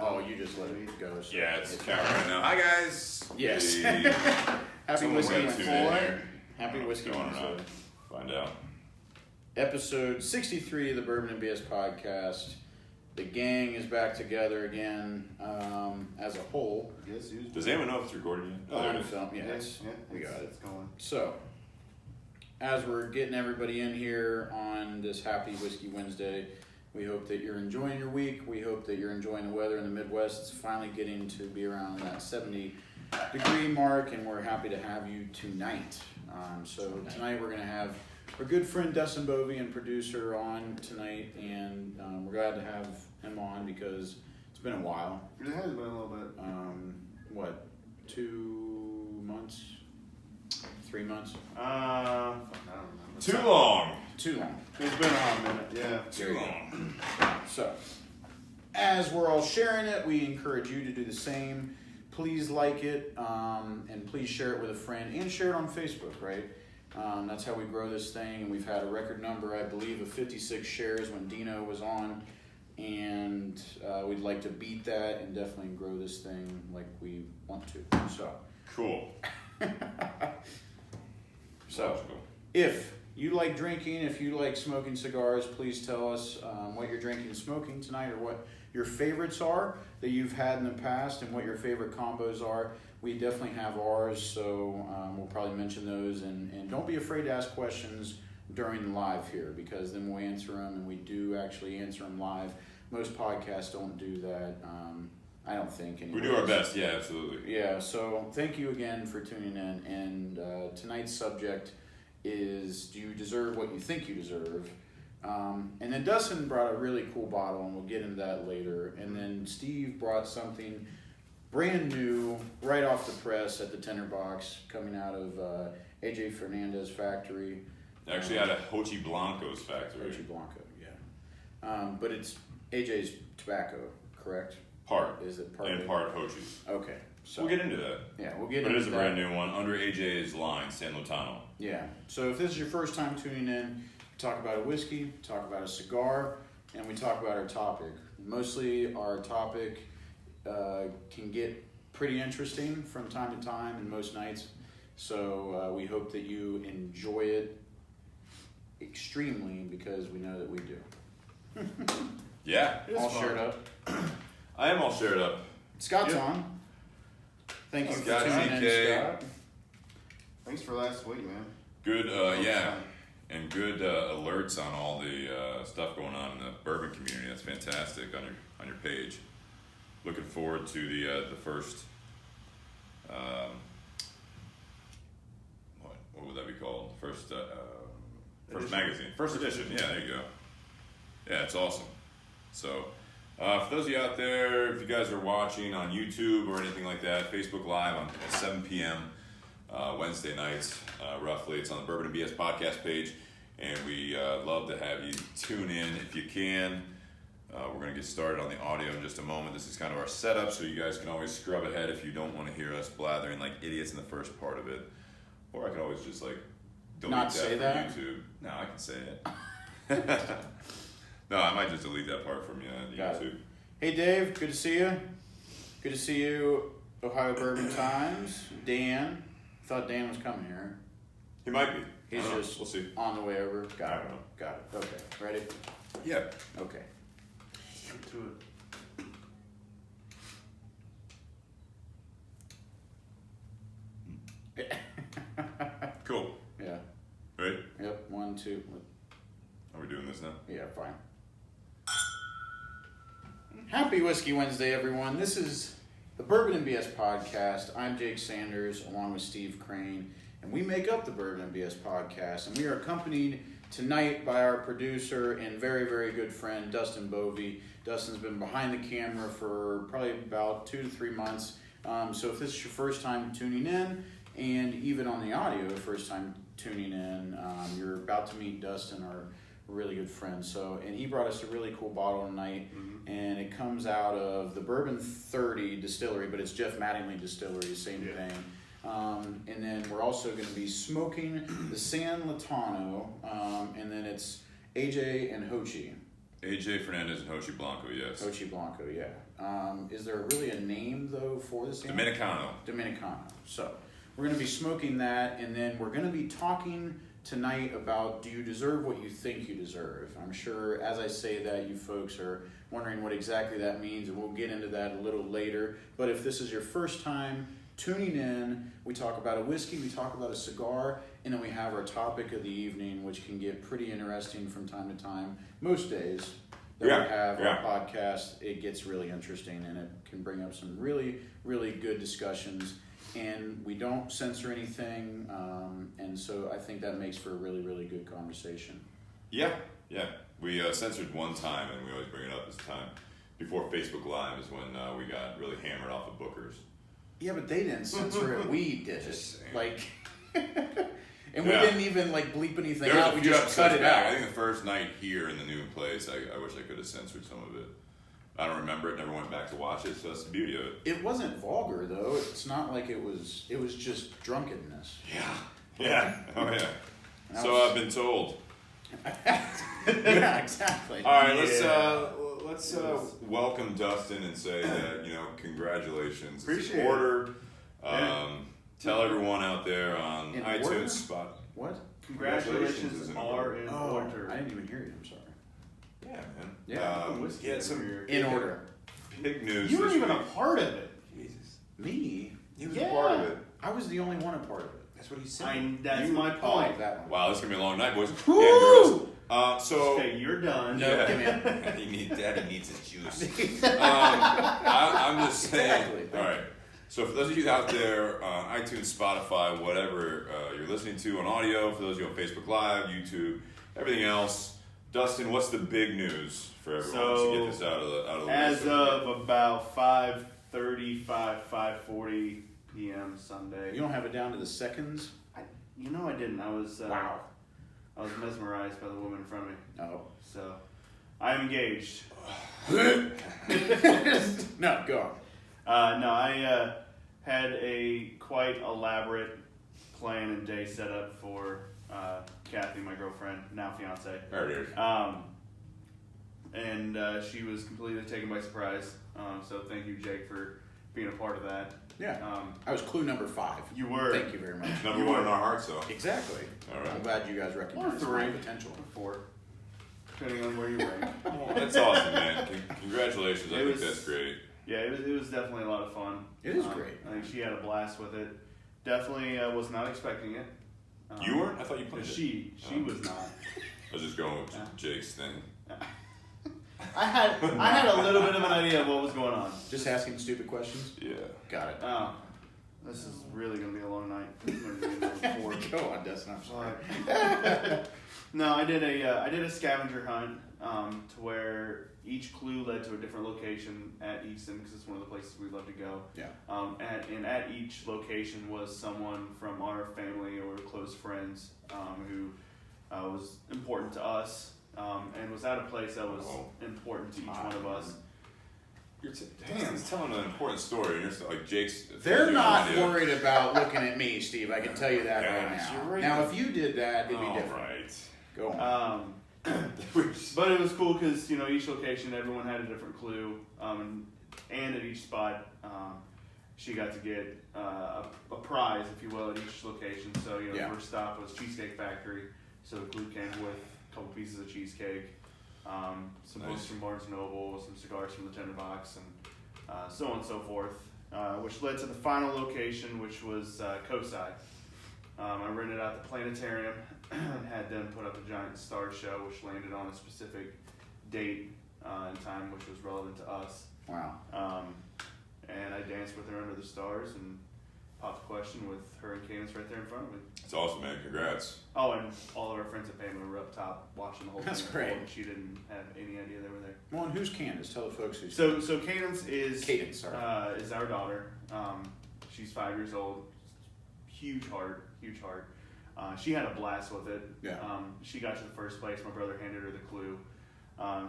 Oh, you just let it go. So yeah, it's camera right now. Hi guys. Yes. Hey. Happy Whiskey Wednesday. Happy Whiskey Wednesday. Find out. Episode 63 of the Bourbon and BS podcast. The gang is back together again as a whole. Does anyone know if it's recorded yet? Oh, there it is. Film. Yeah, we got it. It's going. So, as we're getting everybody in here on this Happy Whiskey Wednesday, we hope that you're enjoying your week. We hope that you're enjoying the weather in the Midwest. It's finally getting to be around that 70-degree mark, and we're happy to have you tonight. So tonight we're going to have our good friend Dustin Bovey and producer on tonight, and we're glad to have him on because it's been a while. It has been a little bit. What, 2 months? 3 months? I don't remember. Too long. Too long. It's been a hot minute, yeah. Too long. So, as we're all sharing it, we encourage you to do the same. Please like it, and please share it with a friend, and share it on Facebook, right? That's how we grow this thing, and we've had a record number, I believe, of 56 shares when Dino was on, and we'd like to beat that and definitely grow this thing like we want to. So Cool. So, if you like drinking, if you like smoking cigars, please tell us what you're drinking and smoking tonight, or what your favorites are that you've had in the past, and what your favorite combos are. We definitely have ours, so we'll probably mention those. And don't be afraid to ask questions during the live here, because then we'll answer them, and we do actually answer them live. Most podcasts don't do that. I don't think. Anyways. We do our best, yeah, absolutely. Yeah, so thank you again for tuning in. And tonight's subject is, do you deserve what you think you deserve? And then Dustin brought a really cool bottle, and we'll get into that later. And then Steve brought something brand new, right off the press at the Tinderbox, coming out of AJ Fernandez factory. Actually out of Hochi Blanco's factory. Hochi Blanco, yeah. But it's AJ's tobacco, correct? Part. Is it part? And part Hochi's. Okay. So we'll get into that. Yeah, we'll get into that. But it is a brand that. new one under AJ's line, San Lotano. Yeah. So if this is your first time tuning in, we talk about a whiskey, talk about a cigar, and we talk about our topic. Mostly our topic can get pretty interesting from time to time and most nights. So we hope that you enjoy it extremely, because we know that we do. Yeah. All shared up. I am all shared up. Scott's on. Thank you Scott, for tuning in, Scott. Thanks for last week, man. Good, yeah. And good alerts on all the stuff going on in the bourbon community. That's fantastic on your page. Looking forward to the first what would that be called? First magazine, first edition. Yeah, there you go. Yeah, it's awesome. So for those of you out there, if you guys are watching on YouTube or anything like that, Facebook Live at 7 p.m. Wednesday nights, roughly. It's on the Bourbon and BS podcast page, and we love to have you tune in if you can. We're going to get started on the audio in just a moment. This is kind of our setup, so you guys can always scrub ahead if you don't want to hear us blathering like idiots in the first part of it. Or I can always just delete Not that say from that? YouTube. No, I can say it. No, I might just delete that part from Got YouTube. it. Hey Dave, good to see you. Good to see you, Ohio Bourbon Times. Dan, thought Dan was coming here. He might be. He's I don't know. just We'll see. on the way over. I Got don't it. know. Got it. Okay. Ready? Yeah. Okay. Get to it. Cool. Yeah. Right? Yep. 1, 2. Are we doing this now? Yeah, fine. Happy Whiskey Wednesday, everyone. This is the Bourbon and BS podcast. I'm Jake Sanders, along with Steve Crane, and we make up the Bourbon and BS podcast. And we are accompanied tonight by our producer and very, very good friend, Dustin Bovey. Dustin's been behind the camera for probably about 2 to 3 months. So if this is your first time tuning in, and even on the audio, first time tuning in, you're about to meet Dustin, our really good friend. So, and he brought us a really cool bottle tonight, and it comes out of the Bourbon 30 distillery, but it's Jeff Mattingly distillery, same thing. And then we're also going to be smoking the San Lotano, and then it's AJ and Hochi. AJ Fernandez and Hochi Blanco, yes. Hochi Blanco, yeah. Is there really a name, though, for this? Dominicano. Dominicano. So we're going to be smoking that, and then we're going to be talking tonight about, do you deserve what you think you deserve? I'm sure as I say that, you folks are wondering what exactly that means, and we'll get into that a little later. But if this is your first time tuning in, we talk about a whiskey, we talk about a cigar, and then we have our topic of the evening, which can get pretty interesting from time to time. Most days that we have our podcast, it gets really interesting, and it can bring up some really, really good discussions. And we don't censor anything, and so I think that makes for a really, really good conversation. Yeah. We censored one time, and we always bring it up this time. Before Facebook Live is when we got really hammered off of bookers. Yeah, but they didn't censor it. We did. Just saying. Like, and we didn't even like bleep anything out. We few just cut it back. out. I think the first night here in the new place, I wish I could have censored some of it. I don't remember it. Never went back to watch it. So that's the beauty of it. It wasn't vulgar though. It's not like it was. It was just drunkenness. Yeah. Oh yeah. So I've been told. Yeah, exactly. All right, let's welcome Dustin and say that congratulations. Appreciate it's order. it. Tell everyone out there on In iTunes, order? Spot. What? Congratulations is in are in Oh, order. I didn't even hear you. I'm sorry. Yeah, man. Yeah, Whiskey some over here. In order. big news. You weren't this even a week. part of it. Jesus. Me? He was Yeah. a part of it. I was the only one a part of it. That's what he said. That's You- my point. That one. Wow, this is gonna be a long night, boys Woo! and girls. So Okay, you're done. No, yeah. give me Daddy needs his juice. I'm just saying. Exactly. All right. So for those of you out there on iTunes, Spotify, whatever you're listening to on audio, for those of you on Facebook Live, YouTube, everything else, Dustin, what's the big news for everyone So, to get this out of the way? As of about 5:35, 5:40 p.m. Sunday. You don't have it down to the seconds? I didn't. I was Wow. I was mesmerized by the woman in front of me. No. So I am engaged. No, go on. No, I had a quite elaborate plan and day set up for Kathy, my girlfriend, now fiance. There it is. And she was completely taken by surprise. So thank you, Jake, for being a part of that. Yeah. I was clue number 5. You were. Thank you very much. Number one in our hearts, though. Exactly. All right. I'm glad you guys recognize Or my 3. potential. Or 4, depending on where you rank. Well, that's awesome, man. Congratulations. I It think was- that's great. Yeah, it was definitely a lot of fun. It is great. I think she had a blast with it. Definitely was not expecting it. You weren't? I thought you played it. She was not. I was just going with Jake's thing. I had a little bit of an idea of what was going on. Just asking stupid questions? Yeah. Got it. Oh, this is really gonna be a long night. It's gonna be another 4. Go on, Dustin. I'm sorry. No, I did a scavenger hunt to where each clue led to a different location at Easton because it's one of the places we love to go. Yeah. At each location was someone from our family or close friends who was important to us and was at a place that was important to each one of us. You're Dustin's telling an important story, and you're like Jake's. They're not worried about looking at me, Steve. I can tell you that right Gosh, now. you're right. Now, if you did that, it'd be All different. right. Go on. But it was cool because each location, everyone had a different clue, and at each spot, she got to get a prize, if you will, at each location. So the first stop was Cheesecake Factory, so the clue came with a couple pieces of cheesecake, some books from Barnes & Noble, some cigars from the Tinderbox, and so on and so forth, which led to the final location, which was Kosai. I rented out the planetarium and had them put up a giant star show, which landed on a specific date and time, which was relevant to us. Wow. And I danced with her under the stars and popped a question with her and Cadence right there in front of me. It's awesome, man. Congrats. Oh, and all of our friends at Pamela were up top watching the whole That's thing. great. And she didn't have any idea they were there. Well, and who's Candace? Tell the folks who's So Cadence is Cadence, our daughter. She's 5 years old. Huge heart. She had a blast with it. Yeah. She got to the first place. My brother handed her the clue.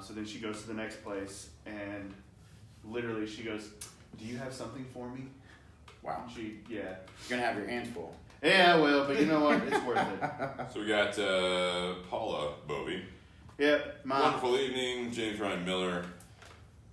So then she goes to the next place, and literally she goes, "Do you have something for me?" Wow. Yeah. You're going to have your hands full. Yeah, I will, but you know what? It's worth it. So we got Paula Bovey. Yep. Wonderful evening, James Ryan Miller.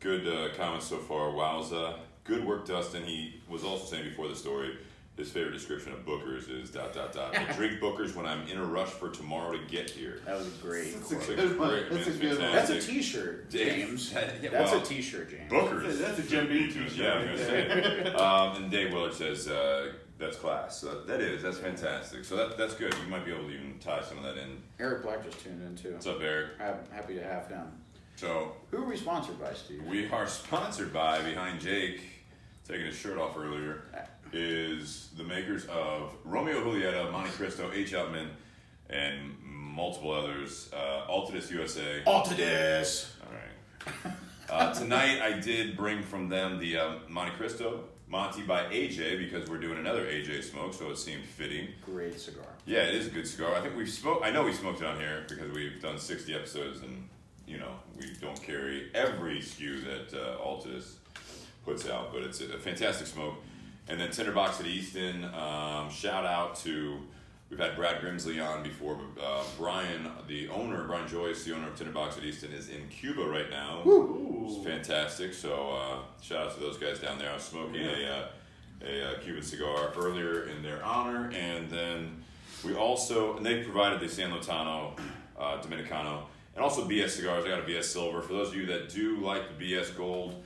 Good comments so far. Wowza. Good work, Dustin. He was also saying before the story, his favorite description of Booker's is ... I drink Booker's when I'm in a rush for tomorrow to get here. That was a great That's quote. a good one. That's a good one. That's a t-shirt, James. That's a t-shirt, James. Booker's. That's a Jim Beam t-shirt. Yeah, I was going to say. And Dave Willard says, that's class. So that's fantastic. So that's good. You might be able to even tie some of that in. Eric Black just tuned in too. What's up, Eric? I'm happy to have him. So who are we sponsored by, Steve? we are sponsored by, behind Jake, taking his shirt off earlier, is the makers of Romeo Julieta, Monte Cristo, H. Upman, and multiple others. Altadis USA. Altadis! All right. Tonight I did bring from them the Monte Cristo, Monte by AJ, because we're doing another AJ smoke, so it seemed fitting. Great cigar. Yeah, it is a good cigar. I think I know we smoked it on here because we've done 60 episodes and, you know, we don't carry every SKU that Altadis puts out, but it's a fantastic smoke. And then Tinderbox at Easton, shout out to, we've had Brad Grimsley on before, but Brian Joyce, the owner of Tinderbox at Easton, is in Cuba right now. Ooh. It's fantastic, so shout out to those guys down there. I was smoking a Cuban cigar earlier in their honor, and then and they provided the San Lotano, Dominicano, and also BS cigars. I got a BS Silver. For those of you that do like the BS Gold,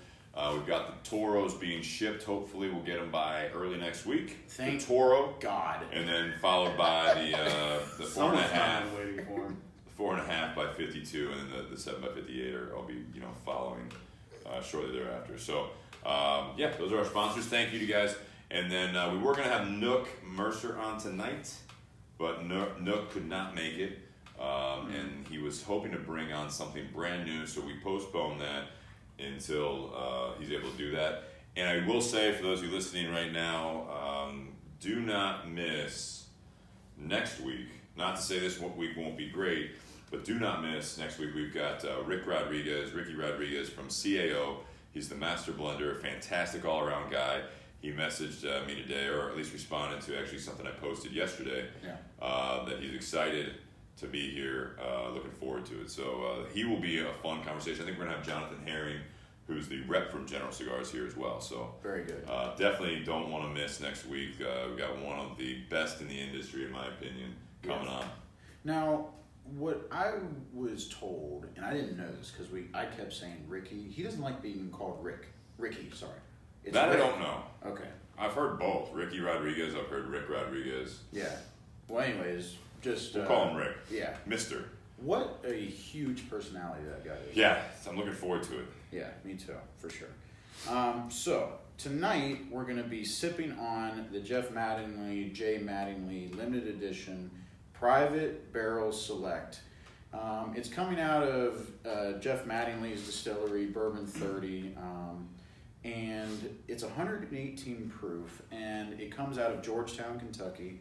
we've got the Toros being shipped. Hopefully we'll get them by early next week. Thank the Toro. God. And then followed by the 4.5. Waiting for him. 4.5 by 52, and then the 7 by 58 I'll be following shortly thereafter. So those are our sponsors. Thank you to you guys. And then we were going to have Nook Mercer on tonight, but Nook could not make it, and he was hoping to bring on something brand new, so we postponed that until he's able to do that. And I will say, for those of you listening right now, do not miss next week. Not to say this week won't be great, but do not miss next week. We've got Ricky Rodriguez from CAO. He's the master blender, fantastic all-around guy. He messaged me today, or at least responded to actually something I posted yesterday, that he's excited to be here, looking forward to it. So he will be a fun conversation. I think we're going to have Jonathan Herring, who's the rep from General Cigars, here as well. So very good. Definitely don't want to miss next week. We've got one of the best in the industry, in my opinion, coming on. Now, what I was told, and I didn't know this because I kept saying Ricky. He doesn't like being called Ricky, sorry. It's that Rick. I don't know. Okay. I've heard both. Ricky Rodriguez, I've heard Rick Rodriguez. Yeah. Well, anyways, just... We'll call him Rick. Yeah. Mister. What a huge personality that guy is. Yeah, I'm looking forward to it. Yeah, me too, for sure. So, tonight we're going to be sipping on the J. Mattingly limited edition Private Barrel Select. It's coming out of Jeff Mattingly's distillery, Bourbon 30, and it's 118 proof, and it comes out of Georgetown, Kentucky.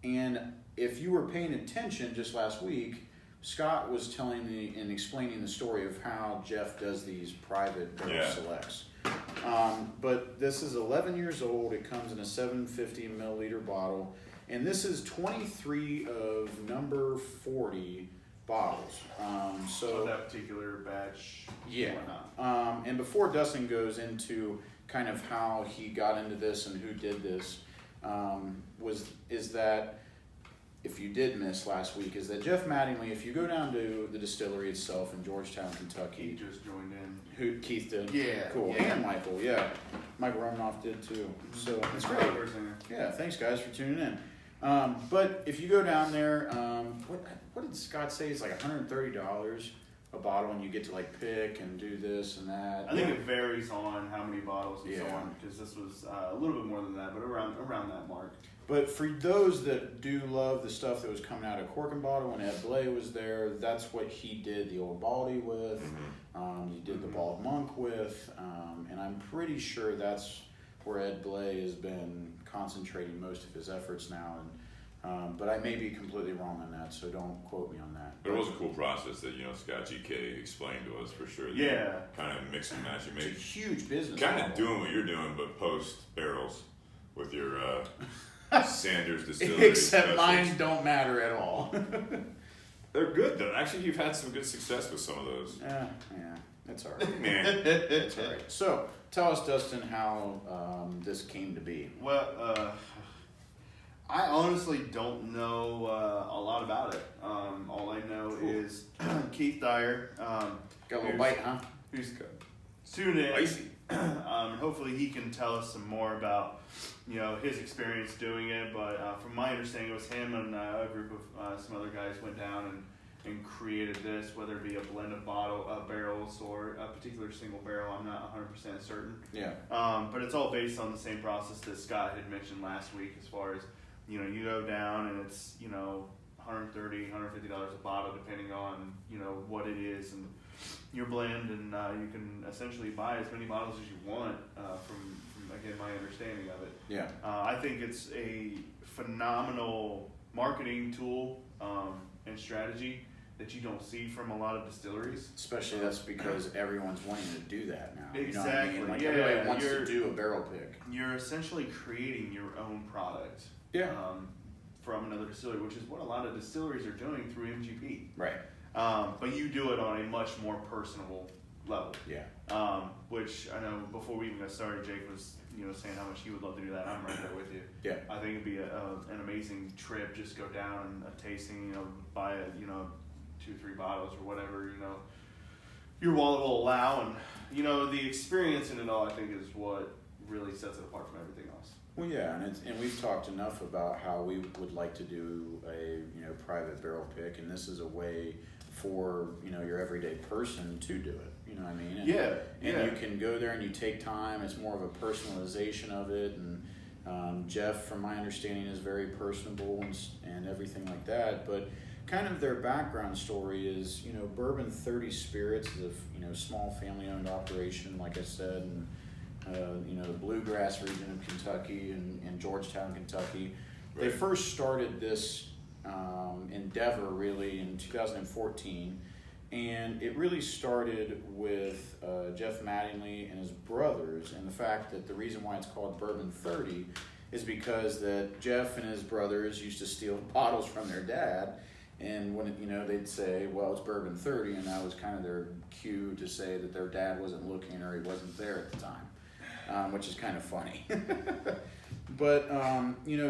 And if you were paying attention just last week, Scott was telling me and explaining the story of how Jeff does these private barrel selects. But this is 11 years old. It comes in a 750 milliliter bottle, and this is 23 of number 40 bottles. So that particular batch. Yeah. And before Dustin goes into kind of how he got into this and who did this, is that if you did miss last week, is that Jeff Mattingly, if you go down to the distillery itself in Georgetown, Kentucky. He just joined in. Keith did? Yeah. Cool. Yeah. And Michael, yeah. Mike Romanoff did too. So it's great. Yeah, thanks guys for tuning in. But if you go down there, what did Scott say? It's like $130 a bottle, and you get to like pick and do this and that. I think it varies on how many bottles and so Yeah. on, because this was a little bit more than that, but around that mark. But for those that do love the stuff that was coming out of Cork and Bottle, when Ed Blay was there, that's what he did the Old Baldy with. He did the Bald Monk with, and I'm pretty sure that's where Ed Blay has been concentrating most of his efforts now. And but I may be completely wrong on that, so don't quote me on that. But it was a cool process that Scott GK explained to us for sure. Yeah. Kind of mix and match. You It's a make huge business. kind model. of doing what you're doing, but post barrels with your Sanders Distillery. Except specials. mine don't matter at all. They're good though. Actually, you've had some good success with some of those. Yeah, that's all right. Man. That's all right. So, tell us, Dustin, how this came to be. Well, I honestly don't know a lot about it. All I know is Keith Dyer. Got a little bite, huh? Who's tuned in. Icy. Hopefully he can tell us some more about, his experience doing it. But from my understanding, it was him and a group of some other guys went down and created this, whether it be a blend of barrels or a particular single barrel. I'm not 100% certain. Yeah. But it's all based on the same process that Scott had mentioned last week, as far as, you go down and it's, $130, $150 a bottle, depending on, what it is and your blend, and you can essentially buy as many bottles as you want from again, my understanding of it. Yeah. I think it's a phenomenal marketing tool and strategy that you don't see from a lot of distilleries. Especially that's because everyone's wanting to do that now. Exactly. You know what I mean? Like Yeah, everybody wants to do a barrel pick. You're essentially creating your own product. Yeah. From another distillery, which is what a lot of distilleries are doing through MGP. Right. But you do it on a much more personable level. Yeah. Which I know before we even got started, Jake was saying how much he would love to do that. I'm right there with you. Yeah. I think it'd be an amazing trip. Just go down and a tasting. Buy 2-3 bottles or whatever your wallet will allow, and the experience in it all. I think is what really sets it apart from everything else. Well, yeah, and we've talked enough about how we would like to do a private barrel pick, and this is a way for your everyday person to do it. You know what I mean? And, And you can go there and you take time. It's more of a personalization of it, and Jeff, from my understanding, is very personable and everything like that. But kind of their background story is Bourbon 30 Spirits is a small family-owned operation, like I said, and the bluegrass region of Kentucky and Georgetown, Kentucky. Right. They first started this endeavor really in 2014, and it really started with Jeff Mattingly and his brothers, and the fact that the reason why it's called Bourbon 30 is because that Jeff and his brothers used to steal bottles from their dad, and when they'd say, well, it's Bourbon 30, and that was kind of their cue to say that their dad wasn't looking or he wasn't there at the time. Which is kind of funny. But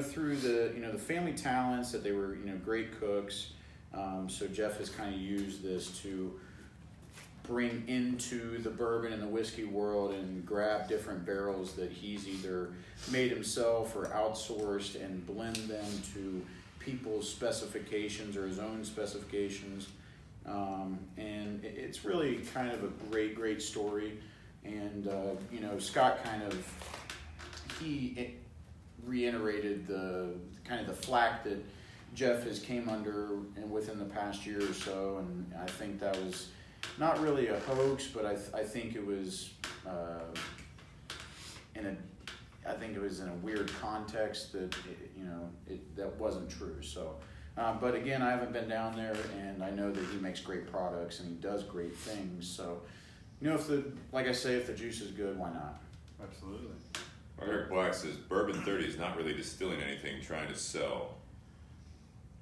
through the family talents that they were great cooks, so Jeff has kind of used this to bring into the bourbon and the whiskey world and grab different barrels that he's either made himself or outsourced and blend them to people's specifications or his own specifications, and it's really kind of a great story. And Scott he reiterated the kind of the flack that Jeff has came under within the past year or so, and I think that was not really a hoax, but I think it was in a weird context that that wasn't true. So, but again, I haven't been down there, and I know that he makes great products and he does great things. So. If the juice is good, why not? Absolutely. Eric Black says Bourbon 30 is not really distilling anything, trying to sell.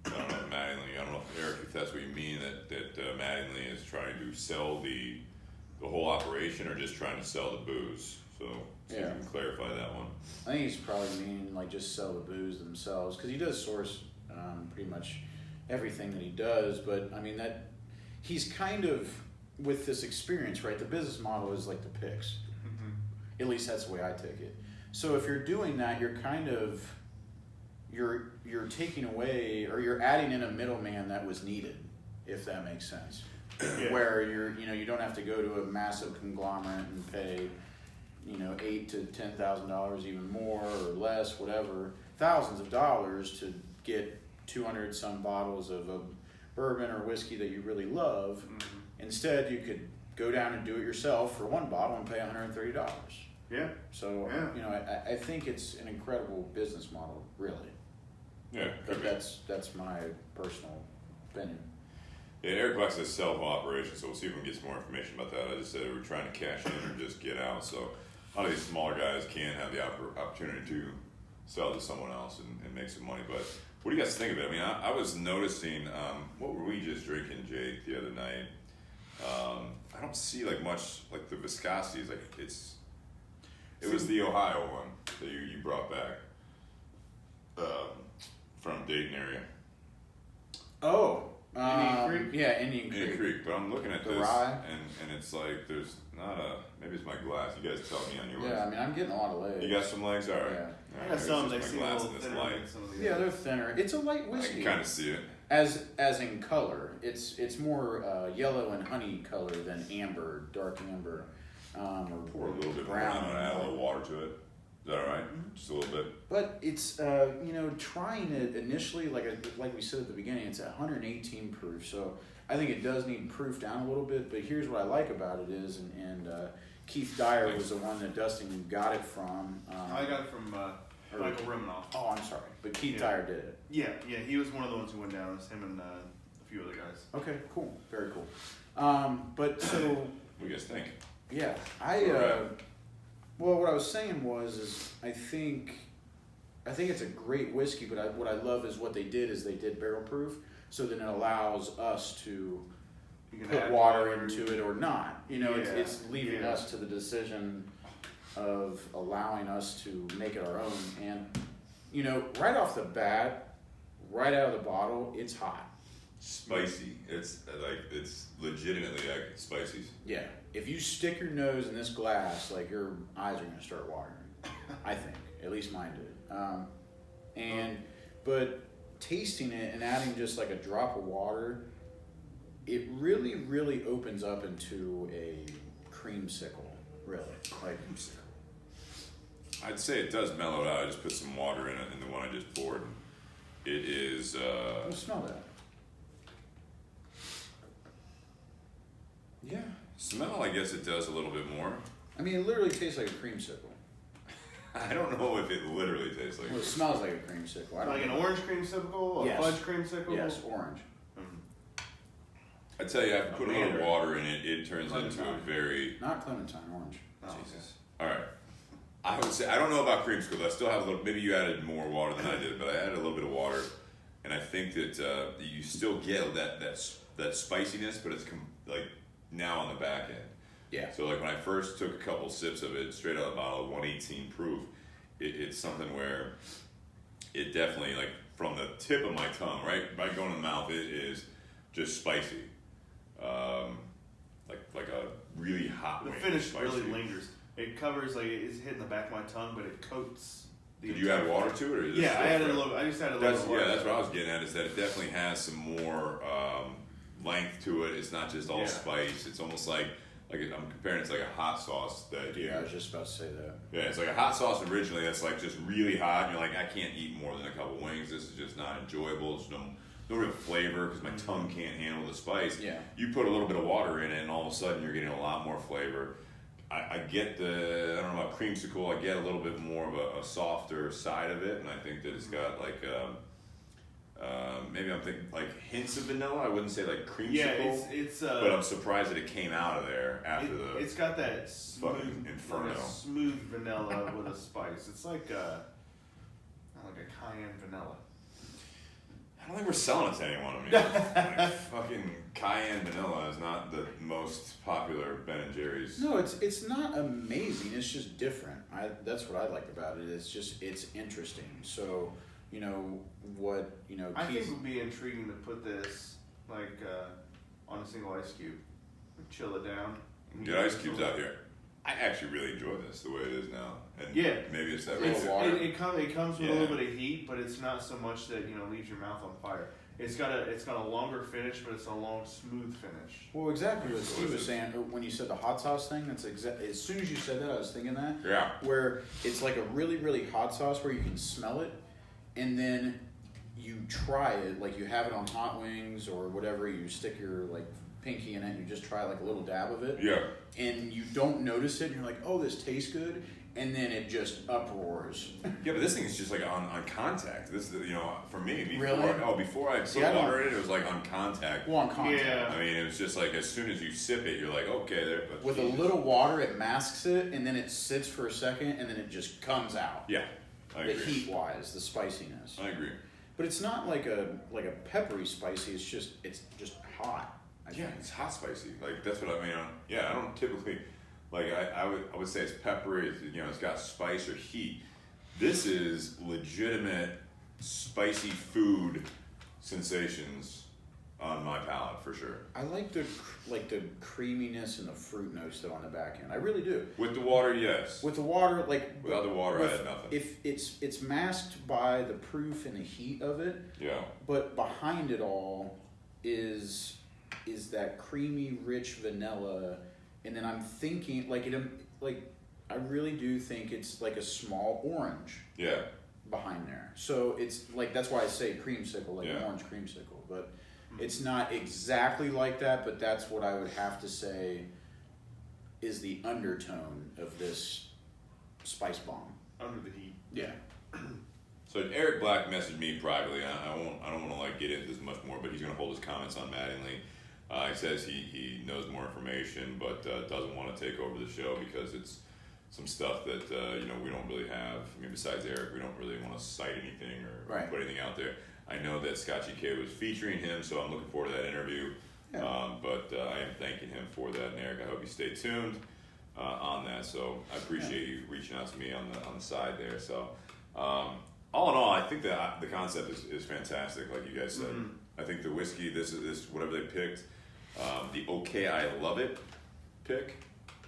I don't know, Mattingly. I don't know, Eric, if that's what you mean, that Mattingly is trying to sell the whole operation or just trying to sell the booze. So you can clarify that one. I think he's probably meaning just sell the booze themselves, because he does source pretty much everything that he does. But I mean that he's kind of. With this experience, right, the business model is like the picks. Mm-hmm. At least that's the way I take it. So if you're doing that, you're kind of you're taking away, or you're adding in a middleman that was needed, if that makes sense. Yeah. Where you don't have to go to a massive conglomerate and pay $8,000 to $10,000, even more or less, whatever, thousands of dollars to get 200 some bottles of a bourbon or whiskey that you really love. Mm-hmm. Instead, you could go down and do it yourself for one bottle and pay $130. Yeah. So, I think it's an incredible business model, really. Yeah. But that's my personal opinion. Yeah, Eric Black says self-operation, so we'll see if we can get some more information about that. I just said we're trying to cash in or just get out, so a lot of these smaller guys can have the opportunity to sell to someone else and make some money. But What do you guys think of it? I mean, I was noticing, what were we just drinking, Jake, the other night? I don't see like much, like the viscosity is like, it was the Ohio one that you brought back from Dayton area. Oh. Indian Creek? Yeah, Indian Creek. But I'm looking at The this, rye? and it's like, there's not maybe it's my glass. You guys tell me on yours. Yeah, I mean, I'm getting a lot of legs. You got some legs? All right. Yeah. All I right, got some. maybe They it's just seem my a glass little in this thinner light. than some of the Yeah, others. they're thinner. It's a light I whiskey. can kind of see it. As in color, it's more yellow and honey color than amber, dark amber, or Pour a little bit more. brown. I'm gonna add a little water to it. Is that all right? Just a little bit. But it's trying it initially, like we said at the beginning, it's 118 proof. So I think it does need proof down a little bit. But here's what I like about it is, and Keith Dyer was the one that Dustin got it from. I got it from Michael Rimanoff. Oh, I'm sorry, but Keith Yeah. Dyer did it. Yeah, he was one of the ones who went down. It was him and a few other guys. Okay, cool, very cool. But so What do you guys think? yeah, well, what I was saying is I think it's a great whiskey, but what I love is what they did is they did barrel proof, so then it allows us to You can put add water into it or not. Yeah, It's leaving yeah. us to the decision of allowing us to make it our own. And right off the bat, right out of the bottle, it's hot. Spicy. It's legitimately like spicy. Yeah. If you stick your nose in this glass, like your eyes are gonna start watering. I think, at least mine did. But tasting it and adding just like a drop of water, it really, really opens up into a creamsicle. Really, like I'd say it does mellow it out. I just put some water in it, in the one I just poured. It is. We'll smell that. Yeah. Smell, I guess it does a little bit more. I mean, it literally tastes like a creamsicle. I don't know if it literally tastes like. Well, it smells like a creamsicle. I don't Like an know. orange creamsicle, a Yes. fudge creamsicle. Yes, orange. I tell you, I put a little Mandarin. water in it. It turns into a Clementine. very. Not clementine, orange. Oh, Jesus. All right. I would say I don't know about creamsicle. I still have a little. Maybe you added more water than I did, but I added a little bit of water, and I think that you still get that spiciness, but it's like now on the back end. Yeah. So like when I first took a couple sips of it straight out of the bottle, 118 proof, it's something where it definitely like from the tip of my tongue, right going in the mouth, it is just spicy, like a really hot. The wing, finish spicy. really lingers. It covers it's hitting the back of my tongue, but it coats. Did you add water to it? Or is it Yeah, still I added a fresh? little. I just added a little. That's, water. yeah, that's what I was getting at. Is that it definitely has some more length to it. It's not just all Yeah. spice. It's almost like I'm comparing it to like a hot sauce that you. Yeah, I was just about to say that. Yeah, it's like a hot sauce originally that's like just really hot. And you're like, I can't eat more than a couple wings. This is just not enjoyable. There's no real flavor because my tongue can't handle the spice. Yeah. You put a little bit of water in it, and all of a sudden you're getting a lot more flavor. I get I don't know about creamsicle. I get a little bit more of a softer side of it, and I think that it's got like maybe I'm thinking like hints of vanilla. I wouldn't say like creamsicle. Yeah, it's. But I'm surprised that it came out of there after It's got that fucking smooth, inferno. like a smooth vanilla with a spice. It's like a cayenne vanilla. I don't think we're selling it to anyone. I mean, like, fucking cayenne vanilla is not the most popular Ben and Jerry's. No, it's not amazing. It's just different. That's what I like about it. It's interesting. So I think Keith, it would be intriguing to put this on a single ice cube, chill it down. and Get ice cubes out here. I actually really enjoy this the way it is now, and Yeah. maybe it's that Little reason. water. It comes with Yeah. a little bit of heat, but it's not so much that leaves your mouth on fire. It's got a longer finish, but it's a long, smooth finish. well, exactly what Steve was saying when you said the hot sauce thing. That's as soon as you said that, I was thinking that. Yeah. Where it's like a really, really hot sauce where you can smell it, and then you try it, like you have it on hot wings or whatever. You stick your like pinky in it, and you just try like a little dab of it. Yeah. And you don't notice it, and you're like, oh, this tastes good, and then it just uproars. Yeah, but this thing is just like on contact. This is for me before. Really? Before I See, put I don't- water in it, it was like on contact. Well, on contact. Yeah. I mean, it was just like as soon as you sip it, you're like, okay, there. But With a little water, it masks it, and then it sits for a second, and then it just comes out. Yeah, I The agree. heat-wise, the spiciness. I agree. But it's not like a peppery spicy. It's just hot. I think. It's hot spicy. Like that's what I mean. I don't typically like. I would say it's peppery. It's got spice or heat. This is legitimate spicy food sensations on my palate for sure. I like the creaminess and the fruit notes though on the back end. I really do. With the water, yes. With the water, without the water, I had nothing. If it's masked by the proof and the heat of it. Yeah. But behind it all is that creamy, rich vanilla, and then I'm thinking I really do think it's like a small orange. Yeah. Behind there, so it's like that's why I say creamsicle, an orange creamsicle, but it's not exactly like that. But that's what I would have to say is the undertone of this spice bomb. Under the heat. Yeah. So Eric Black messaged me privately. I don't want to get into this much more, but he's going to hold his comments on Mattingly. He says he knows more information, but doesn't want to take over the show because it's some stuff that we don't really have. I mean, besides Eric, we don't really want to cite anything or put anything out there. I know that Scott GK was featuring him, so I'm looking forward to that interview. Yeah. But I am thanking him for that, and Eric, I hope you stay tuned on that. So I appreciate you reaching out to me on the side there. So all in all, I think that the concept is fantastic, like you guys said. Mm-hmm. I think the whiskey, this whatever they picked, the okay, I love it pick.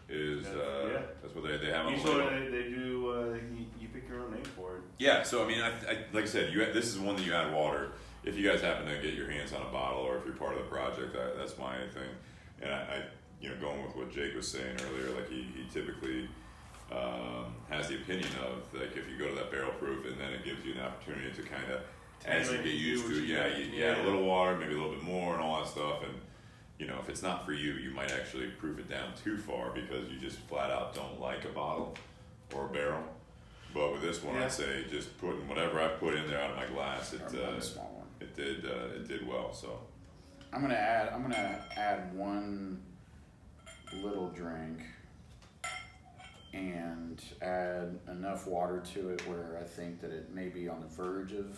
That's what they have on the label. They do. You pick your own name for it. Yeah. So I mean, I like I said, this is one that you add water. If you guys happen to get your hands on a bottle, or if you're part of the project, that's my thing. And I going with what Jake was saying earlier, like he typically has the opinion of like if you go to that barrel proof, and then it gives you an opportunity to kind of as you get used to it, you add a little water, maybe a little bit more, and all that stuff, and. If it's not for you, you might actually proof it down too far because you just flat out don't like a bottle or a barrel. But with this one, I'd say just putting whatever I put in there out of my glass, it did well. So I'm gonna add one little drink and add enough water to it where I think that it may be on the verge of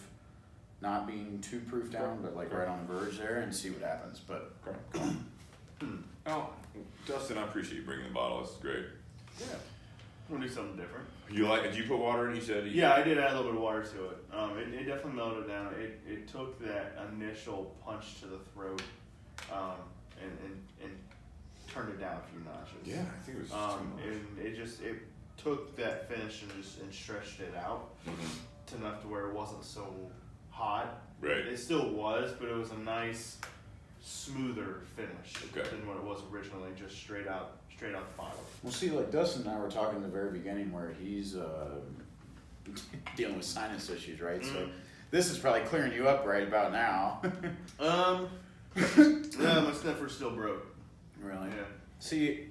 not being too proof down, but right on the verge there, and see what happens. But oh, Dustin, I appreciate you bringing the bottle. This is great. Yeah, we'll do something different. You like? Did you put water in? You said. Yeah, I did add a little bit of water to it. It definitely melted down. It took that initial punch to the throat, and turned it down a few notches. Yeah, I think it was too much. And it took that finish and stretched it out to enough to where it wasn't so hot. Right. It still was, but it was a nice, smoother finish than what it was originally, just straight out the bottle. Well, see, like Dustin and I were talking in the very beginning where he's dealing with sinus issues, right? Mm-hmm. So this is probably clearing you up right about now. No, my sniffer's still broke. Really? Yeah. See,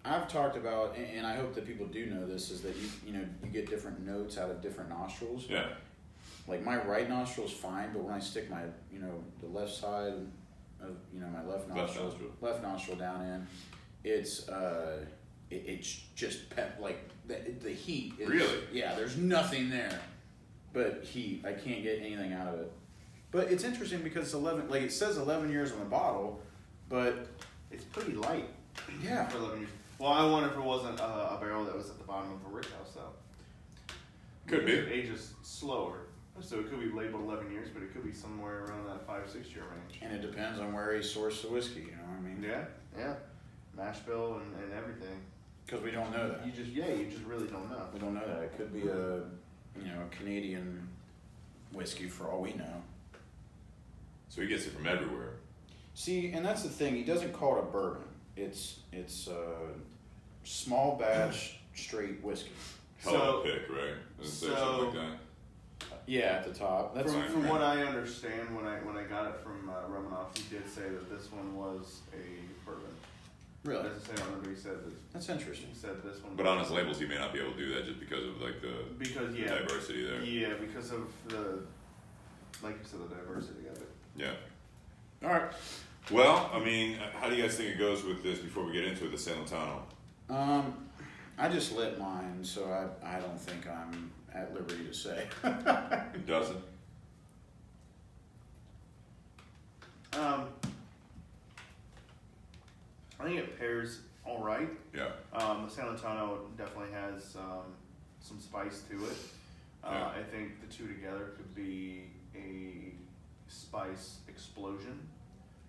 I've talked about, and I hope that people do know this, is that you get different notes out of different nostrils. Yeah. Like my right nostril's fine, but when I stick my, the left side of, my left nostril down in, it's just the heat is, really? Yeah, there's nothing there but heat. I can't get anything out of it. But it's interesting because it's 11, like it says 11 years on the bottle, but it's pretty light. Yeah. For 11 years. Well, I wonder if it wasn't a barrel that was at the bottom of a rick house, though. Could be. It ages slower. So it could be labeled 11 years, but it could be somewhere around that 5-6 year range. And it depends on where he sourced the whiskey, you know what I mean? Yeah. Mash bill and everything. Because we don't know that. You just really don't know. We don't know that. It could be a Canadian whiskey for all we know. So he gets it from everywhere. See, and that's the thing. He doesn't call it a bourbon. It's a small batch straight whiskey. Hell of a pick, right? Something like that. Yeah, at the top. That's from what I understand, when I got it from Romanoff, he did say that this one was a bourbon. Really? As I say, I remember he said that. That's interesting. He said this one. But on his labels, he may not be able to do that just because of the diversity there. Yeah, because of the diversity of it. Yeah. All right. Well, I mean, how do you guys think it goes with this before we get into it, the San Lotano? I just lit mine, so I don't think I'm at liberty to say. Doesn't? I think it pairs all right. Yeah. The San Lotano definitely has some spice to it. Yeah. I think the two together could be a spice explosion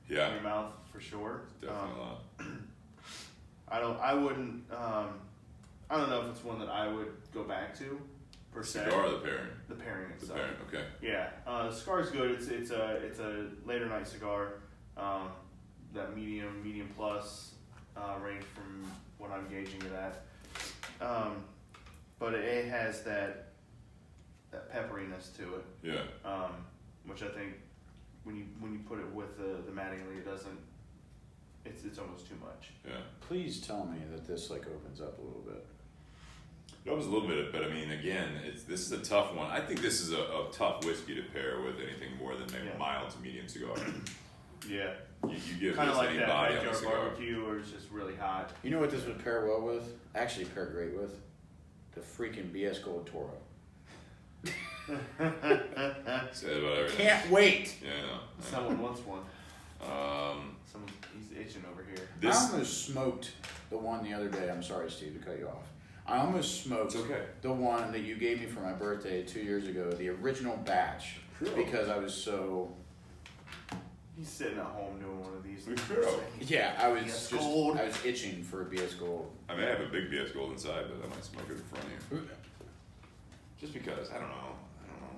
in Yeah. your mouth for sure. Definitely a lot. I wouldn't. I don't know if it's one that I would go back to per se. Cigar or the pairing? The pairing The itself. pairing, okay. Yeah, the cigar's good. It's a later night cigar. That medium plus range from what I'm gauging it at. But it has that pepperiness to it. Yeah. Which I think when you put it with the Mattingly, it doesn't. It's almost too much. Yeah. Please tell me that this like opens up a little bit. It was a little bit, but I mean, again, this is a tough one. I think this is a tough whiskey to pair with anything more than maybe Yeah. mild to medium cigar. Yeah. You give Kind of this like any that body on the backyard cigar. barbecue, or it's just really hot. You know what this would pair well with? Actually, pair great with the freaking BS Gold Toro. Say about everything. Can't wait. Yeah, I know. Someone wants one. Um, He's itching over here. I almost smoked the one the other day. I'm sorry, Steve, to cut you off. I almost smoked It's okay. the one that you gave me for my birthday 2 years ago, the original batch, Really? because I was so. He's sitting at home doing one of these. True. Yeah, I was BS just. Gold. I was itching for a BS Gold. I mean, I have a big BS Gold inside, but I might smoke it in front of you. Just because, I don't know.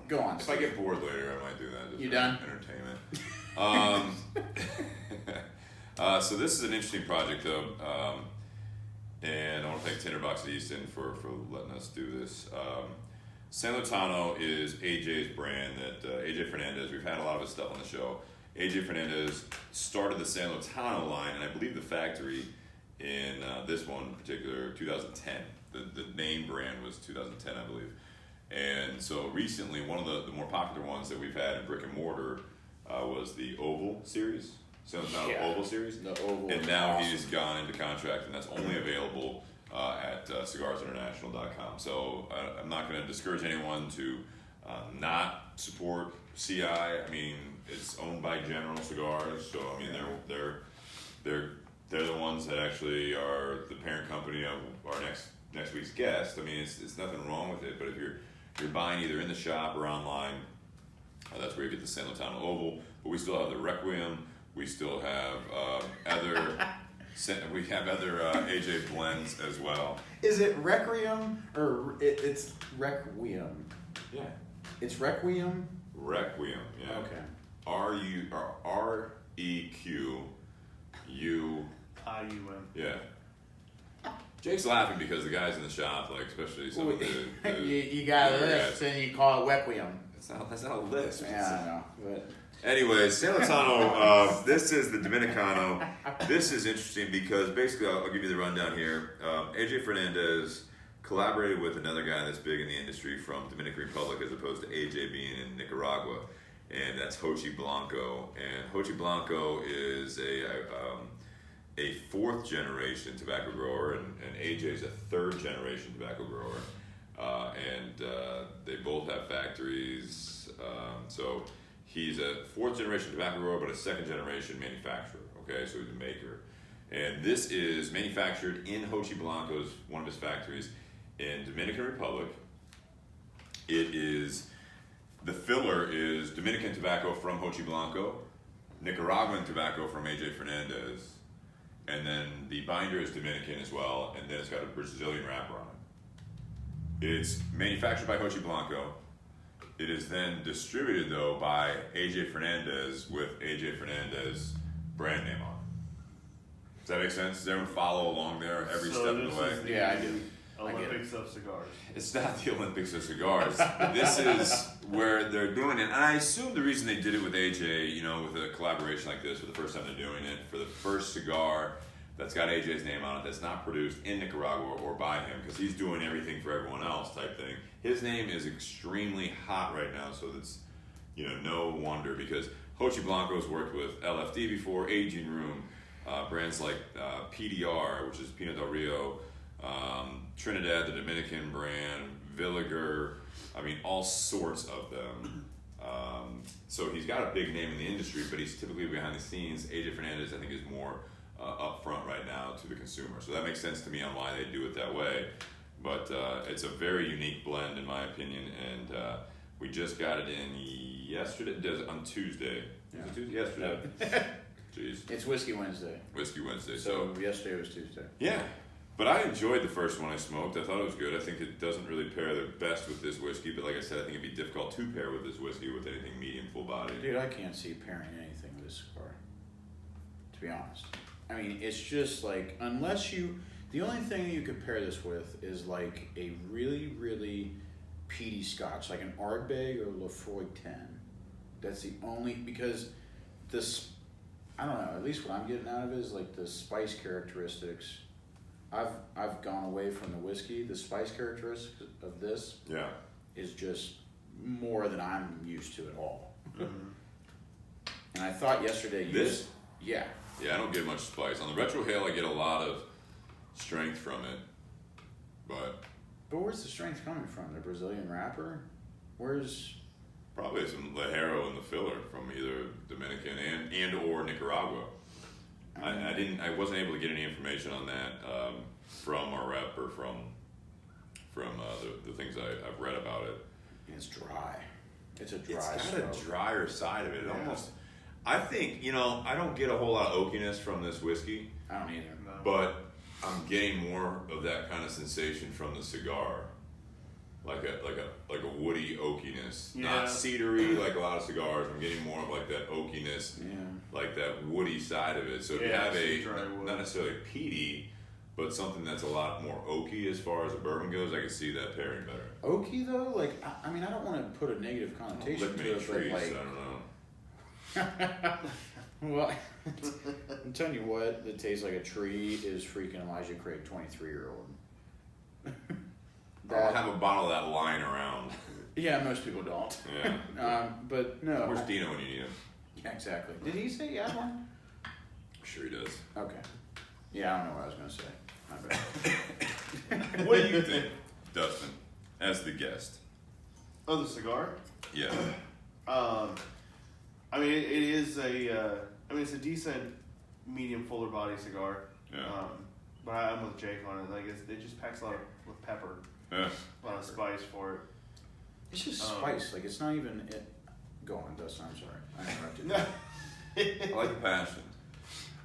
Go on, If I get bored later, I might do that. Just You for done? Entertainment. So this is an interesting project, though, and I want to thank Tinderbox at Easton for letting us do this. San Lotano is AJ's brand that AJ Fernandez. We've had a lot of his stuff on the show. AJ Fernandez started the San Lotano line, and I believe the factory in this one in particular, 2010. The name brand was 2010, I believe. And so recently, one of the more popular ones that we've had in brick and mortar was the Oval series, San Lotano Oval series. The Oval. And now he's gone into contract, and that's only available at cigarsinternational.com. So I'm not going to discourage anyone to not support CI. I mean, it's owned by General Cigars, so I mean they're the ones that actually are the parent company of our next week's guest. I mean, it's nothing wrong with it, but if you're buying either in the shop or online, that's where you get the San Lotano Oval. But we still have the Requiem. We still have other AJ blends as well. Is it Requiem or it's Requiem? Yeah. It's Requiem. Requiem. Yeah. Okay. REQU. IUM. Yeah. Jake's laughing because the guys in the shop, like especially some of the you got a younger list guys. and you call it Requiem. That's not a list. Yeah, I know. But Anyways, San Lotano, this is the Dominicano. This is interesting because basically, I'll give you the rundown here. AJ Fernandez collaborated with another guy that's big in the industry from Dominican Republic as opposed to AJ being in Nicaragua, and that's Hochi Blanco. And Hochi Blanco is a fourth generation tobacco grower, and AJ's a third generation tobacco grower. They both have factories. So he's a fourth generation tobacco grower, but a second generation manufacturer. Okay, so he's a maker. And this is manufactured in Hochi Blanco's, one of his factories in Dominican Republic. The filler is Dominican tobacco from Hochi Blanco, Nicaraguan tobacco from AJ Fernandez, and then the binder is Dominican as well, and then it's got a Brazilian wrapper on it. It's manufactured by Hochi Blanco. It is then distributed, though, by AJ Fernandez with AJ Fernandez brand name on it. Does that make sense? Does everyone follow along there every step of the way? Yeah, I do. Olympics of cigars. It's not the Olympics of cigars. This is where they're doing it. And I assume the reason they did it with AJ, with a collaboration like this, for the first time they're doing it, for the first cigar that's got AJ's name on it, that's not produced in Nicaragua or by him, because he's doing everything for everyone else type thing. His name is extremely hot right now, so that's, no wonder, because Hochi Blanco's worked with LFD before, Aging Room, brands like PDR, which is Pinot Del Rio, Trinidad, the Dominican brand, Villiger, all sorts of them. So he's got a big name in the industry, but he's typically behind the scenes. AJ Fernandez, I think, is more up front right now to the consumer. So that makes sense to me on why they do it that way. But it's a very unique blend, in my opinion, and we just got it in yesterday, on Tuesday. Yeah. Was it Tuesday? Yesterday. Jeez. It's Whiskey Wednesday. Whiskey Wednesday. So yesterday was Tuesday. Yeah. But I enjoyed the first one I smoked. I thought it was good. I think it doesn't really pair the best with this whiskey, but like I said, I think it'd be difficult to pair with this whiskey with anything medium full body. Dude, I can't see pairing anything with this cigar, to be honest. I mean, it's just like, the only thing you could pair this with is like a really, really peaty scotch, like an Ardbeg or Lafroy 10. That's the only, because this, I don't know, at least what I'm getting out of it is like the spice characteristics. I've gone away from the whiskey. The spice characteristics of this is just more than I'm used to at all. Mm-hmm. And I thought yesterday yeah. Yeah, I don't get much spice. On the Retro Hail, I get a lot of strength from it, but where's the strength coming from? The Brazilian wrapper? Where's... Probably some Lajero in the filler from either Dominican and or Nicaragua. I wasn't able to get any information on that from our rep or from the things I've read about it. It's dry. It's a dry It's got smoke. a drier side of it. Yeah. Almost. I think I don't get a whole lot of oakiness from this whiskey, I don't either. No. but I'm getting more of that kind of sensation from the cigar. Like a woody oakiness, not cedary like a lot of cigars. I'm getting more of like that oakiness, like that woody side of it. So if you have not necessarily peaty, but something that's a lot more oaky as far as a bourbon goes, I can see that pairing better. Oaky though, like I mean, I don't want to put a negative connotation Lick to many it, trees, but like, I don't know. well, I'm telling you what, that tastes like a tree is freaking Elijah Craig 23-year-old. I don't have a bottle of that lying around. Yeah, most people don't. Yeah. But no. Where's Dino when you need him? Yeah, exactly. Did he say he had one? I'm sure he does. Okay. Yeah, I don't know what I was going to say. My bad. What do you think, Dustin, as the guest? Oh, the cigar? Yeah. I mean, it is it's a decent medium fuller body cigar. Yeah. But I'm with Jake on it. Like it just packs a lot with pepper. Yeah. A lot of spice for it. It's just spice. Like, it's not even it. Go on, Dustin. I'm sorry. I interrupted you. I like the passion.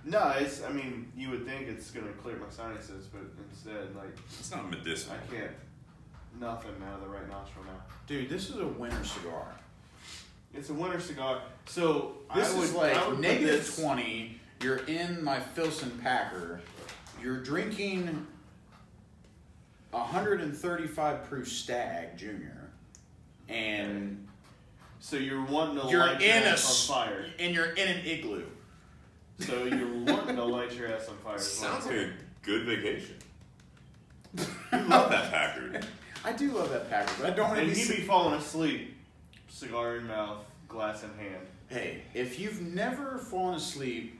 No, I mean, you would think it's going to clear my sinuses, but instead, like... It's not medicinal. I can't... Nothing out of the right nostril now. Dude, this is a winter cigar. It's a winter cigar. So, This I would is like put negative this- 20. You're in my Filson Packer. You're drinking 135 proof Stag Junior. And... So you're wanting to You're light your in ass on fire. And you're in an igloo. So you're wanting to light your ass on fire. Sounds like a good vacation. You love that Packard. I do love that Packer, but I don't want to And be... he'd be falling asleep, cigar in mouth, glass in hand. Hey, if you've never fallen asleep,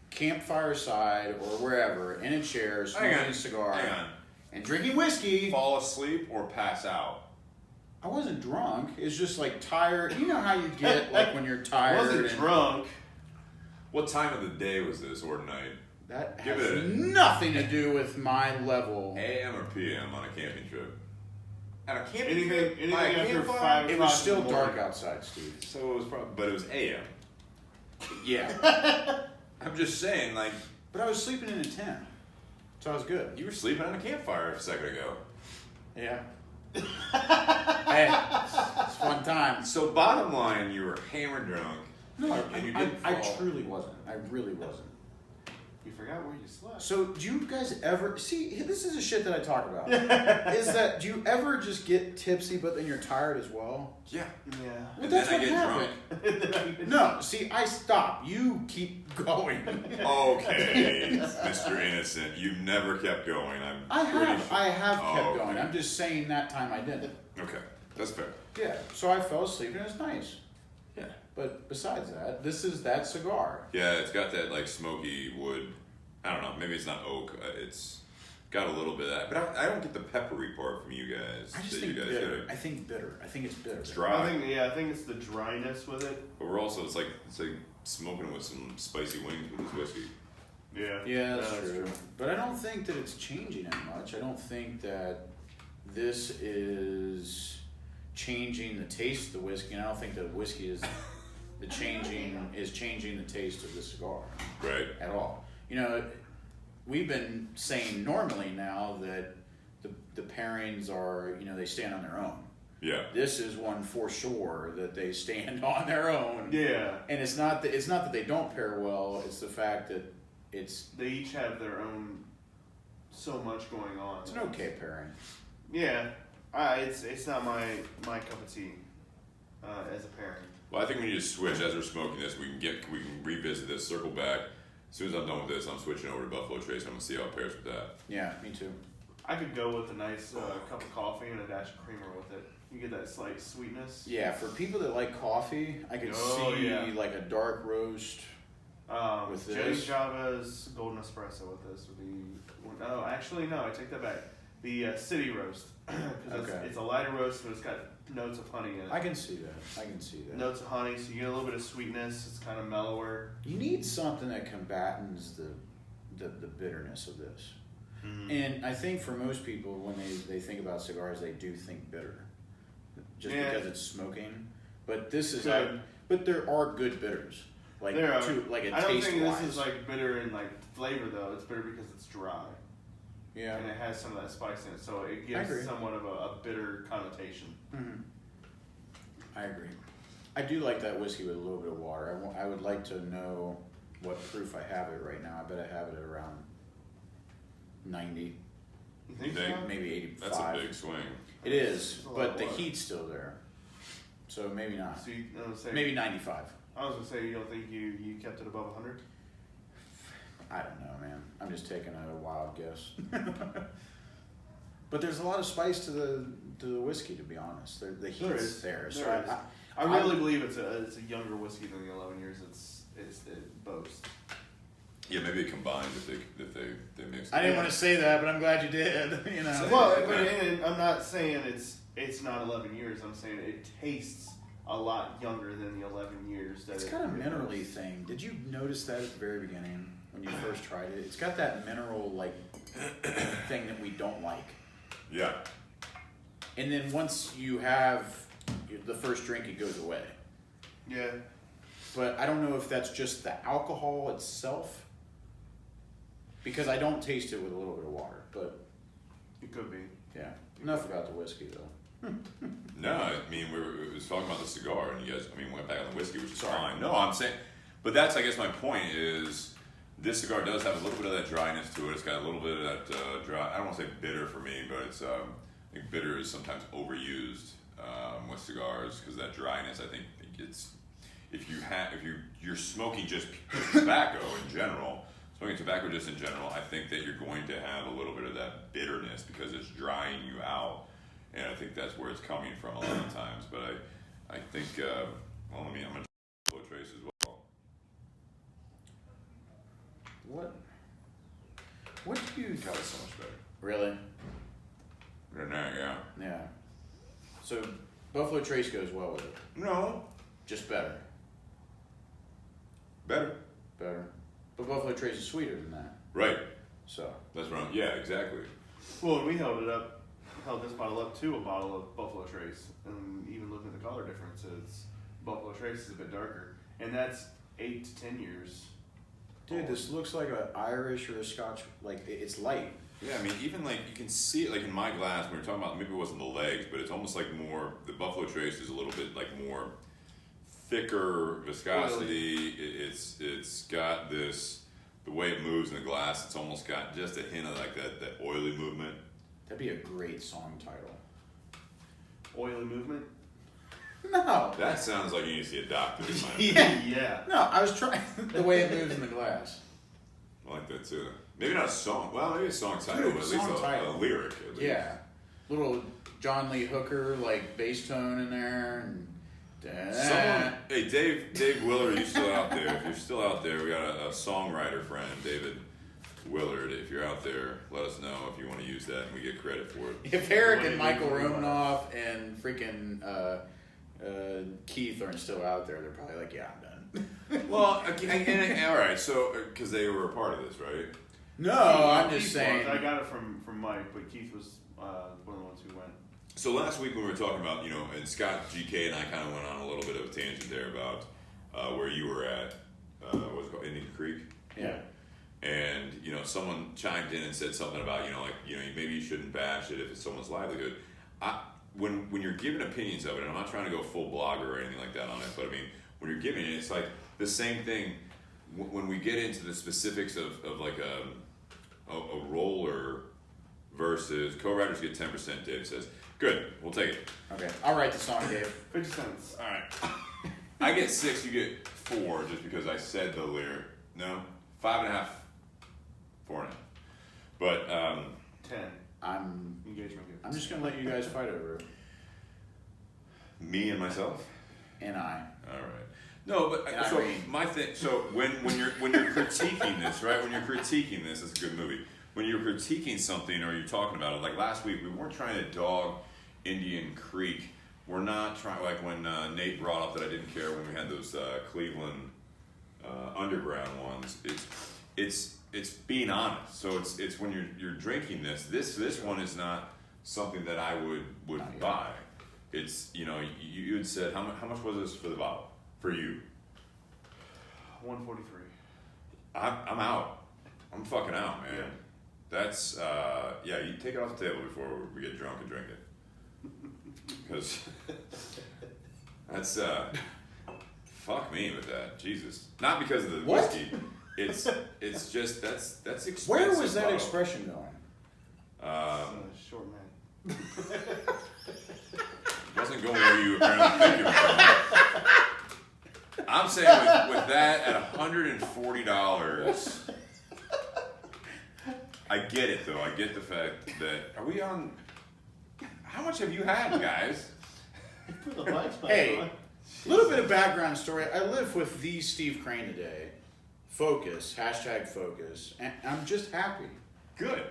campfire side or wherever, in a chair, smoking a cigar, Hang on. and drinking whiskey... Fall asleep or pass out? I wasn't drunk. It's just like tired. You know how you get like when you're tired. I wasn't and drunk. What time of the day was this, or night? That Give has it a- nothing to do with my level. AM or PM on a camping trip? At a camping Anything, trip? anything By a after campfire? 5 It o'clock was still in the morning. dark outside, Steve. So it was probably, but it was AM. Yeah, I'm just saying, like, but I was sleeping in a tent, so I was good. you were sleeping on a campfire a second ago. Yeah. Hey, it's fun times. So bottom line, you were hammered drunk. No, And you I didn't fall. truly wasn't. I really wasn't. You forgot where you slept. So, do you guys ever see? This is the shit that I talk about. Is that do you ever just get tipsy, but then you're tired as well? Yeah. Yeah. Well, And that's then what I get happened. No, see, I stop. You keep going. Okay, Mr. Innocent, you've never kept going. I have kept Oh, going. okay. I'm just saying that time I didn't. Okay, that's fair. Yeah. So I fell asleep and it was nice. Yeah. But besides that, this is that cigar. Yeah, it's got that like smoky wood. I don't know. Maybe it's not oak. It's got a little bit of that, but I don't get the peppery part from you guys. I just think bitter. I think it's bitter. It's dry. I think it's the dryness with it. But we're also it's like smoking with some spicy wings with this whiskey. Yeah, that's true. But I don't think that it's changing that much. I don't think that this is changing the taste of the whiskey, and I don't think that whiskey is changing the taste of the cigar. Right. At all. You know, we've been saying normally now that the pairings are, you know, they stand on their own. Yeah. This is one for sure that they stand on their own. Yeah. And it's not that they don't pair well, it's the fact that they each have their own so much going on. It's an okay pairing. Yeah. It's not my cup of tea as a pairing. Well, I think we need to switch as we're smoking this. We can revisit this, circle back. As soon as I'm done with this, I'm switching over to Buffalo Trace. I'm gonna see how it pairs with that. Yeah, me too. I could go with a nice cup of coffee and a dash of creamer with it. You get that slight sweetness. Yeah, for people that like coffee, I could see like a dark roast with this. Joey Java's golden espresso with this would be. No, actually, no. I take that back. The city roast, because it's a lighter roast, but it's got notes of honey in it. I can see that. Notes of honey, so you get a little bit of sweetness. It's kind of mellower. You need something that combatants the bitterness of this. Mm-hmm. And I think for most people, when they think about cigars, they do think bitter, just because it's smoking. But this is but there are good bitters. Like there are. Like I don't think this is like bitter in like flavor though. It's bitter because it's dry. Yeah. And it has some of that spice in it, so it gives somewhat of a bitter connotation. Mm-hmm. I agree. I do like that whiskey with a little bit of water. I would like to know what proof I have it right now. I bet I have it at around 90. You think so? Maybe 85. That's a big swing. It is, but the heat's still there. So maybe not. So maybe 95. I was going to say, you don't think you kept it above 100? I don't know, man. I'm just taking a wild guess. But there's a lot of spice to the whiskey, to be honest. The heat's there. So I really believe it's a younger whiskey than the 11 years it boasts. Yeah, maybe it combined if they mix. I didn't want to say that, but I'm glad you did. You know. Well, and I'm not saying it's not 11 years. I'm saying it tastes a lot younger than the 11 years. It's got a minerally thing. Did you notice that at the very beginning when you first tried it? It's got that mineral like thing that we don't like. Yeah. And then once you have the first drink, it goes away. Yeah. But I don't know if that's just the alcohol itself. Because I don't taste it with a little bit of water, but it could be. Yeah. Enough about the whiskey, though. No, I mean we was talking about the cigar, and you guys, went back on the whiskey, which is fine. No, I'm saying, but that's I guess my point is this cigar does have a little bit of that dryness to it. It's got a little bit of that dry. I don't want to say bitter for me, but it's I think bitter is sometimes overused with cigars because that dryness. I think it's if you're smoking just tobacco in general. Smoking tobacco just in general, I think that you're going to have a little bit of that bitterness because it's drying you out, and I think that's where it's coming from a lot of times. But I think, I'm going to blow trace as well. What do you? God, it's so much better. Really? Yeah. Yeah. So Buffalo Trace goes well with it. No. Just better. Better. But Buffalo Trace is sweeter than that. Right. So. That's wrong. Yeah, exactly. Well, and we held this bottle up to a bottle of Buffalo Trace, and even looking at the color differences, Buffalo Trace is a bit darker, and that's 8 to 10 years. Dude, this looks like an Irish or a Scotch. Like it's light. Yeah, even like you can see it like in my glass. We were talking about maybe it wasn't the legs, but it's almost like more. The Buffalo Trace is a little bit like more thicker viscosity. It's got this the way it moves in the glass. It's almost got just a hint of like that oily movement. That'd be a great song title. Oily movement. No. That sounds like you need to see a doctor. Yeah. No, I was trying the way it moves in the glass. I like that too. Maybe not a song. Well, maybe a song title, but at least a lyric. At least. Yeah. Little John Lee Hooker, like bass tone in there. And hey, Dave Willer, are you still out there? If you're still out there, we got a songwriter friend, David. Willard. If you're out there, let us know if you want to use that and we get credit for it. If Eric and Michael Romanoff and freaking Keith aren't still out there, they're probably like, yeah, I'm done. Well, all right, so because they were a part of this, right? No, I'm just Keith saying. I got it from Mike, but Keith was one of the ones who went. So last week when we were talking about, and Scott, GK, and I kind of went on a little bit of a tangent there about where you were at, what's it called, Indian Creek? Yeah. And, someone chimed in and said something about, maybe you shouldn't bash it if it's someone's livelihood. When you're giving opinions of it, and I'm not trying to go full blogger or anything like that on it, but I mean, when you're giving it, it's like the same thing when we get into the specifics of like a roller versus co-writers get 10%, Dave says. Good, we'll take it. Okay, I'll write the song, Dave. 50 cents. All right. I get 6, you get 4, just because I said the lyric. No? 5.5, 4.5. But 10. Engagement gift. I'm just gonna let you guys fight over it. Me and myself. And I. All right. No, but so my thing. So when you're critiquing this, right? When you're critiquing this, it's a good movie. When you're critiquing something or you're talking about it, like last week, we weren't trying to dog Indian Creek. We're not trying, like when Nate brought up that I didn't care when we had those Cleveland underground ones. It's being honest. So it's when you're drinking this one is not something that I would buy. It's you had said how much was this for the bottle for you? $143. I'm out. I'm fucking out, man. Yeah. That's you take it off the table before we get drunk and drink it. Because that's fuck me with that. Jesus. Not because of the whiskey. It's just that's expensive. Where was that bottle. expression going? Short man. Wasn't going where you apparently think it was going. I'm saying with that at $140. I get it though. I get the fact that are we on? How much have you had, guys? Put the lights back Hey, on. a little bit of background story. I live with the Steve Crane today. Focus, #focus. And I'm just happy. Good.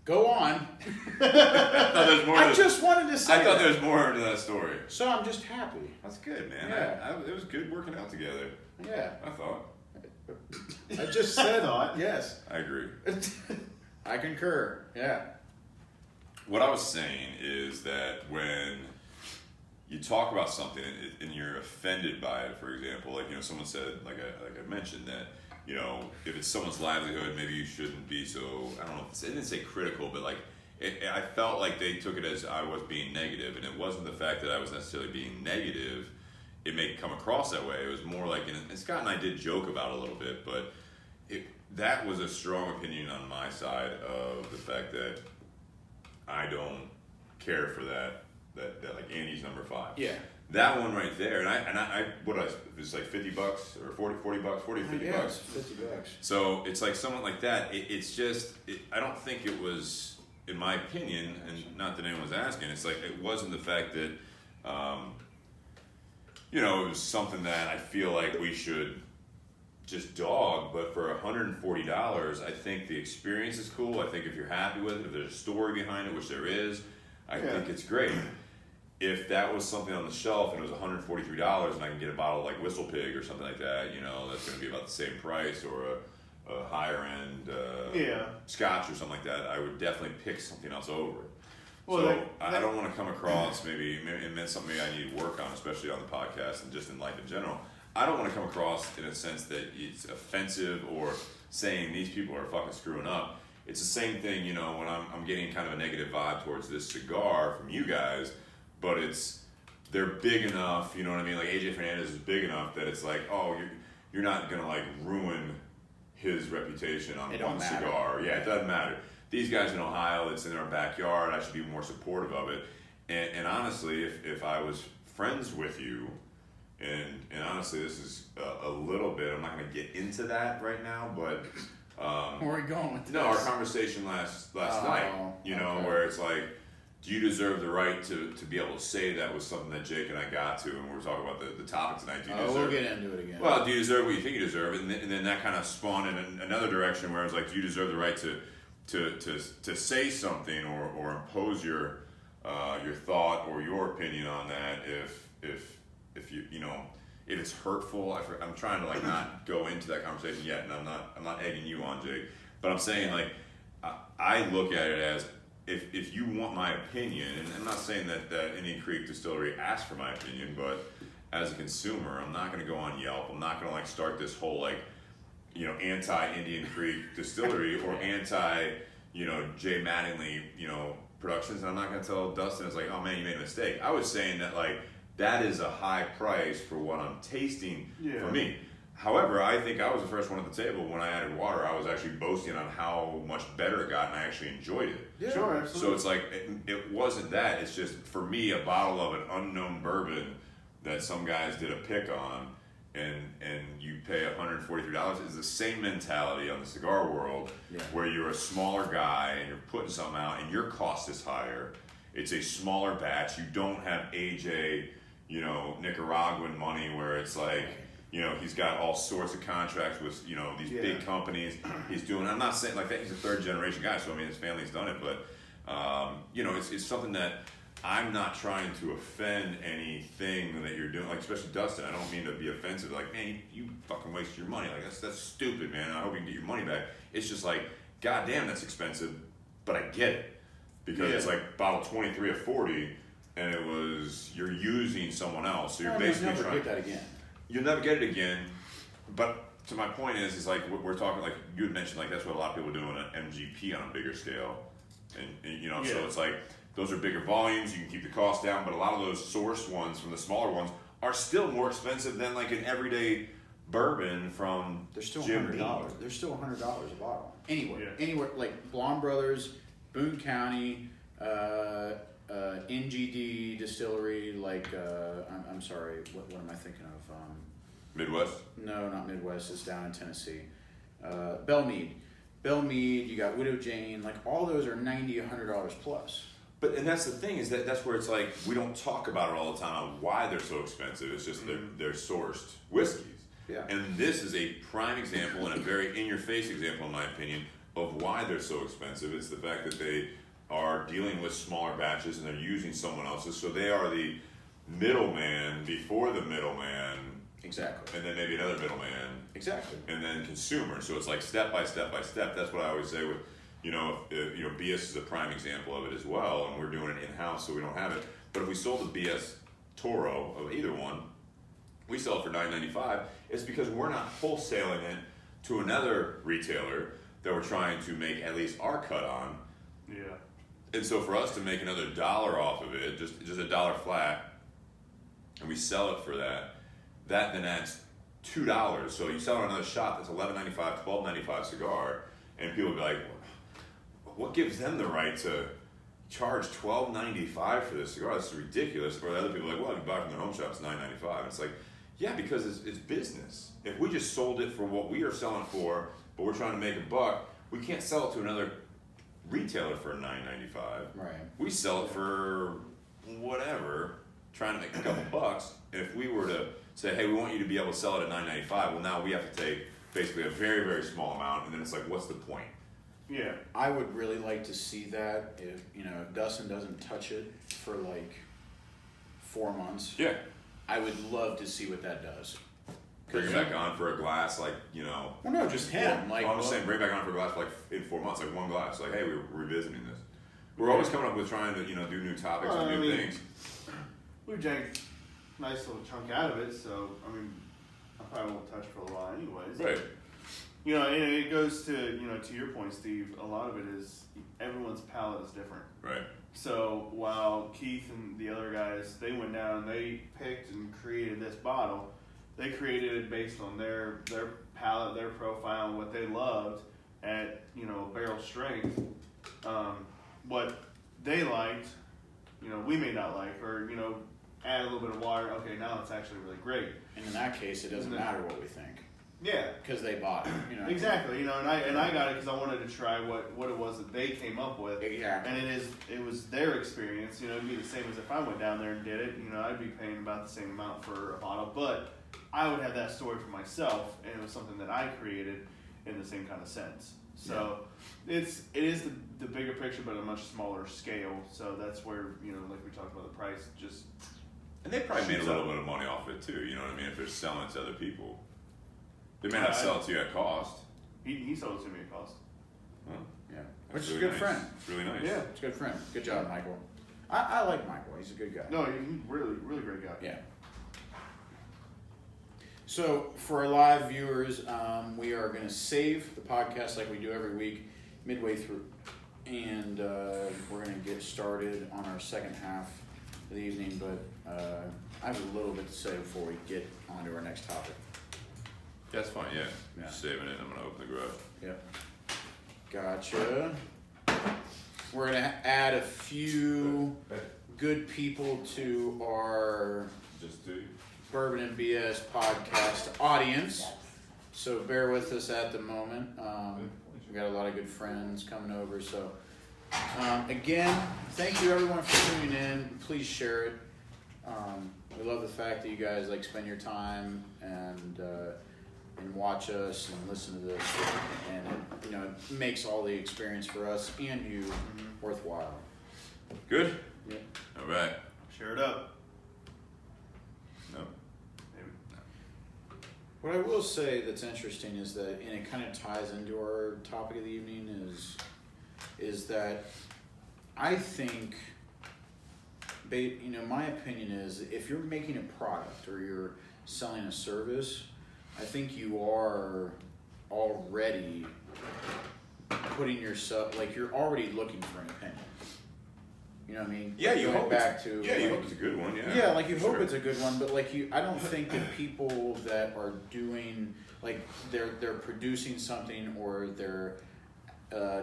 Go on. I just wanted to say I thought that. there was more to that story. So I'm just happy. That's good, man. Yeah. It was good working out together. Yeah. I thought. I just said Thought. yes. I agree. I concur. Yeah. What I was saying is that when you talk about something and you're offended by it, for example, like someone said, like I mentioned that if it's someone's livelihood, maybe you shouldn't be so. I don't know. It didn't say critical, but like I felt like they took it as I was being negative, and it wasn't the fact that I was necessarily being negative. It may come across that way. It was more like, and Scott and I did joke about it a little bit, but that was a strong opinion on my side of the fact that I don't care for that like Andy's number 5. Yeah. That one right there, and I it's like $50 or $40 bucks, 40 50 Yeah, bucks. it's $50. So it's like someone like that. It's just I don't think it was, in my opinion, and not that anyone was asking. It's like it wasn't the fact that it was something that I feel like we should just dog, but for $140, I think the experience is cool. I think if you're happy with it, if there's a story behind it, which there is, I think it's great. If that was something on the shelf and it was $143 and I can get a bottle like Whistle Pig or something like that, that's going to be about the same price, or a higher end Scotch or something like that, I would definitely pick something else over it. Well, so I don't want to come across maybe it meant something I need to work on, especially on the podcast and just in life in general. I don't want to come across in a sense that it's offensive or saying these people are fucking screwing up. It's the same thing, when I'm getting kind of a negative vibe towards this cigar from you guys, but they're big enough, you know what I mean? Like AJ Fernandez is big enough that it's like, oh, you're not gonna like ruin his reputation on one cigar. Yeah, it doesn't matter. These guys in Ohio, it's in our backyard. I should be more supportive of it. And honestly, if I was friends with you, and honestly, this is a little bit. I'm not going to get into that right now, but Where are we going with this? No, our conversation last night. Okay. Where it's like do you deserve the right to be able to say that was something that Jake and I got to, and we were talking about the topic tonight. Do you deserve, we'll get into it again. Well, do you deserve what you think you deserve? And then that kind of spawned in another direction where I was like, do you deserve the right to say something or impose your thought or your opinion on that if you if it's hurtful? I'm trying to like not go into that conversation yet, and I'm not egging you on, Jake, but I'm saying like I look at it as if you want my opinion, and I'm not saying that Indian Creek Distillery asked for my opinion, but as a consumer, I'm not going to go on Yelp. I'm not going to like start this whole like anti-Indian Creek Distillery or anti Jay Mattingly productions, and I'm not going to tell Dustin it's like, oh man, you made a mistake. I was saying that like that is a high price for what I'm tasting for me. However, I think I was the first one at the table when I added water. I was actually boasting on how much better it got, and I actually enjoyed it. Yeah, sure, absolutely. So it's like it wasn't that. It's just for me a bottle of an unknown bourbon that some guys did a pick on, and you pay $143 is the same mentality on the cigar world, where you're a smaller guy and you're putting something out, and your cost is higher. It's a smaller batch. You don't have AJ, Nicaraguan money where it's like. He's got all sorts of contracts with, these big companies. He's doing, I'm not saying like that, he's a third generation guy, so I mean, his family's done it, but, it's something that I'm not trying to offend anything that you're doing, like, especially Dustin. I don't mean to be offensive, like, man, you fucking wasted your money. Like, that's stupid, man. I hope you can get your money back. It's just like, goddamn, that's expensive, but I get it. Because it's like bottle 23 of 40, and it was, you're using someone else, so you're basically never trying. get that again. You'll never get it again, but to my point is like we're talking like you had mentioned, like that's what a lot of people do on an MGP on a bigger scale, and so it's like those are bigger volumes. You can keep the cost down, but a lot of those sourced ones from the smaller ones are still more expensive than like an everyday bourbon from. They're still Jim $100. Beam. They're still $100 a bottle. Anywhere like Blonde Brothers, Boone County, NGD Distillery. Like I'm sorry, what am I thinking of? Midwest? No, not Midwest. It's down in Tennessee. Bellmead. You got Widow Jane. Like all those are $90, $100 plus. But and that's the thing is that's where it's like we don't talk about it all the time on why they're so expensive. It's just they're sourced whiskeys. Yeah. And this is a prime example and a very in-your-face example, in my opinion, of why they're so expensive. It's the fact that they are dealing with smaller batches and they're using someone else's, so they are the middleman before the middleman. Exactly. And then maybe another middleman. Exactly. And then consumer. So it's like step by step by step. That's what I always say with, BS is a prime example of it as well, and we're doing it in-house, so we don't have it. But if we sold the BS Toro of either one, we sell it for $9.95. It's because we're not wholesaling it to another retailer that we're trying to make at least our cut on. Yeah. And so for us to make another $1 off of it, just $1 flat, and we sell it for that then adds $2. So you sell another shot that's $11.95, $12.95 cigar, and people will be like, what gives them the right to charge $12.95 for this cigar? That's ridiculous. Or the other people are like, well, you buy it from their home shop, it's $9.95. It's like, yeah, because it's business. If we just sold it for what we are selling for, but we're trying to make a buck, we can't sell it to another retailer for $9.95. Right. We sell it for whatever, trying to make a couple bucks. And if we were to say, hey, we want you to be able to sell it at $9.95, well, now we have to take basically a very, very small amount, and then it's like, what's the point? Yeah. I would really like to see that if Dustin doesn't touch it for like 4 months. Yeah. I would love to see what that does. Bring it back on for a glass, like, Well, no, just him. Like, I'm just saying, bring it back on for a glass for like in 4 months, like one glass. Like, hey, we're revisiting this. We're always coming up with trying to, do new topics and new things. We drank a nice little chunk out of it, so, I probably won't touch for a while anyways. Right. And it goes to, to your point, Steve, a lot of it is everyone's palate is different. Right. So while Keith and the other guys, they went down and they picked and created this bottle, they created it based on their palate, their profile, and what they loved at, barrel strength. What they liked, we may not like, or, add a little bit of water, okay, now it's actually really great. And in that case, it doesn't matter what we think. Yeah. because they bought it. You know, Exactly. You know, and I got it because I wanted to try what it was that they came up with. Exactly. And it was their experience. You know, it'd be the same as if I went down there and did it. You know, I'd be paying about the same amount for a bottle, but I would have that story for myself, and it was something that I created in the same kind of sense. So it is the bigger picture, but a much smaller scale. So that's where, you know, like we talked about, the price just. And they probably made a little bit of money off it too. You know what I mean? If they're selling it to other people, they may not sell it to you at cost. He sold it to me at cost. Huh? Yeah, That's which is a really good nice. friend. It's really nice. Yeah. It's a good friend. Good job, Michael. I like Michael. He's a good guy. No, he's really, really great guy. Yeah. So for our live viewers, we are going to save the podcast like we do every week, midway through, and we're going to get started on our second half of the evening. But I have a little bit to say before we get on to our next topic. That's fine. Yeah. Yeah. Just saving it. I'm gonna open the garage. Yep. Gotcha. We're going to add a few good people to our Just do. Bourbon and BS podcast audience. So bear with us at the moment. We've got a lot of good friends coming over. So again, thank you everyone for tuning in. Please share it. We love the fact that you guys like spend your time and watch us and listen to this, and it, you know, it makes all the experience for us and you worthwhile. Good. Yeah. All right. Share it up. No. Maybe. What I will say that's interesting is that, and it kind of ties into our topic of the evening, is that I think, you know, my opinion is if you're making a product or you're selling a service, I think you are already putting yourself, like you're already looking for an opinion. You know what I mean? Yeah, you Going hope back to Yeah, you like, hope it's a good one. Yeah. yeah, like you hope Sure. it's a good one, but like I don't think that people that are doing, like they're producing something or they're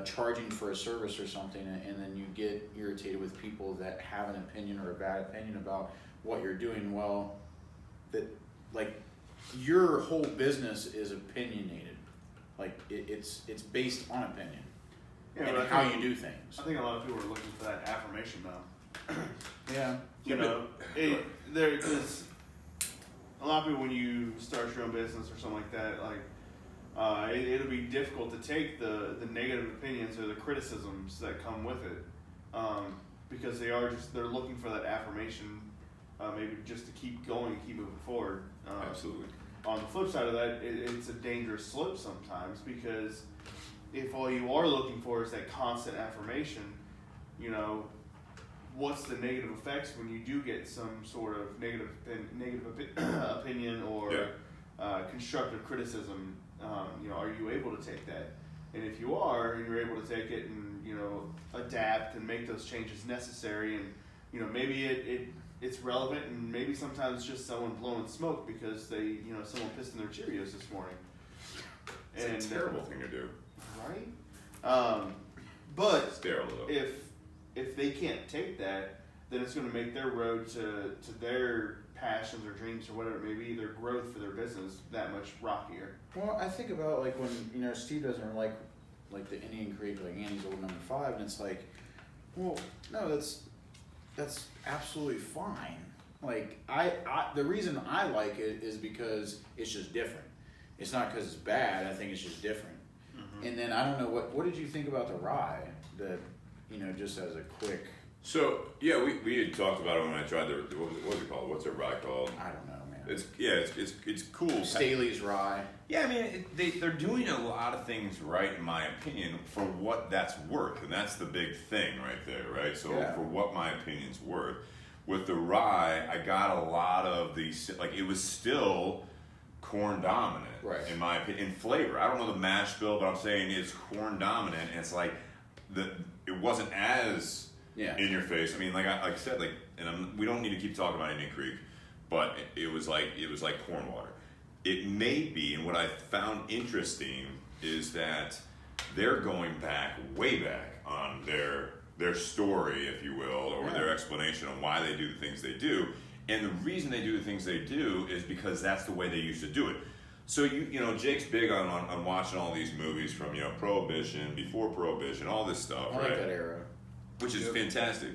charging for a service or something, and then you get irritated with people that have an opinion or a bad opinion about what you're doing. Well, that like your whole business is opinionated, like it's based on opinion Yeah, and but I how think- you do things. I think a lot of people are looking for that affirmation though. Yeah. You know, there's a lot of people when you start your own business or something like that, like it'll be difficult to take the negative opinions or the criticisms that come with it, because they're looking for that affirmation, maybe just to keep going, keep moving forward. Absolutely. On the flip side of that, it's a dangerous slope sometimes, because if all you are looking for is that constant affirmation, you know, what's the negative effects when you do get some sort of negative opinion or constructive criticism? You know, are you able to take that? And if you are, and you're able to take it and, you know, adapt and make those changes necessary, and, you know, maybe it's relevant, and maybe sometimes it's just someone blowing smoke because someone pissed in their Cheerios this morning. It's a terrible thing to do. Right? But It's terrible though. if they can't take that, then it's going to make their road to their passions or dreams or whatever it may be, their growth for their business, that much rockier. Well, I think about like when, you know, Steve doesn't like the Indian Creek, like Annie's Old Number 5, and it's like, well, no, that's absolutely fine. Like I the reason I like it is because it's just different. It's not because it's bad. I think it's just different. Mm-hmm. And then I don't know what did you think about the rye? That, you know, just as a quick. So yeah, we had talked about it when I tried what was it called? What's a rye called? I don't know, man. It's cool. Staley's rye. Yeah, I mean they're doing a lot of things right, in my opinion, for what that's worth, and that's the big thing right there, right? So for what my opinion's worth, with the rye, I got a lot of these, like it was still corn dominant, right, in my opinion, in flavor. I don't know the mash bill, but I'm saying it's corn dominant, and it's like it wasn't as in your face. I mean, like I said, like, and we don't need to keep talking about Indian Creek, but it was like corn water. It may be, and what I found interesting is that they're going way back on their story, if you will, or their explanation on why they do the things they do. And the reason they do the things they do is because that's the way they used to do it. So you know Jake's big on watching all these movies from Prohibition, before Prohibition, all this stuff, I right? like that era. Which is fantastic.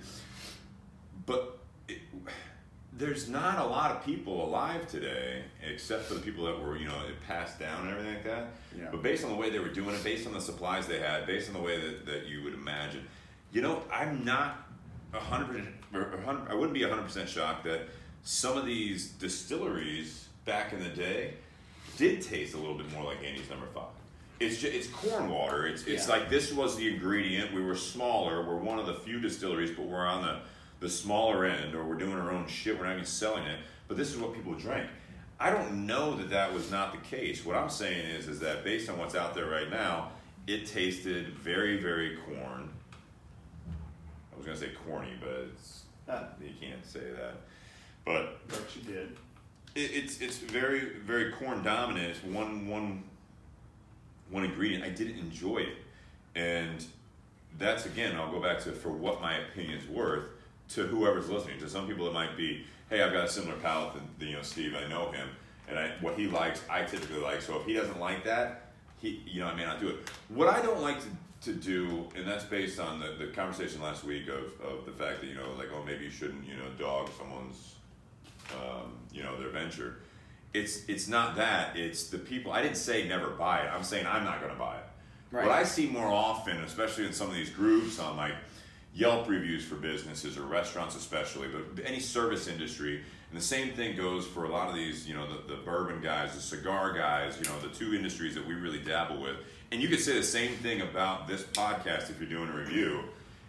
But there's not a lot of people alive today, except for the people that were, it passed down and everything like that. Yeah. But based on the way they were doing it, based on the supplies they had, based on the way that you would imagine, I'm not 100%, I wouldn't be 100% shocked that some of these distilleries back in the day did taste a little bit more like Andy's No. 5. It's corn water. It's like this was the ingredient. We were smaller. We're one of the few distilleries, but we're on the smaller end, or we're doing our own shit. We're not even selling it. But this is what people drank. I don't know that was not the case. What I'm saying is that based on what's out there right now, it tasted very, very corn. I was gonna say corny, but you can't say that. But you did. It's very, very corn dominant. It's one ingredient. I didn't enjoy it, and that's, again, I'll go back to for what my opinion's worth to whoever's listening. To some people it might be, hey, I've got a similar palate than Steve. I know him, and what he likes, I typically like. So if he doesn't like that, I may not do it. What I don't like to do, and that's based on the conversation last week of the fact that maybe you shouldn't dog someone's their venture. It's not that. It's the people. I didn't say never buy it. I'm saying I'm not going to buy it. Right. What I see more often, especially in some of these groups on like Yelp reviews for businesses or restaurants especially, but any service industry, and the same thing goes for a lot of these, the bourbon guys, the cigar guys, the two industries that we really dabble with. And you could say the same thing about this podcast if you're doing a review.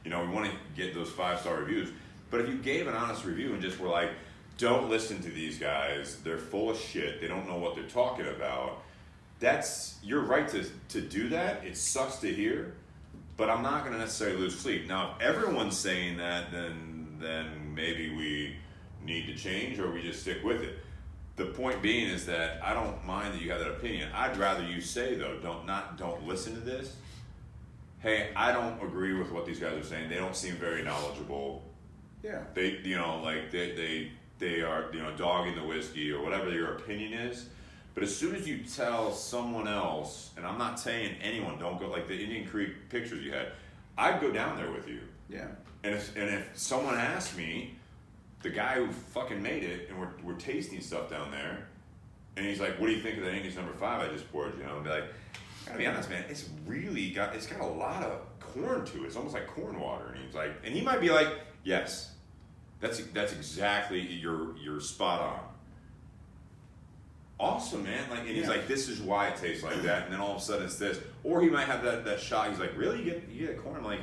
We want to get those 5-star reviews. But if you gave an honest review and just were like, don't listen to these guys, they're full of shit, they don't know what they're talking about, you're right to do that. It sucks to hear, but I'm not going to necessarily lose sleep. Now, if everyone's saying that, then maybe we need to change, or we just stick with it. The point being is that I don't mind that you have that opinion. I'd rather you say, though, don't listen to this. Hey, I don't agree with what these guys are saying. They don't seem very knowledgeable. Yeah. They are dogging the whiskey or whatever your opinion is. But as soon as you tell someone else, and I'm not saying anyone, don't go like the Indian Creek pictures you had, I'd go down there with you. Yeah. And if someone asked me, the guy who fucking made it, and we're tasting stuff down there, and he's like, what do you think of that Andy's No. 5 I just poured? And be like, gotta be honest, man, it's got a lot of corn to it. It's almost like corn water. And he's like, and he might be like, yes, that's exactly, you're spot on. Awesome, man. Like, and he's like, this is why it tastes like that. And then all of a sudden it's this. Or he might have that shot. He's like, really? You get corn? I'm like,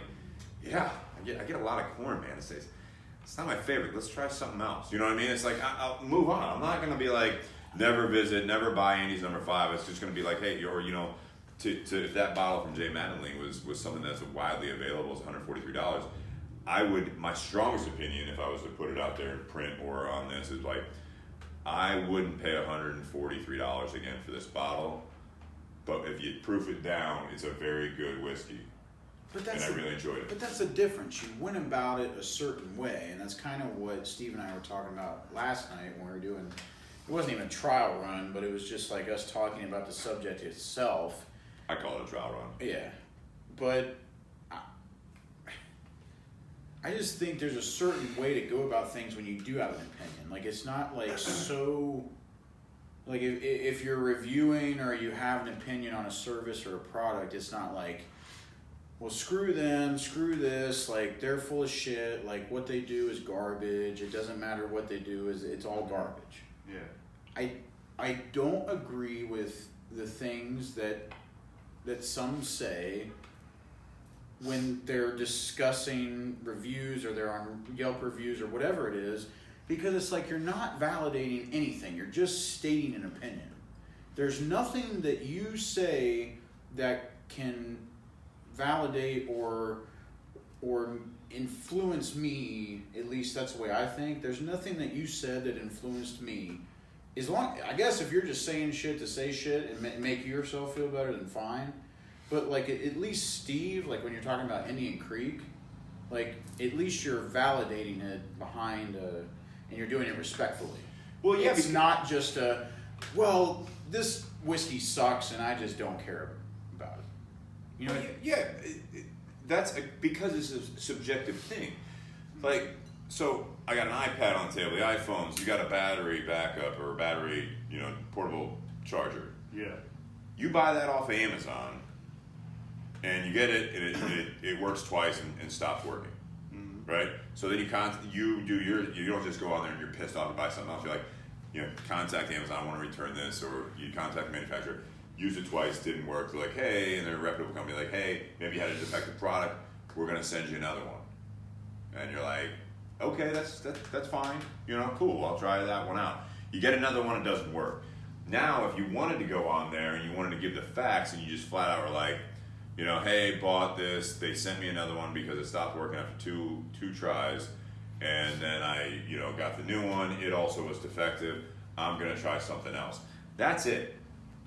yeah, I get a lot of corn, man. It's not my favorite. Let's try something else. You know what I mean? It's like, I'll move on. I'm not going to be like, never visit, never buy Andy's No. 5. It's just going to be like, hey, if that bottle from Jay Mattingly was something that's widely available, it's $143, my strongest opinion, if I was to put it out there in print or on this, is like, I wouldn't pay $143 again for this bottle, but if you proof it down, it's a very good whiskey. And I really enjoyed it. But that's the difference. You went about it a certain way, and that's kind of what Steve and I were talking about last night when we were doing, it wasn't even a trial run, but it was just like us talking about the subject itself. I call it a trial run. Yeah. But I just think there's a certain way to go about things when you do have an opinion. Like, it's not like so, like if you're reviewing or you have an opinion on a service or a product, it's not like, well, screw them, screw this, like, they're full of shit, like, what they do is garbage, it doesn't matter what they do, it's all garbage. Yeah. I don't agree with the things that some say when they're discussing reviews or they're on Yelp reviews or whatever it is, because it's like you're not validating anything, you're just stating an opinion. There's nothing that you say that can validate or influence me, at least that's the way I think. There's nothing that you said that influenced me. I guess if you're just saying shit to say shit and make yourself feel better, then fine. But like at least Steve, like when you're talking about Indian Creek, like at least you're validating it behind and you're doing it respectfully. Well, yeah, it's not just well, this whiskey sucks and I just don't care about it. You know? That's because it's a subjective thing. Like, so I got an iPad on the table, the iPhones, you got a battery backup or a battery, portable charger. Yeah. You buy that off of Amazon, and you get it, and it works twice and stops working, right? So then you don't just go on there and you're pissed off and buy something else. You're like, contact Amazon, I want to return this, or you contact the manufacturer, use it twice, didn't work. They're like, hey, and they're a reputable company, like, hey, maybe you had a defective product, we're going to send you another one. And you're like, okay, that's fine, cool, I'll try that one out. You get another one, it doesn't work. Now, if you wanted to go on there and you wanted to give the facts and you just flat out were like, hey, bought this, they sent me another one because it stopped working after two tries, and then I, got the new one, it also was defective, I'm gonna try something else. That's it.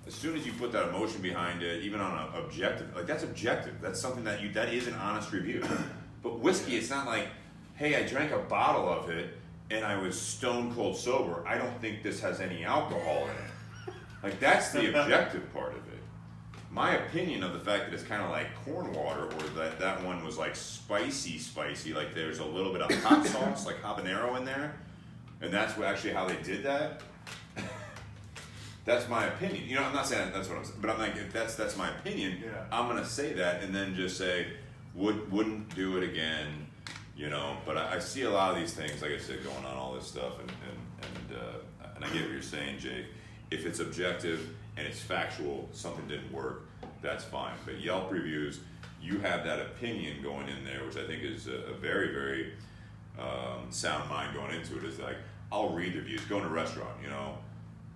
As soon as you put that emotion behind it, even on an objective, that's objective, that's something that is an honest review. But whiskey, it's not like, hey, I drank a bottle of it and I was stone cold sober, I don't think this has any alcohol in it. That's the objective part of it. My opinion of the fact that it's kind of like corn water, or that one was like spicy, like there's a little bit of hot sauce, like habanero in there, and that's actually how they did that. That's my opinion. I'm not saying that's what I'm saying, but I'm like, if that's my opinion, I'm gonna say that, and then just say wouldn't do it again, But I see a lot of these things, like I said, going on all this stuff, and I get what you're saying, Jake. If it's objective and it's factual, something didn't work, that's fine. But Yelp reviews, you have that opinion going in there, which I think is a very, very sound mind going into it. Is like, I'll read the reviews. Go in a restaurant, a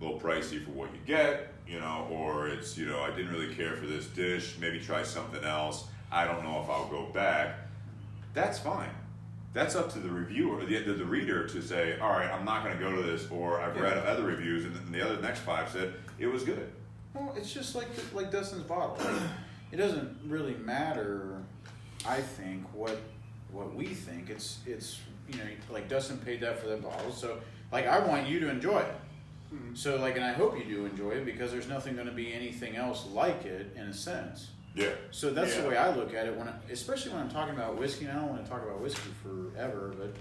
little pricey for what you get, or it's, I didn't really care for this dish, maybe try something else. I don't know if I'll go back. That's fine. That's up to the reviewer, the reader, to say, all right, I'm not going to go to this, or I've read other reviews, and the next 5 said it was good. Well, it's just like Dustin's bottle. It doesn't really matter, I think, what we think. It's like Dustin paid that for that bottle, so I want you to enjoy it. Mm-hmm. So and I hope you do enjoy it, because there's nothing going to be anything else like it in a sense. Yeah. So that's the way I look at it, especially when I'm talking about whiskey. And I don't want to talk about whiskey forever, but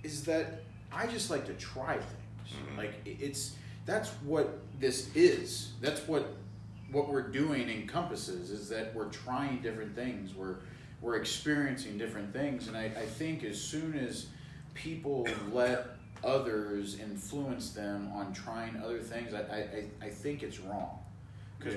is that I just like to try things. Mm-hmm. That's what this is. That's what we're doing encompasses, is that we're trying different things. We're experiencing different things, and I think as soon as people let others influence them on trying other things, I think it's wrong. Because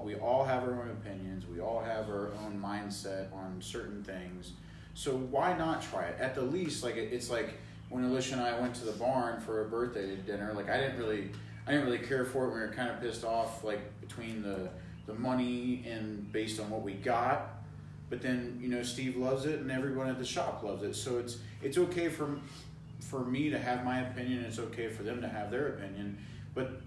we all have our own opinions, we all have our own mindset on certain things. So why not try it? At the least, it's like when Alicia and I went to the barn for a birthday dinner. I didn't really care for it. We were kind of pissed off, between the money and based on what we got. But then Steve loves it, and everyone at the shop loves it. So it's okay for me to have my opinion. It's okay for them to have their opinion, but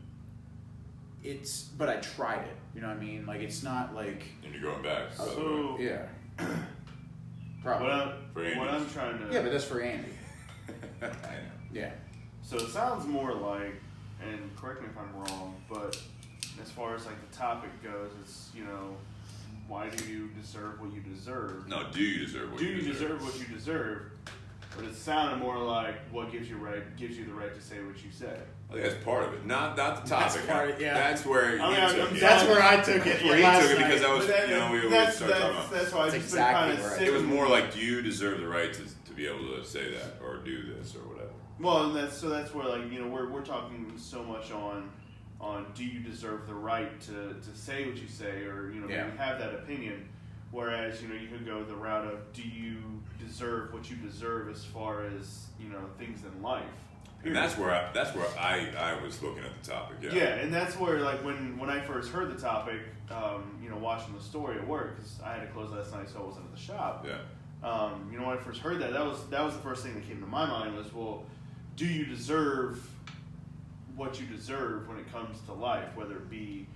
I tried it. You know what I mean? It's not like. And you're going back. So yeah. Probably. What I'm trying to. Yeah, but that's for Andy. I know. Yeah. So it sounds more like, and correct me if I'm wrong, but as far as the topic goes, it's why do you deserve what you deserve? No, do you deserve what you deserve? Do you deserve what you deserve? But it sounded more like what gives you the right to say what you say. I think that's part of it. Not the topic. That's where that's where I took it. Where he took it, because that was we always start talking about. That's why it's exactly right. It was more like, do you deserve the right to be able to say that or do this or whatever? Well, and that's where we're talking so much on do you deserve the right to say what you say, or maybe have that opinion. Whereas you could go the route of, do you deserve what you deserve as far as things in life. And that's where I was looking at the topic. Yeah, and that's where when I first heard the topic, watching the story at work, because I had to close last night, so I wasn't at the shop. Yeah. When I first heard that was the first thing that came to my mind was, well, do you deserve what you deserve when it comes to life, whether it be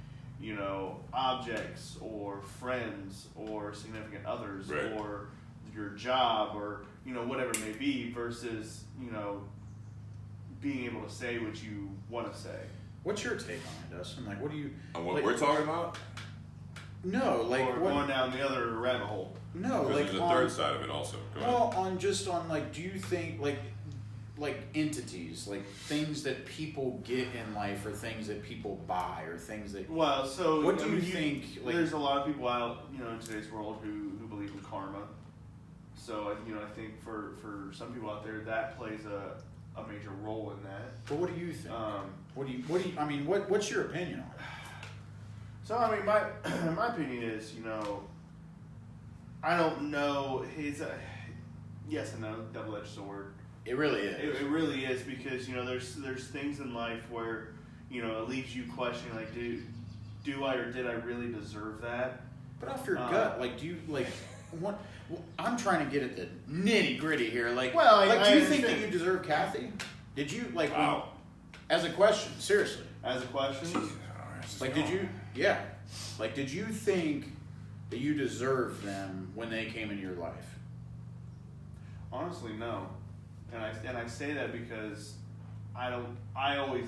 objects or friends or significant others, right, or your job, or whatever it may be, versus being able to say what you want to say. What's your take on it, Dustin? Like, what do you? On what like, we're talking about? No, like or what? going down the other rabbit hole. No, Because like there's a on, third side of it also. Go ahead. well, on like, do you think like entities, like things that people get in life, or things that people buy, or things that? Well, so What do you think? Like, there's a lot of people out, in today's world who believe in karma. So, I think for some people out there, that plays a major role in that. but what do you think? What do you? I mean, what's your opinion on it? So, I mean, my opinion is, I don't know. Yes and no, double-edged sword. It really is. It really is, because there's things in life where it leaves you questioning, like, do I or did I really deserve that? But off your gut, like, do you like what? I'm trying to get at the nitty gritty here. Like, Well, do you think that understand. you deserve Kathy? Did you like? Wow. As a question, seriously. As a question, Like, did you? Yeah. Like, did you think that you deserved them when they came into your life? honestly, no. And I say that because I always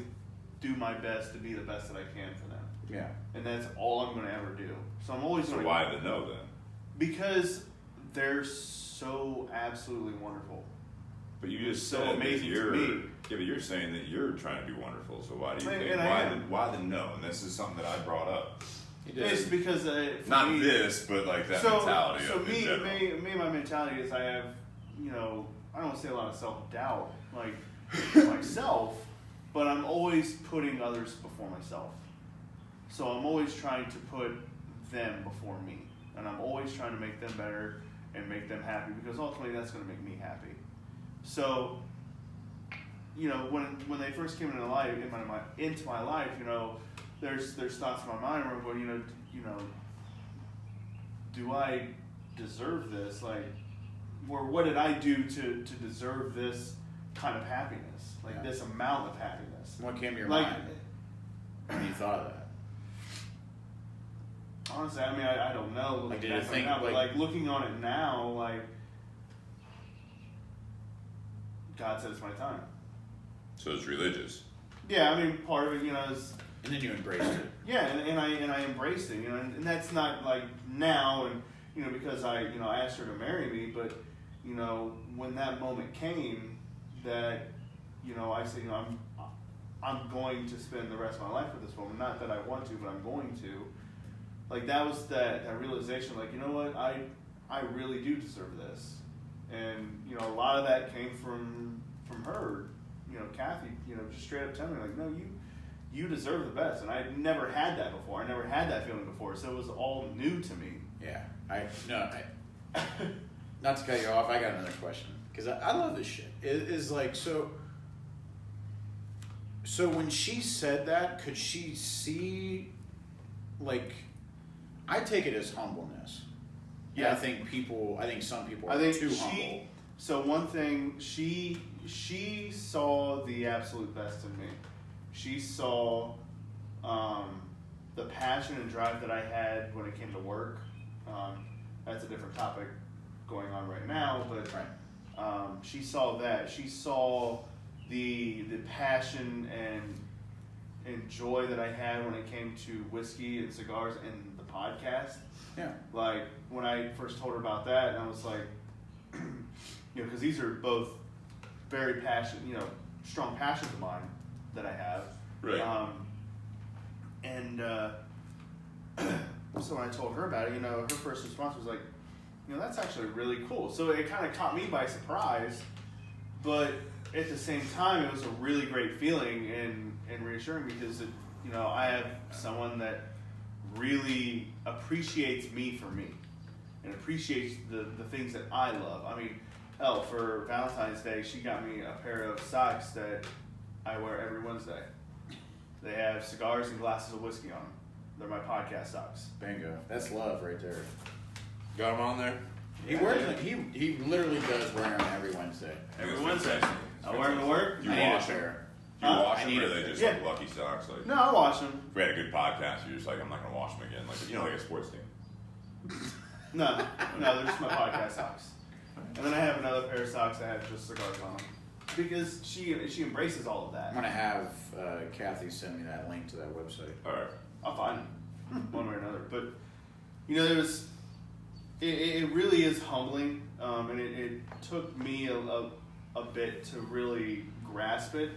do my best to be the best that I can for them. Yeah. And that's all I'm going to ever do. So I'm always So going to... why the no then? Because they're so absolutely wonderful. But you just So said amazing that to you're, me. yeah, but you're saying that you're trying to be wonderful. So why do you And think, I am. why the no? And this is something that I brought up. It's because... for Not me, this, but like that mentality so of it in general. me, my mentality is I have, I don't want to say a lot of self-doubt, like, myself, but I'm always putting others before myself. So I'm always trying to put them before me. And I'm always trying to make them better and make them happy, because ultimately that's going to make me happy. So, when they first came into my life, there's thoughts in my mind where I'm going, do I deserve this? Like, or what did I do to deserve this kind of happiness? Like, Yeah. this amount of happiness? What came to your Like, mind when you thought of that? honestly, I mean, I don't know. Like, did you back think, now, but like- looking on it now, like, God said it's my time. So it's religious. Yeah, I mean, part of it, is And then you embraced it. yeah, and I embraced it, and that's not like now, and because I asked her to marry me, but when that moment came, that I said I'm going to spend the rest of my life with this woman. Not that I want to, but I'm going to. Like, that was that realization. Like, you know what, I really do deserve this, and a lot of that came from her. Kathy, just straight up telling me, like, no, you deserve the best. And I never had that before. I never had that feeling before. So it was all new to me. Yeah. Not to cut you off, I got another question. Because I love this shit. It is like, so when she said that, could she see, like, I take it as humbleness. Yeah. I think some people are too humble. So one thing, she saw the absolute best in me. She saw the passion and drive that I had when it came to work. That's a different topic going on right now, but Right. She saw that. She saw the passion and joy that I had when it came to whiskey and cigars and the podcast. Yeah. Like, when I first told her about that, and I was like, because these are both very passionate, strong passions of mine that I have. Right. So when I told her about it, her first response was like, that's actually really cool. So it kind of caught me by surprise, but at the same time, it was a really great feeling and reassuring, because I have someone that really appreciates me for me and appreciates the things that I love. I mean, hell, for Valentine's Day, she got me a pair of socks that I wear every Wednesday. They have cigars and glasses of whiskey on them. They're my podcast socks. Bingo. That's love right there. Got him on there? He wears them. He literally does wear them every Wednesday. Every Wednesday. I wear them to work. Do you I need wash a them? pair. Do you wash I them, need or are a they pair. just Yeah. like lucky socks? Like, No, I wash them. if we had a good podcast, you're just like, I'm not going to wash them again. Like, like a sports team. No, they're just my podcast socks. And then I have another pair of socks that have just cigars on them. because she embraces all of that. I'm gonna have Kathy send me that link to that website. All right. I'll find it one way or another. But it really is humbling, and it took me a bit to really grasp it,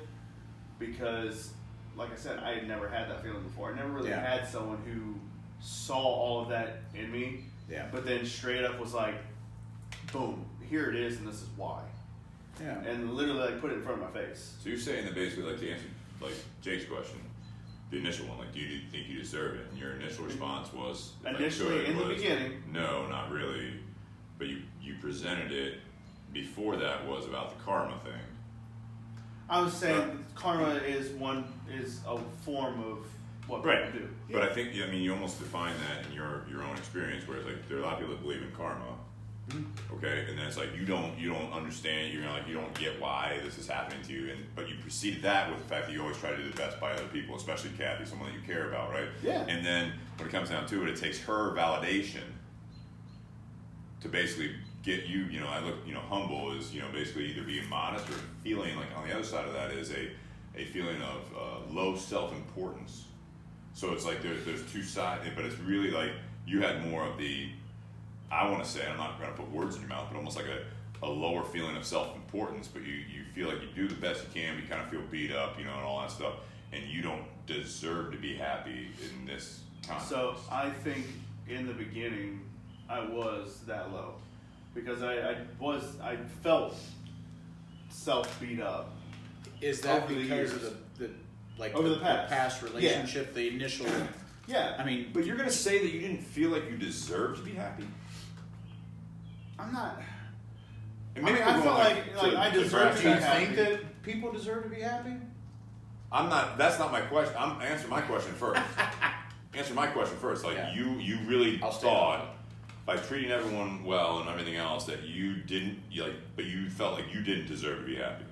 because, like I said, I had never had that feeling before. I never really had someone who saw all of that in me, but then straight up was like, boom, here it is, and this is why. Yeah. And literally put it in front of my face. So you're saying that basically, to answer Jake's question, the initial one, do you think you deserve it? And your initial response was initially in the beginning. No, not really. But you presented it before that was about the karma thing. I was saying karma is a form of what people do. But I think you almost define that in your own experience, where it's like there are a lot of people that believe in karma. Okay, and then it's like you don't understand. You don't get why this is happening to you, but you preceded that with the fact that you always try to do the best by other people, especially Kathy, someone that you care about, right? Yeah. And then when it comes down to it takes her validation to basically get you. I look, humble is basically either being modest or feeling like on the other side of that is a feeling of low self-importance. So it's like there's two sides, but it's really like you had more of the. I want to say, I'm not going to put words in your mouth, but almost like a lower feeling of self-importance, but you feel like you do the best you can, but you kind of feel beat up, and all that stuff, and you don't deserve to be happy in this context. So I think in the beginning, I was that low, because I felt self-beat up. Is that over the because years. of the Over the past. relationship, the initial? Yeah. I mean, but you're going to say that you didn't feel like you deserved to be happy? I'm not. And I felt like I deserve to be do you happy. think that people deserve to be happy? I'm not. That's not my question. I'm answering my question first. Answer my question first. You really thought by treating everyone well and everything else that you didn't but you felt like you didn't deserve to be happy.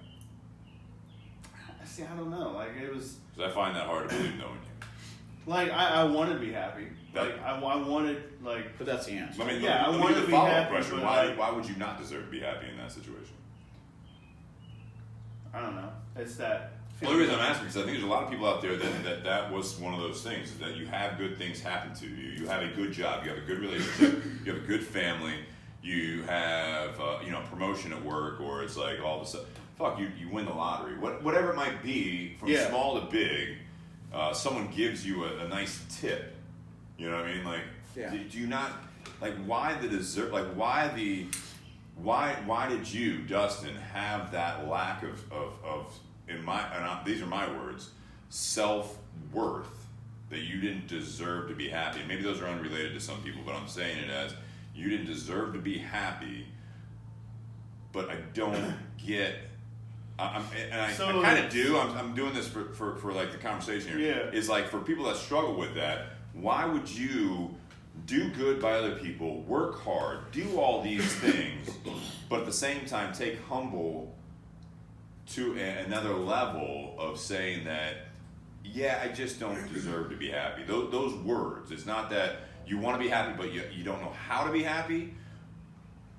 See, I don't know. It was. Because I find that hard to believe knowing you. I wanted to be happy. I wanted But that's the answer. I mean, I let wanted me to do be the follow-up happy. question. But Why would you not deserve to be happy in that situation? I don't know. It's that. The only reason I'm asking is I think there's a lot of people out there that was one of those things, is that you have good things happen to you. You have a good job. You have a good relationship. You have a good family. You have promotion at work, or it's like all of a sudden, you win the lottery. Whatever it might be, from small to big, someone gives you a nice tip. You know what I mean? Do you not why the dessert? Why did you, Dustin, have that lack of these are my words, self-worth, that you didn't deserve to be happy? And maybe those are unrelated to some people, but I'm saying it as you didn't deserve to be happy, but I don't get. I kind of do. I'm doing this for the conversation here. Yeah. Is for people that struggle with that. Why would you do good by other people, work hard, do all these things, but at the same time take humble to another level of saying that, I just don't deserve to be happy. Those words. It's not that you want to be happy, but you don't know how to be happy.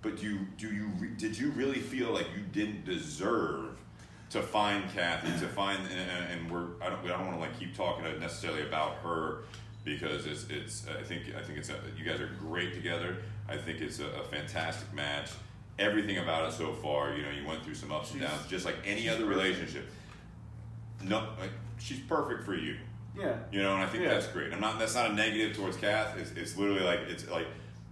But did you really feel like you didn't deserve to find Kathy, to find, and I don't want to keep talking necessarily about her, because I think you guys are great together. I think it's a fantastic match. Everything about it so far, you went through some ups and downs, just like any other relationship. No, she's perfect for you. Yeah. And I think that's great. That's not a negative towards Kath. It's literally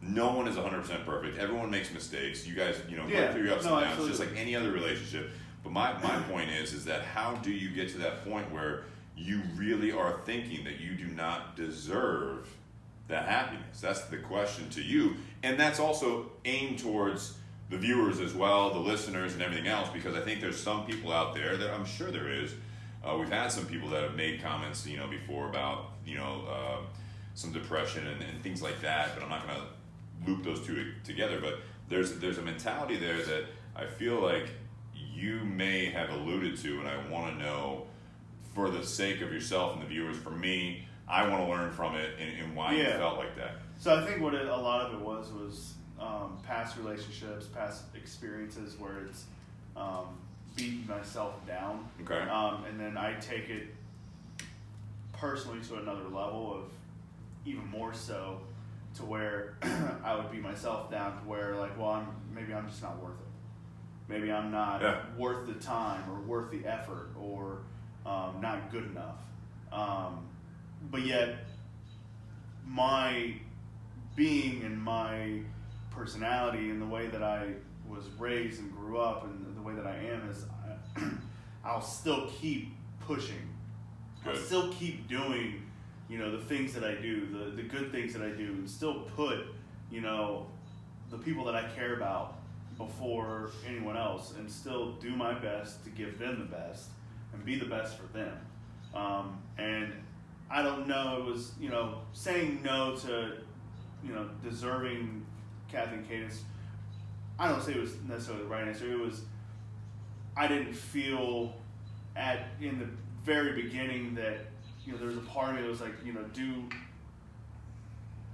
no one is 100% perfect. Everyone makes mistakes. You guys, go through your ups and downs, absolutely. just like any other relationship. But my point is that how do you get to that point where you really are thinking that you do not deserve that happiness? That's the question to you. And that's also aimed towards the viewers as well, the listeners and everything else, because I think there's some people out there that I'm sure there is. We've had some people that have made comments, before about, some depression and things like that, but I'm not going to loop those two together. But there's a mentality there that I feel like you may have alluded to, and I want to know, for the sake of yourself and the viewers, for me, I want to learn from it and why you felt like that. So I think a lot of it was past relationships, past experiences where it's beat myself down. Okay. And then I take it personally to another level of even more so to where I would beat myself down to where like, well, maybe I'm just not worth it. Maybe I'm not worth the time or worth the effort or not good enough. But yet my being and my personality and the way that I was raised and grew up and the way that I am is I'll still keep pushing. Good. I'll still keep doing, the things that I do, the good things that I do, and still put, the people that I care about before anyone else, and still do my best to give them the best and be the best for them. And I don't know, it was, saying no to, deserving Kathy and Cadence. I don't say it was necessarily the right answer. It was, I didn't feel in the very beginning that, there was a part of me that was like,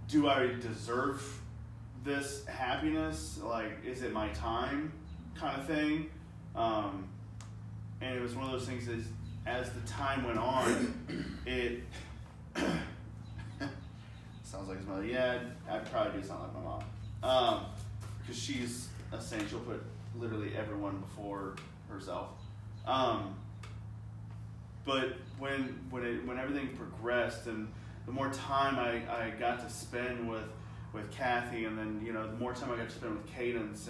do I deserve this happiness? Like, is it my time kind of thing? And it was one of those things that as the time went on, it sounds like his mother. Yeah, I probably do sound like my mom. Because she's a saint. She'll put literally everyone before herself. But when everything progressed and the more time I got to spend with Kathy, and then the more time I got to spend with Cadence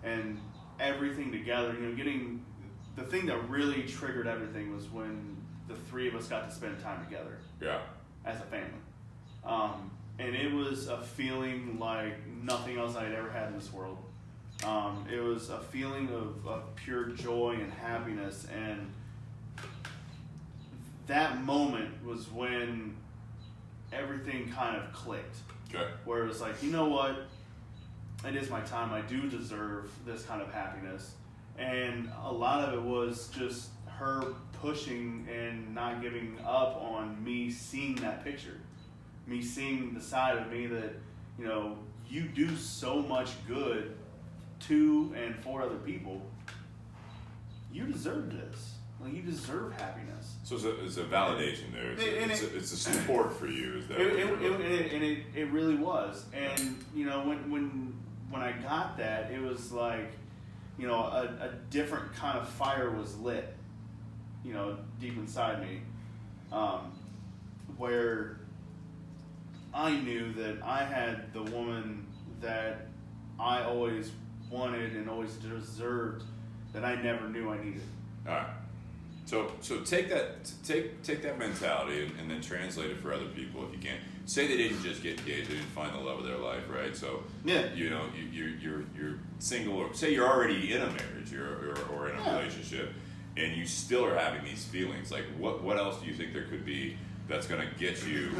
and everything together, getting the thing that really triggered everything was when the three of us got to spend time together. Yeah. As a family. And it was a feeling like nothing else I had ever had in this world. It was a feeling of pure joy and happiness, and that moment was when everything kind of clicked. Okay. Where it was like, you know what? It is my time. I do deserve this kind of happiness. And a lot of it was just her pushing and not giving up on me seeing that picture. Me seeing the side of me that, you do so much good to and for other people. You deserve this. Like, you deserve happiness. So it's a validation there. It's a support for you. Is that it really was. And when I got that, it was like, a different kind of fire was lit, deep inside me, where I knew that I had the woman that I always wanted and always deserved, that I never knew I needed. All right. So take that mentality and then translate it for other people if you can. Say they didn't just get engaged, they didn't find the love of their life, right? So yeah, you're single, or say you're already in a marriage or in a relationship, and you still are having these feelings. Like what else do you think there could be that's going to get you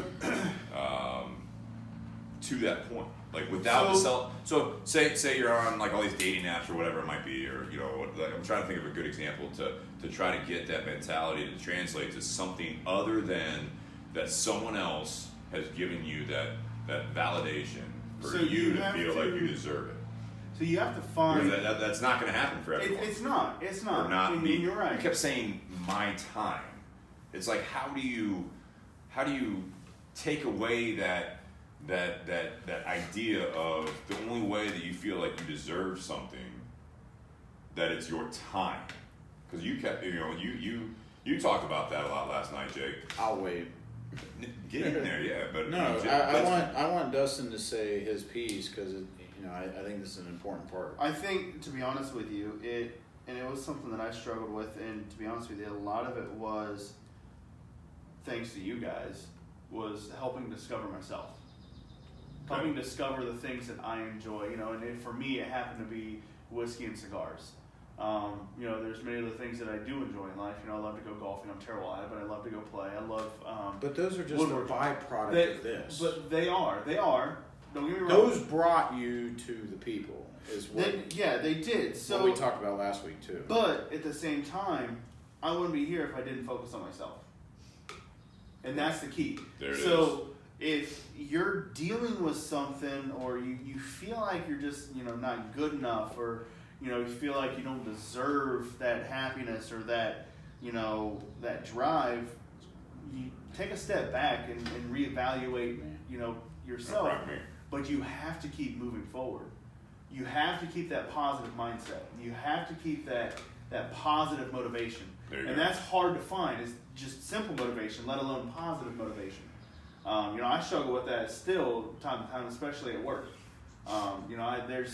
to that point? Like without So say you're on like all these dating apps or whatever it might be, or like, I'm trying to think of a good example to try to get that mentality to translate to something other than that someone else has given you that validation for you to feel like you deserve it. So you have to find that's not going to happen for everyone. It's not. Or not me. You're right. You kept saying my time. It's like how do you take away that idea of the only way that you feel like you deserve something, that it's your time? Because you kept, you talked about that a lot last night, Jake. I'll wait. Get in there, yeah. But no, I want Dustin to say his piece because I think this is an important part. I think, to be honest with you, it was something that I struggled with, and to be honest with you, a lot of it was thanks to you guys, was helping discover myself. Helping discover the things that I enjoy, and for me, it happened to be whiskey and cigars. There's many other things that I do enjoy in life. I love to go golfing. I'm terrible at it, but I love to go play. I love. But those are just a byproduct of this. But they are. Don't get me wrong. Those brought you to the people, is what. They did. So what we talked about last week too. But at the same time, I wouldn't be here if I didn't focus on myself. And that's the key. There it is. If you're dealing with something, or you feel like you're just not good enough, or you feel like you don't deserve that happiness or that, that drive, you take a step back and reevaluate, yourself. But you have to keep moving forward. You have to keep that positive mindset. You have to keep that positive motivation. And that's hard to find. It's just simple motivation, let alone positive motivation. I struggle with that still time to time, especially at work. There's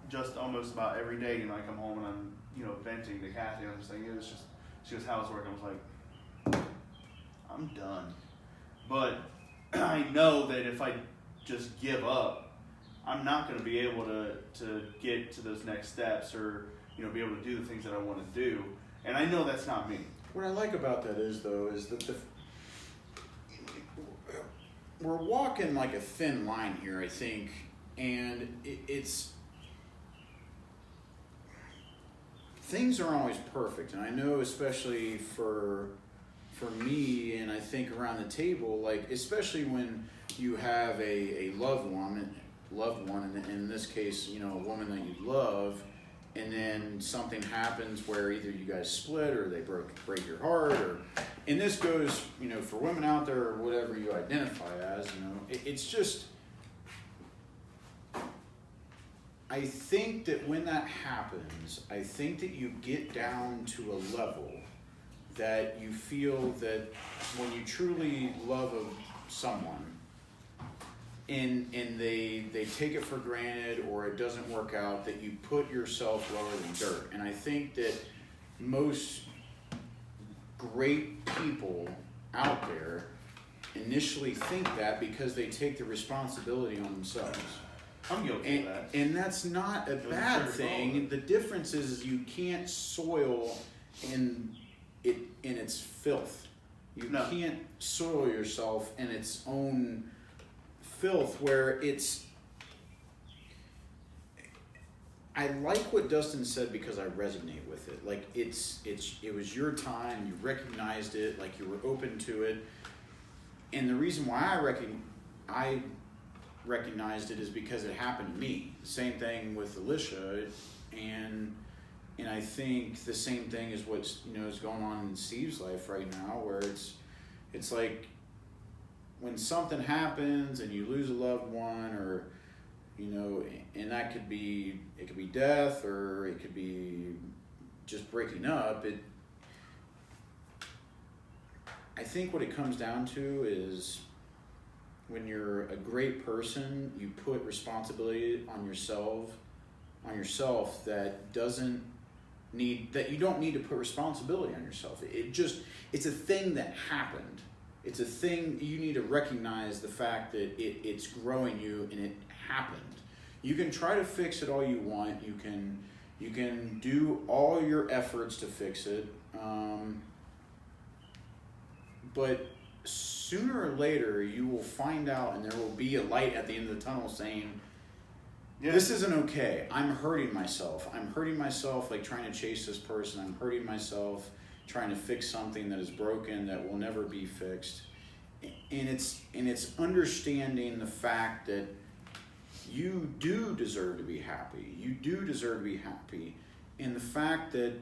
just almost about every day, I come home and I'm, venting to Kathy, and I'm just saying, she goes, how's work? I was like, I'm done. But I know that if I just give up, I'm not going to be able to get to those next steps or, be able to do the things that I want to do. And I know that's not me. What I like about that is that we're walking like a thin line here, I think, and it's things aren't always perfect, and I know especially for me, and I think around the table, like especially when you have a loved one, and in this case, a woman that you love, and then something happens where either you guys split or they break your heart, and this goes, for women out there or whatever you identify as, it's just, I think that when that happens, I think that you get down to a level that you feel that when you truly love someone and they take it for granted or it doesn't work out, that you put yourself lower than dirt. And I think that most great people out there initially think that because they take the responsibility on themselves. I'm guilty of that. And that's not a bad thing. The difference is you can't soil in its filth. You can't soil yourself in its own filth where it's... I like what Dustin said because I resonate with it. Like it was your time, you recognized it, like you were open to it. And the reason why I recognized it is because it happened to me. Same thing with Alicia, and I think the same thing is what's is going on in Steve's life right now, where it's like when something happens and you lose a loved one, or and that could be death, or it could be just breaking up. I think what it comes down to is, when you're a great person, you put responsibility on yourself that you don't need to put responsibility on yourself. It's a thing that happened. It's a thing you need to recognize the fact that it's growing you and it happened. You can try to fix it all you want. You can do all your efforts to fix it. But sooner or later, you will find out, and there will be a light at the end of the tunnel saying, this isn't okay. I'm hurting myself. Like trying to chase this person. I'm hurting myself trying to fix something that is broken, that will never be fixed. And it's understanding the fact that you do deserve to be happy. You do deserve to be happy. And the fact that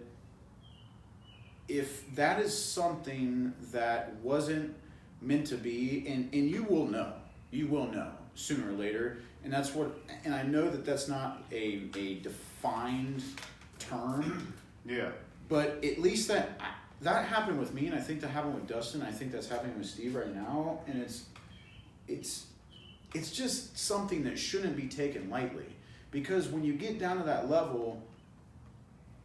if that is something that wasn't meant to be, and you will know sooner or later, and I know that that's not a defined term, but at least that happened with me, and I think that happened with Dustin. I think that's happening with Steve right now, and it's just something that shouldn't be taken lightly, because when you get down to that level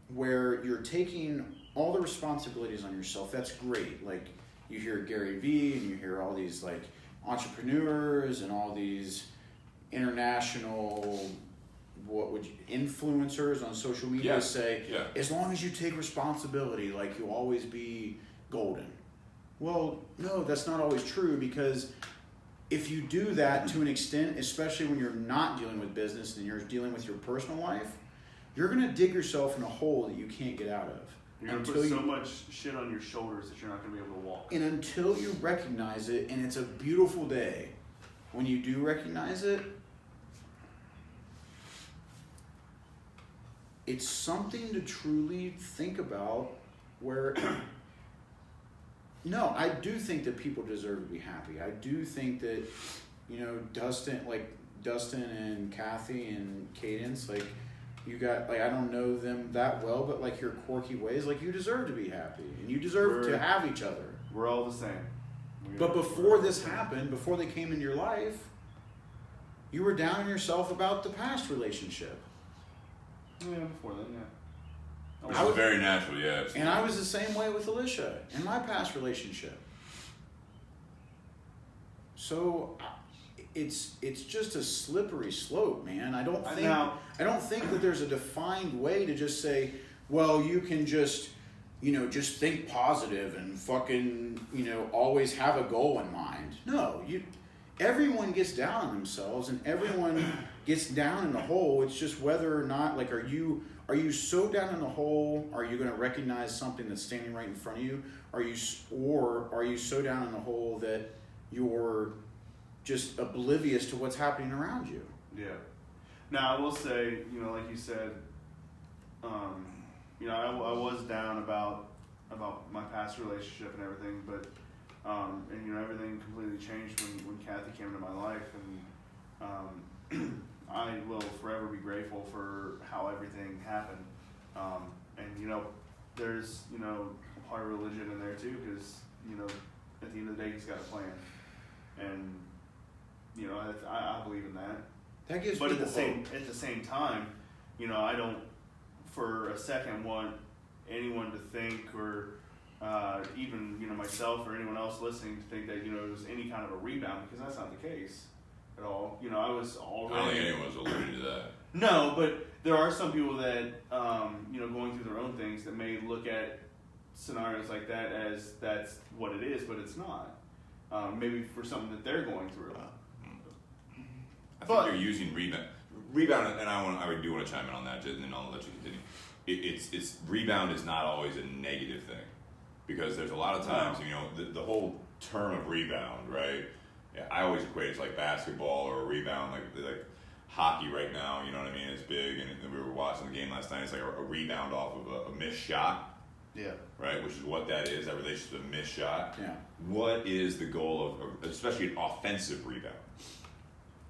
where you're taking all the responsibilities on yourself, that's great. Like, you hear Gary Vee, and you hear all these like entrepreneurs and all these international influencers on social media say, as long as you take responsibility, like, you'll always be golden. Well, no, that's not always true, because if you do that to an extent, especially when you're not dealing with business and you're dealing with your personal life, you're going to dig yourself in a hole that you can't get out of. You're going to put so much shit on your shoulders that you're not going to be able to walk. And until you recognize it, and it's a beautiful day, when you do recognize it, it's something to truly think about where, no, I do think that people deserve to be happy. I do think that, Dustin and Kathy and Cadence, like, you got, like, I don't know them that well, but, like, your quirky ways, like, you deserve to be happy. And you deserve to have each other. We're all the same. But before this happened, before they came into your life, you were down on yourself about the past relationship. Yeah, before then, yeah. Which is very natural, yeah. Absolutely. And I was the same way with Alicia in my past relationship. So it's just a slippery slope, man. I don't think that there's a defined way to just say, well, you can just think positive and fucking, always have a goal in mind. No, everyone gets down on themselves and everyone gets down in the hole. It's just whether or not, like, are you so down in the hole, are you going to recognize something that's standing right in front of you? Are you so down in the hole that you're just oblivious to what's happening around you? Yeah. Now, I will say, like you said, I was down about my past relationship and everything, but everything completely changed when Kathy came into my life, and I will forever be grateful for how everything happened. There's a part of religion in there too, because at the end of the day, he's got a plan, and I believe in that. That gives but people at the same time, I don't for a second want anyone to think, or even myself or anyone else listening to think that it was any kind of a rebound, because that's not the case at all. I was already. I don't think anyone's alluding to that. No, but there are some people that going through their own things that may look at scenarios like that as that's what it is, but it's not. Maybe for something that they're going through. I think you're using rebound, and I do want to chime in on that, and then I'll let you continue. It's rebound is not always a negative thing, because there's a lot of times, the whole term of rebound, right? Yeah, I always equate it to like basketball or a rebound, like hockey right now. You know what I mean? It's big, and we were watching the game last night. It's like a rebound off of a missed shot. Yeah. Right, which is what that is. That relationship to a missed shot. Yeah. What is the goal of, especially an offensive rebound?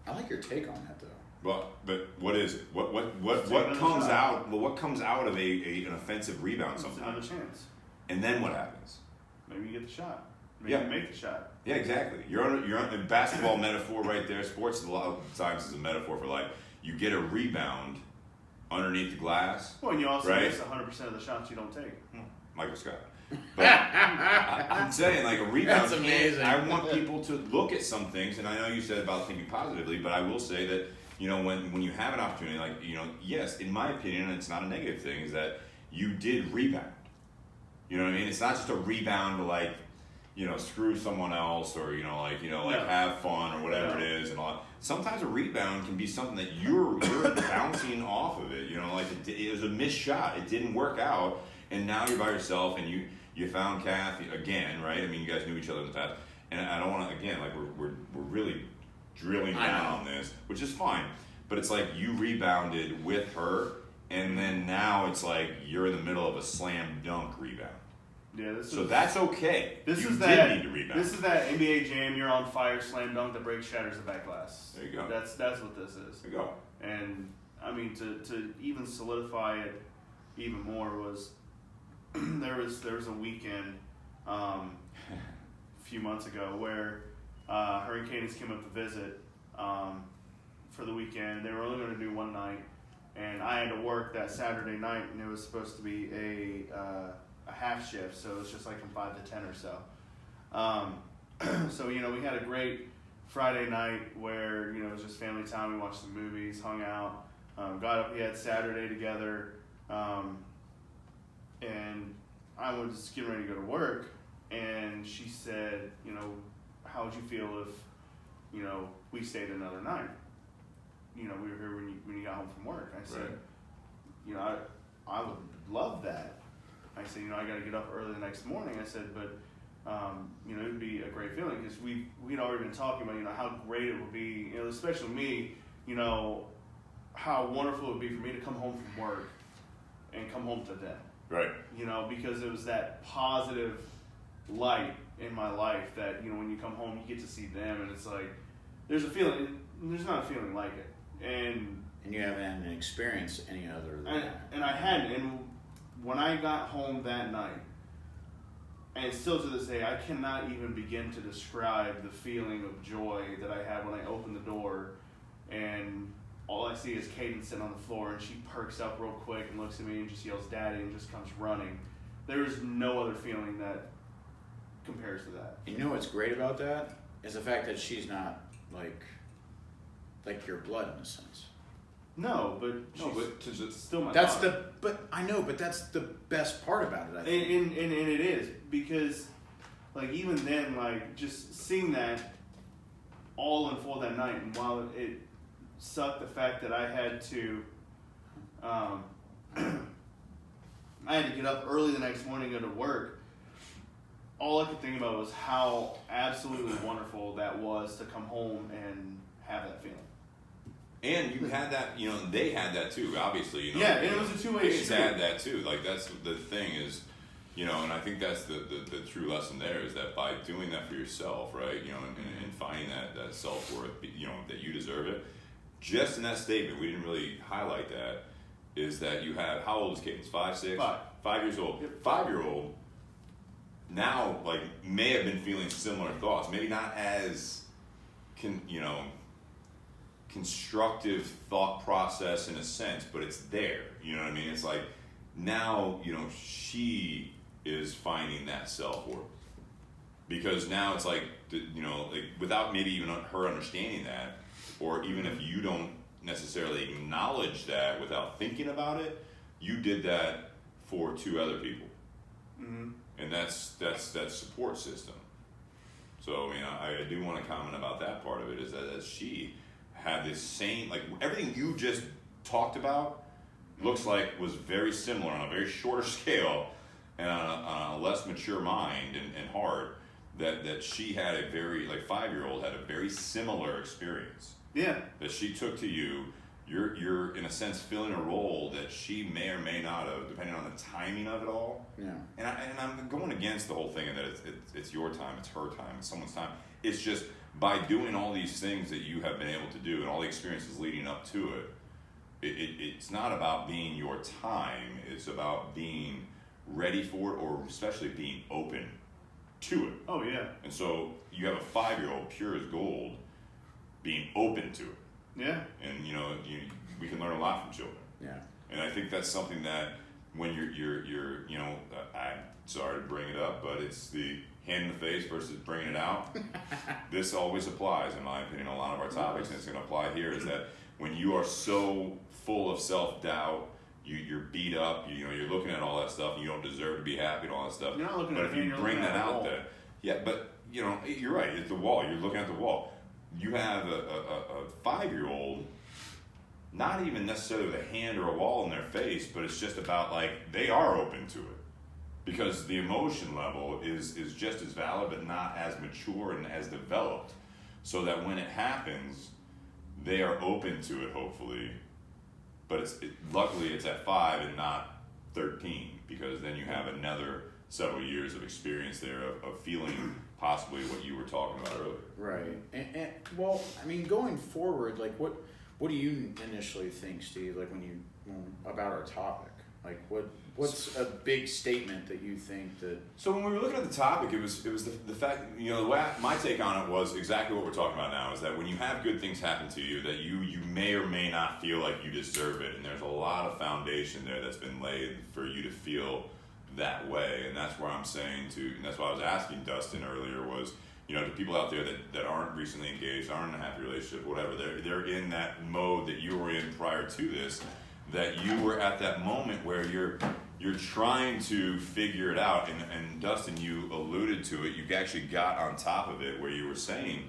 I like your take on that, though. But what is it? What comes out? Well, what comes out of an offensive rebound sometimes? Another chance. And then what happens? Maybe you get the shot. Maybe you make the shot. Yeah, exactly. You're on the basketball metaphor right there. Sports a lot of times is a metaphor for life. You get a rebound underneath the glass. Well, and you also miss 100% of the shots you don't take. Michael Scott. But I'm saying, like, a rebound. That's amazing. I want people to look at some things, and I know you said about thinking positively, but I will say that, when you have an opportunity, like, yes, in my opinion, it's not a negative thing, is that you did rebound. You know what I mean? It's not just a rebound to, like, screw someone else, or, have fun, or whatever it is, and all that. Sometimes a rebound can be something that you're bouncing off of it. Like it was a missed shot. It didn't work out, and now you're by yourself, and you found Kathy again, right? I mean, you guys knew each other in the past, and I don't want to, again, like, we're really drilling down on this, which is fine, but it's like you rebounded with her, and then now it's like you're in the middle of a slam dunk rebound. Yeah, that's okay. Need to rebound. This is that NBA Jam, you're on fire, slam dunk that breaks, shatters the back glass. There you go. That's what this is. There you go. And I mean, to even solidify it even more was there was a weekend a few months ago where her and Cadence came up to visit for the weekend. They were only going to do one night, and I had to work that Saturday night, and it was supposed to be a half shift, so it was just like from 5 to 10 or so. So we had a great Friday night where it was just family time. We watched some movies, hung out, got up. We had Saturday together. And I was getting ready to go to work, and she said, how would you feel if, we stayed another night? We were here when you got home from work. I said, right. I would love that. I said, I got to get up early the next morning. I said, but, it would be a great feeling, because we'd already been talking about, how great it would be, especially me, how wonderful it would be for me to come home from work and come home to them. Right. You know, because it was that positive light in my life that, you know, when you come home, you get to see them, and it's like, there's not a feeling like it. And you haven't experienced any other than that. And I hadn't. And when I got home that night, and still to this day, I cannot even begin to describe the feeling of joy that I had when I opened the door, and all I see is Kaden sitting on the floor, and she perks up real quick and looks at me and just yells, "Daddy," and just comes running. There is no other feeling that compares to that. You know what's great about that is the fact that she's not like your blood in a sense. No, but she's still my daughter. But I know, but that's the best part about it, I think. And it is, because like even then, like just seeing that all unfold that night, and while it sucked the fact that I had to get up early the next morning and go to work, all I could think about was how absolutely wonderful that was to come home and have that feeling. And you had that, you know, they had that too, obviously. You know, yeah, and it was a two-way street. street. They had that too. Like, that's the thing is, you know, and I think that's the true lesson there is that by doing that for yourself, right, you know, and finding that self-worth, you know, that you deserve it, just in that statement, we didn't really highlight that, is that you have, how old is Kate? 5, 6? 5 years old. Yep. 5-year-old now, like, may have been feeling similar thoughts. Maybe not as, constructive thought process in a sense, but it's there. You know what I mean? It's like now, you know, she is finding that self-worth. Because now it's like, you know, like without maybe even her understanding that, or even if you don't necessarily acknowledge that without thinking about it, you did that for 2 other people. Mm-hmm. And that's that support system. So, you know, I do want to comment about that part of it, is that as she had this same, like everything you just talked about looks like was very similar on a very shorter scale and on a less mature mind and heart, that she had a very, like 5-year-old had a very similar experience. Yeah. That she took to you. You're in a sense filling a role that she may or may not have, depending on the timing of it all. Yeah. And I'm going against the whole thing and that it's your time, it's her time, it's someone's time. It's just by doing all these things that you have been able to do and all the experiences leading up to it's not about being your time. It's about being ready for it, or especially being open to it. Oh yeah. And so you have a 5-year-old, pure as gold, being open to it. Yeah. And you know, we can learn a lot from children. Yeah. And I think that's something that when you're you know, I'm sorry to bring it up, but it's the hand in the face versus bringing it out. This always applies, in my opinion, on a lot of our topics, and it's going to apply here. Is that when you are so full of self-doubt, you're beat up, you know, you're looking at all that stuff, and you don't deserve to be happy and all that stuff. You're not looking but at if you bring that out there, yeah, but you know, you're right. It's the wall. You're looking at the wall. You have a 5-year-old, not even necessarily with a hand or a wall in their face, but it's just about like they are open to it. Because the emotion level is just as valid, but not as mature and as developed. So that when it happens, they are open to it, hopefully. But luckily it's at 5 and not 13, because then you have another several years of experience there of feeling possibly what you were talking about earlier. Right. And well, I mean, going forward, like what do you initially think, Steve, like about our topic? Like what's a big statement that you think that... So when we were looking at the topic, it was the fact, you know, the way my take on it was exactly what we're talking about now, is that when you have good things happen to you, that you may or may not feel like you deserve it, and there's a lot of foundation there that's been laid for you to feel that way. And that's where I'm saying and that's why I was asking Dustin earlier was, you know, to people out there that aren't recently engaged, aren't in a happy relationship, whatever, they're in that mode that you were in prior to this, that you were at that moment where you're trying to figure it out, and Dustin, you alluded to it, you actually got on top of it, where you were saying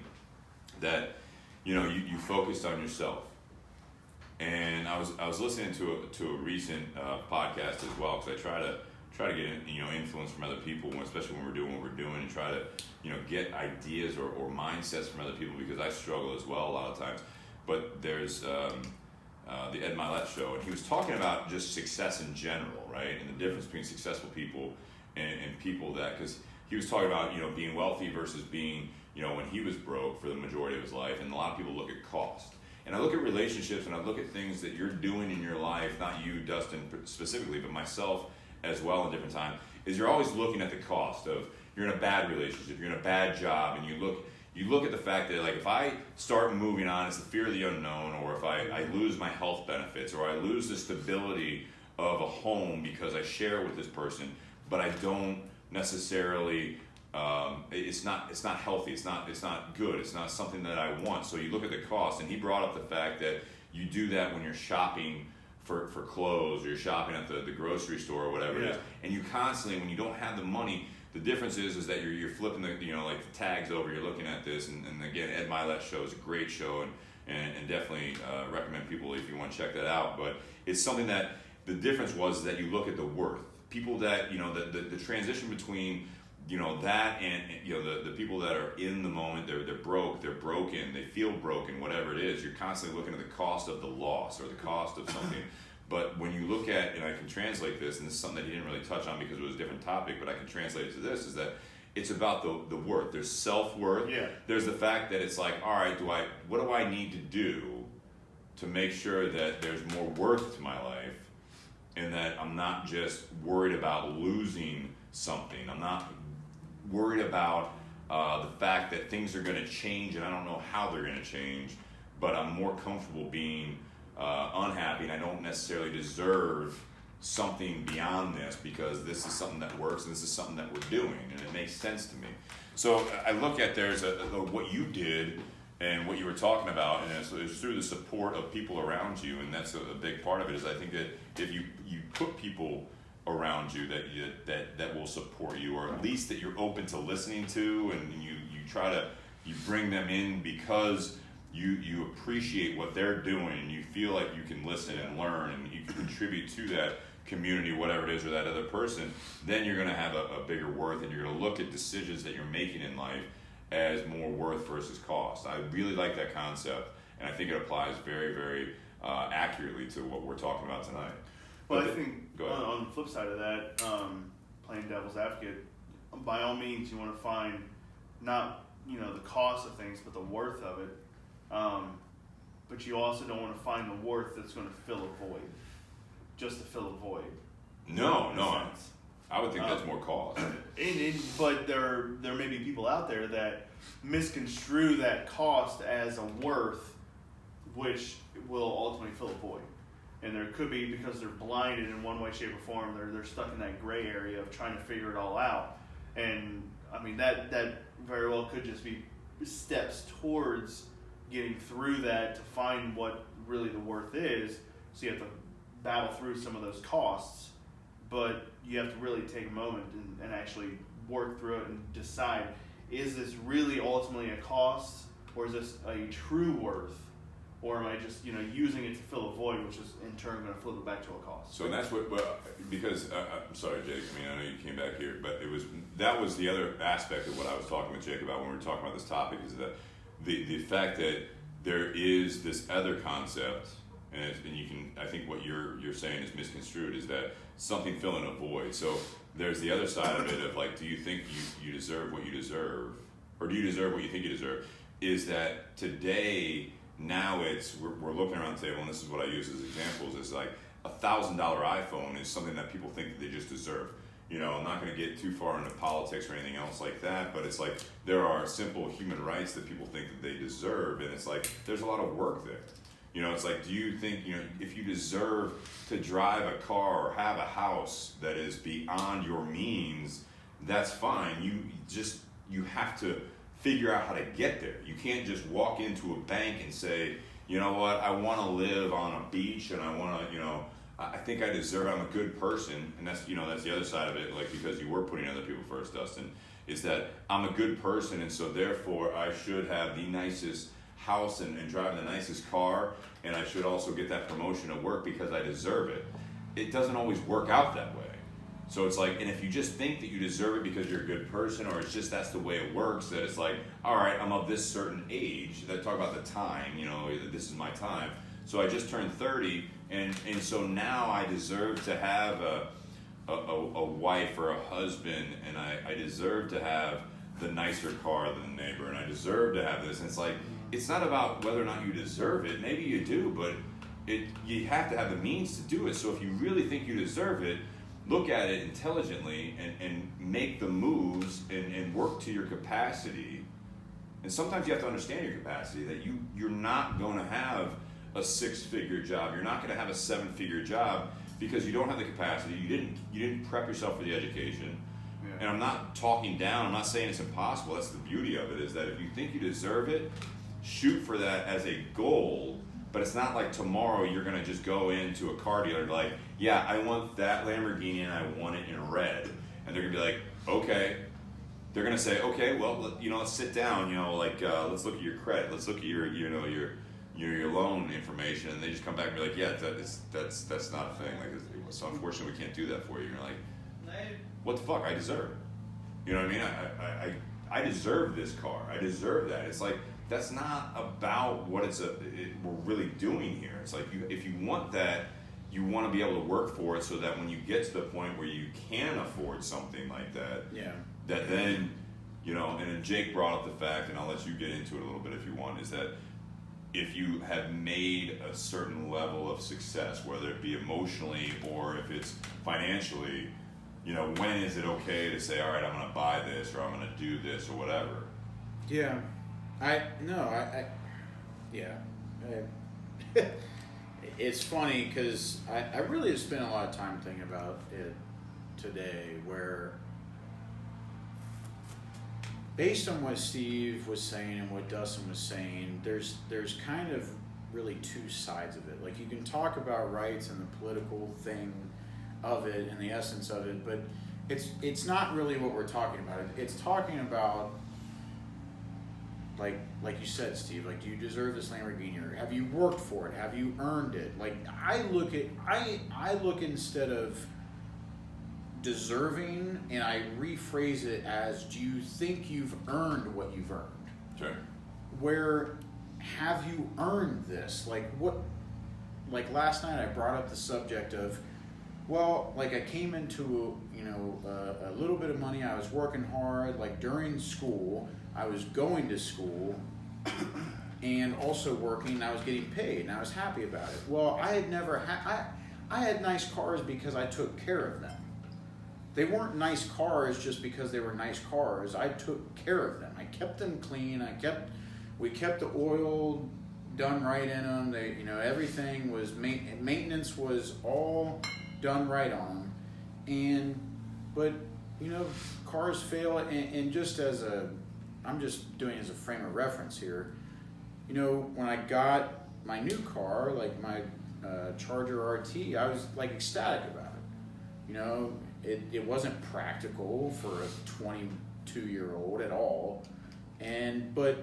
that, you know, you focused on yourself. And I was listening to a recent podcast as well, because I try to get, you know, influence from other people, especially when we're doing what we're doing, and try to, you know, get ideas or mindsets from other people, because I struggle as well a lot of times. But there's the Ed Milet show, and he was talking about just success in general, right? And the difference between successful people and people that, because he was talking about, being wealthy versus being, when he was broke for the majority of his life, and a lot of people look at cost. And I look at relationships and I look at things that you're doing in your life, not you, Dustin, specifically, but myself as well in different times, is you're always looking at the cost of, you're in a bad relationship, you're in a bad job, and you look at the fact that, like, if I start moving on, it's the fear of the unknown, or if I lose my health benefits, or I lose the stability of a home because I share with this person, but I don't necessarily, it's not healthy, it's not good, it's not something that I want. So you look at the cost, and he brought up the fact that you do that when you're shopping for clothes, or you're shopping at the grocery store or whatever it is, and you constantly, when you don't have the money, the difference is that you're flipping the like the tags over, you're looking at this, and again, Ed Milet's show is a great show, and definitely recommend people if you want to check that out. But it's something that the difference was that you look at the worth. People that the transition between that and the people that are in the moment, they're broke, they're broken, they feel broken, whatever it is. You're constantly looking at the cost of the loss or the cost of something. But when you look at, and I can translate this, and this is something that he didn't really touch on because it was a different topic, but I can translate it to this, is that it's about the worth. There's self-worth. Yeah. There's the fact that it's like, all right, what do I need to do to make sure that there's more worth to my life, and that I'm not just worried about losing something. I'm not worried about the fact that things are going to change, and I don't know how they're going to change, but I'm more comfortable being unhappy, and I don't necessarily deserve something beyond this because this is something that works and this is something that we're doing, and it makes sense to me. So I look at what you did and what you were talking about, and it's through the support of people around you, and that's a big part of it. Is I think that if you put people around you that will support you, or at least that you're open to listening to, and you bring them in because you appreciate what they're doing, and you feel like you can listen and learn, and you can contribute to that community, whatever it is, or that other person, then you're going to have a bigger worth, and you're going to look at decisions that you're making in life as more worth versus cost. I really like that concept, and I think it applies very, very accurately to what we're talking about tonight. Well, I think on the flip side of that, playing devil's advocate, by all means you want to find not the cost of things, but the worth of it. But you also don't want to find the worth that's going to fill a void, just to fill a void. No, I would think that's more cost. But there may be people out there that misconstrue that cost as a worth, which will ultimately fill a void. And there could be, because they're blinded in one way, shape, or form, they're stuck in that gray area of trying to figure it all out. And I mean that very well could just be steps towards getting through that to find what really the worth is. So you have to battle through some of those costs, but you have to really take a moment and actually work through it and decide, is this really ultimately a cost, or is this a true worth, or am I just using it to fill a void, which is in turn going to flip it back to a cost? So that's because I'm sorry, Jake. I mean, I know you came back here, but that was the other aspect of what I was talking with Jake about when we were talking about this topic, is that the fact that there is this other concept, and you can, I think what you're saying is misconstrued, is that something filling a void. So there's the other side of it of like, do you think you deserve what you deserve, or do you deserve what you think you deserve? Is that today, now we're looking around the table, and this is what I use as examples, is like $1,000 iPhone is something that people think that they just deserve. I'm not going to get too far into politics or anything else like that, but it's like there are simple human rights that people think that they deserve, and it's like there's a lot of work there. It's like, do you think, if you deserve to drive a car or have a house that is beyond your means, that's fine. You have to figure out how to get there. You can't just walk into a bank and say, you know what, I want to live on a beach, and I want to, I think I deserve, I'm a good person, and that's that's the other side of it, like, because you were putting other people first, Dustin, is that I'm a good person, and so therefore I should have the nicest house and drive the nicest car, and I should also get that promotion at work because I deserve it. It doesn't always work out that way. So it's like, and if you just think that you deserve it because you're a good person, or it's just that's the way it works, that it's like, all right, I'm of this certain age, that talk about the time, this is my time. So I just turned 30, and so now I deserve to have a wife or a husband, and I deserve to have the nicer car than the neighbor, and I deserve to have this. And it's like, it's not about whether or not you deserve it. Maybe you do, but you have to have the means to do it. So if you really think you deserve it, look at it intelligently and make the moves and work to your capacity. And sometimes you have to understand your capacity, that you're not going to have a 6-figure job. You're not going to have a 7-figure job because you don't have the capacity. You didn't prep yourself for the education. Yeah. And I'm not talking down. I'm not saying it's impossible. That's the beauty of it, is that if you think you deserve it, shoot for that as a goal. But it's not like tomorrow you're going to just go into a car dealer and be like, yeah, I want that Lamborghini and I want it in red. And they're going to be like, okay. They're going to say, okay, well, let's sit down, let's look at your credit. Let's look at your loan information. And they just come back and be like, yeah, that's not a thing. Like, so unfortunately we can't do that for you. You're like, what the fuck? I deserve it. You know what I mean? I deserve this car. I deserve that. It's like, that's not about what we're really doing here. It's like, if you want that, you want to be able to work for it so that when you get to the point where you can afford something like that, that then, and then Jake brought up the fact, and I'll let you get into it a little bit if you want, is that if you have made a certain level of success, whether it be emotionally or if it's financially, when is it okay to say, all right, I'm going to buy this or I'm going to do this or whatever? Yeah. It's funny because I really have spent a lot of time thinking about it today, where based on what Steve was saying and what Dustin was saying, there's kind of really two sides of it. Like, you can talk about rights and the political thing of it and the essence of it, but it's not really what we're talking about. It's talking about, like you said, Steve, like, do you deserve this Lamborghini, or have you worked for it? Have you earned it? Like, I look instead of deserving, and I rephrase it as, do you think you've earned what you've earned? Sure. Where have you earned this? Like, what? Like, last night I brought up the subject of, well, like, I came into a little bit of money. I was working hard. Like, during school, I was going to school and also working, and I was getting paid, and I was happy about it. Well, I had never I had nice cars because I took care of them. They weren't nice cars just because they were nice cars. I took care of them. I kept them clean. We kept the oil done right in them. Everything was maintenance was all done right on them. But cars fail, and just as I'm just doing it as a frame of reference here. When I got my new car, like my Charger RT, I was like ecstatic about it. It wasn't practical for a 22-year-old at all. But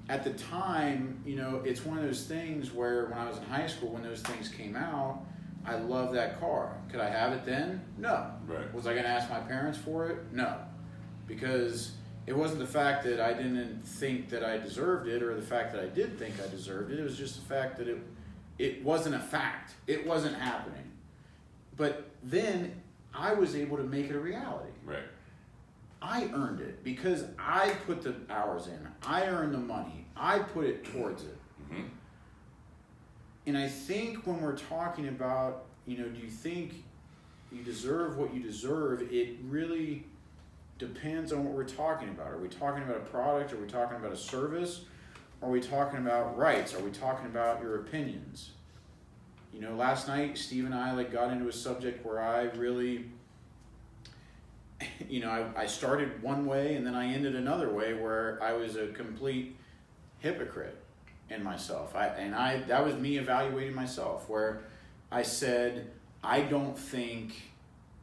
at the time, it's one of those things where when I was in high school, when those things came out, I loved that car. Could I have it then? No. Right. Was I going to ask my parents for it? No. Because it wasn't the fact that I didn't think that I deserved it, or the fact that I did think I deserved it. It was just the fact that it wasn't a fact. It wasn't happening. But then I was able to make it a reality. Right. I earned it because I put the hours in. I earned the money. I put it towards it. Mm-hmm. And I think when we're talking about, do you think you deserve what you deserve, it really depends on what we're talking about. Are we talking about a product? Are we talking about a service? Are we talking about rights? Are we talking about your opinions? Last night, Steve and I got into a subject where I really, I started one way and then I ended another way, where I was a complete hypocrite in myself. That was me evaluating myself, where I said, I don't think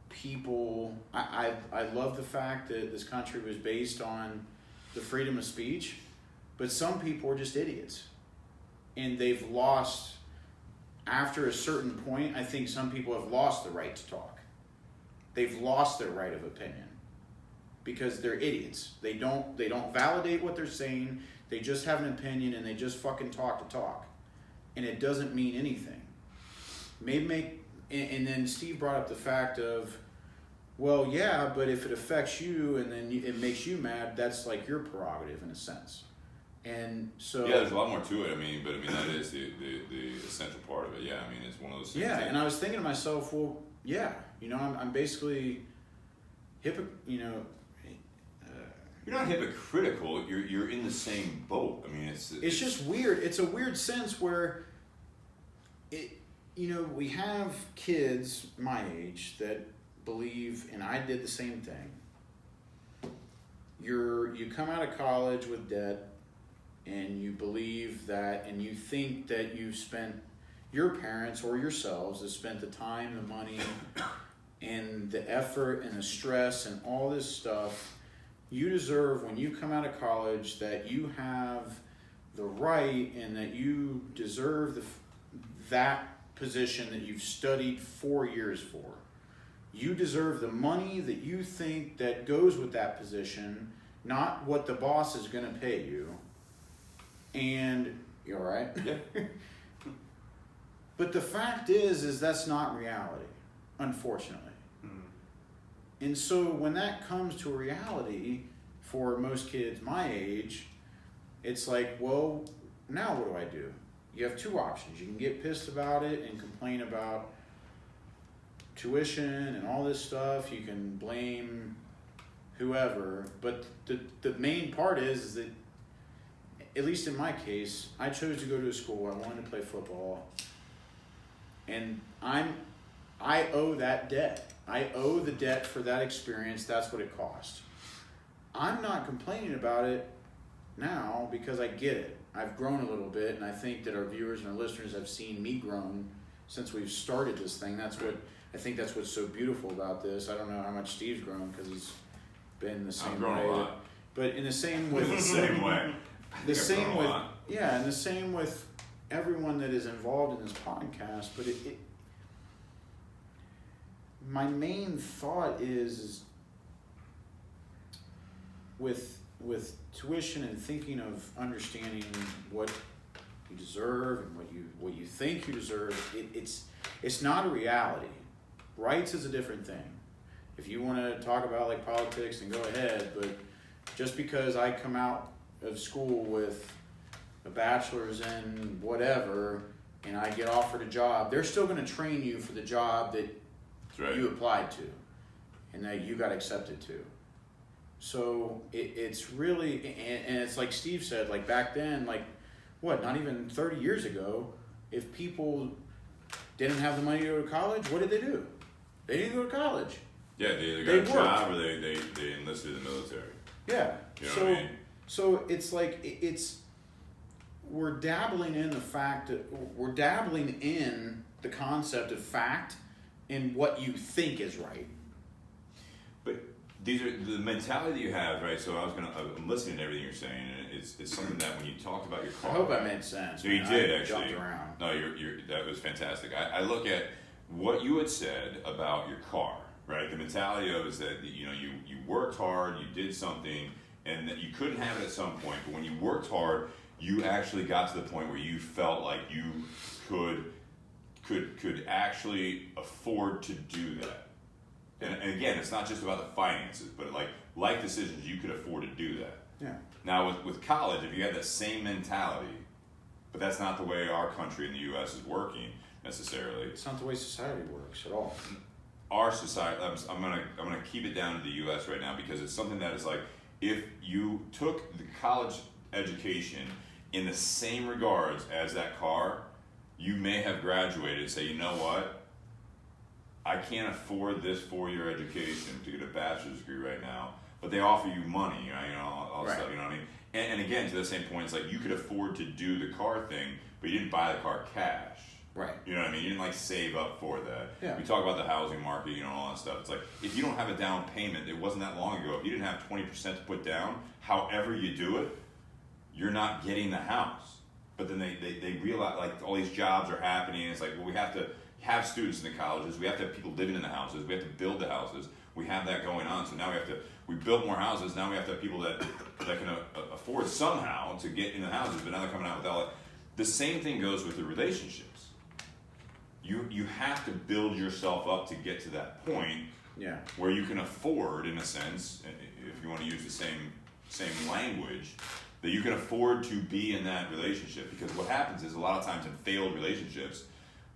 people, I love the fact that this country was based on the freedom of speech, but some people are just idiots. And they've lost, after a certain point, I think some people have lost the right to talk. They've lost their right of opinion because they're idiots. They don't validate what they're saying. They just have an opinion and they just fucking talk to talk. and it doesn't mean anything. And then Steve brought up the fact of, well, yeah, but if it affects you and then it makes you mad, that's like your prerogative in a sense. And so yeah, there's a lot more to it. I mean, that is the essential part of it. Yeah, I mean, it's one of those things. Yeah, and I was thinking to myself, well, yeah, I'm basically you're not hypocritical. You're in the same boat. I mean, it's just weird. It's a weird sense where we have kids my age that believe, and I did the same thing. You come out of college with debt, and you believe that, and you think that your parents or yourselves have spent the time, the money, and the effort and the stress and all this stuff. You deserve, when you come out of college, that you have the right and that you deserve that position that you've studied 4 years for. You deserve the money that you think that goes with that position, not what the boss is going to pay you. And you all right? Yeah. But the fact is that's not reality, unfortunately. Mm-hmm. And so when that comes to a reality for most kids my age, it's like, well, now what do I do? You have two options. You can get pissed about it and complain about tuition and all this stuff. You can blame whoever. But the main part is that, at least in my case, I chose to go to a school. I wanted to play football. And I owe that debt. I owe the debt for that experience. That's what it cost. I'm not complaining about it now because I get it. I've grown a little bit, and I think that our viewers and our listeners have seen me grown since we've started this thing. I think that's what's so beautiful about this. I don't know how much Steve's grown because he's been the same way. I've grown a lot. But in the same way. The same way. The same with, yeah, and the same with everyone that is involved in this podcast. But my main thought is with tuition and thinking of understanding what you deserve and what you think you deserve. It's not a reality. Rights is a different thing. If you want to talk about like politics, then go ahead. But just because I come out of school with a bachelor's in whatever and I get offered a job, they're still going to train you for the job that you applied to and that you got accepted to. So it's really, and it's like Steve said, like back then, like not even 30 years ago, if people didn't have the money to go to college, what did they do? They didn't go to college. Yeah, they either got a job or they enlisted in the military. Yeah. You know what I mean? So it's like we're dabbling in the fact that we're dabbling in the concept of fact in what you think is right. But these are the mentality that you have, right? So I'm listening to everything you're saying, and it's something that when you talked about your car, I hope I made sense. So you did I actually. Jumped around. No, that was fantastic. I look at what you had said about your car, right? The mentality of is that you worked hard, you did something, and that you couldn't have it at some point. But when you worked hard, you actually got to the point where you felt like you could actually afford to do that. And again, it's not just about the finances, but like life decisions, you could afford to do that. Yeah. Now with college, if you had that same mentality, but that's not the way our country in the U.S. is working necessarily. It's not the way society works at all. Our society, I'm gonna keep it down to the U.S. right now because it's something that is like, if you took the college education in the same regards as that car, you may have graduated and say, you know what? I can't afford this 4-year education to get a bachelor's degree right now, but they offer you money, all right. stuff, you know what I mean? And again, to the same point, it's like you could afford to do the car thing, but you didn't buy the car cash. Right. You know what I mean? You didn't like save up for that. Yeah. We talk about the housing market, all that stuff. It's like, if you don't have a down payment, it wasn't that long ago. If you didn't have 20% to put down, however you do it, you're not getting the house. But then they realize like all these jobs are happening. And it's like, well, we have to have students in the colleges. We have to have people living in the houses. We have to build the houses. We have that going on. So now we built more houses. Now we have to have people that can afford somehow to get in the houses. But now they're coming out with all that. The same thing goes with the relationships. You have to build yourself up to get to that point where you can afford, in a sense, if you want to use the same language, that you can afford to be in that relationship. Because what happens is a lot of times in failed relationships,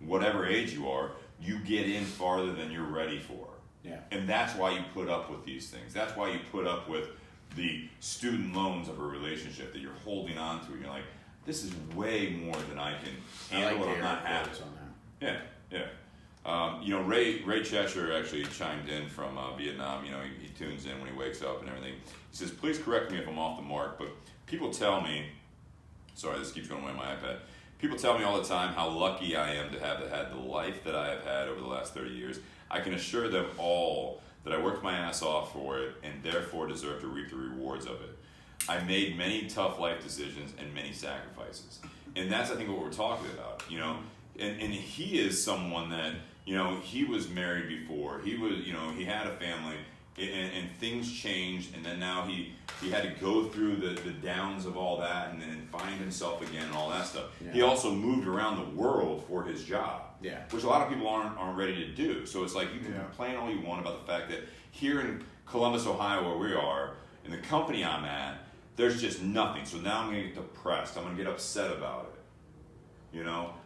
whatever age you are, you get in farther than you're ready for. Yeah. And that's why you put up with these things. That's why you put up with the student loans of a relationship that you're holding on to. You're like, this is way more than I can handle, and I'm not happy. Yeah. Ray Cheshire actually chimed in from Vietnam. He tunes in when he wakes up and everything. He says, please correct me if I'm off the mark, but people tell me, sorry, this keeps going away on my iPad. People tell me all the time how lucky I am to have had the life that I have had over the last 30 years. I can assure them all that I worked my ass off for it and therefore deserve to reap the rewards of it. I made many tough life decisions and many sacrifices. And that's, I think, what we're talking about, And he is someone that, he was married before. He was, he had a family, and things changed, and then now he had to go through the downs of all that and then find himself again and all that stuff. Yeah. He also moved around the world for his job, which a lot of people aren't ready to do. So it's like you can complain all you want about the fact that here in Columbus, Ohio, where we are, in the company I'm at, there's just nothing. So now I'm going to get depressed. I'm going to get upset about it.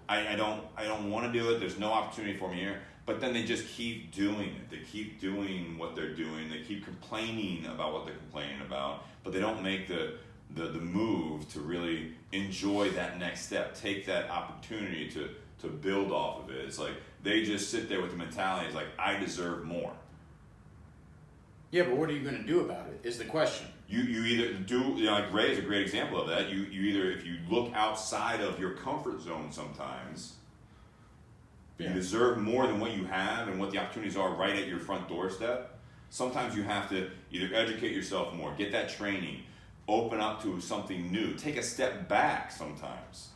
I don't want to do it. There's no opportunity for me here. But then they just keep doing it. They keep doing what they're doing. They keep complaining about what they're complaining about. But they don't make the move to really enjoy that next step. Take that opportunity to build off of it. It's like they just sit there with the mentality. It's like, I deserve more. Yeah, but what are you going to do about it is the question. You either do, like Ray is a great example of that. You either, if you look outside of your comfort zone sometimes, you deserve more than what you have and what the opportunities are right at your front doorstep. Sometimes you have to either educate yourself more, get that training, open up to something new, take a step back sometimes,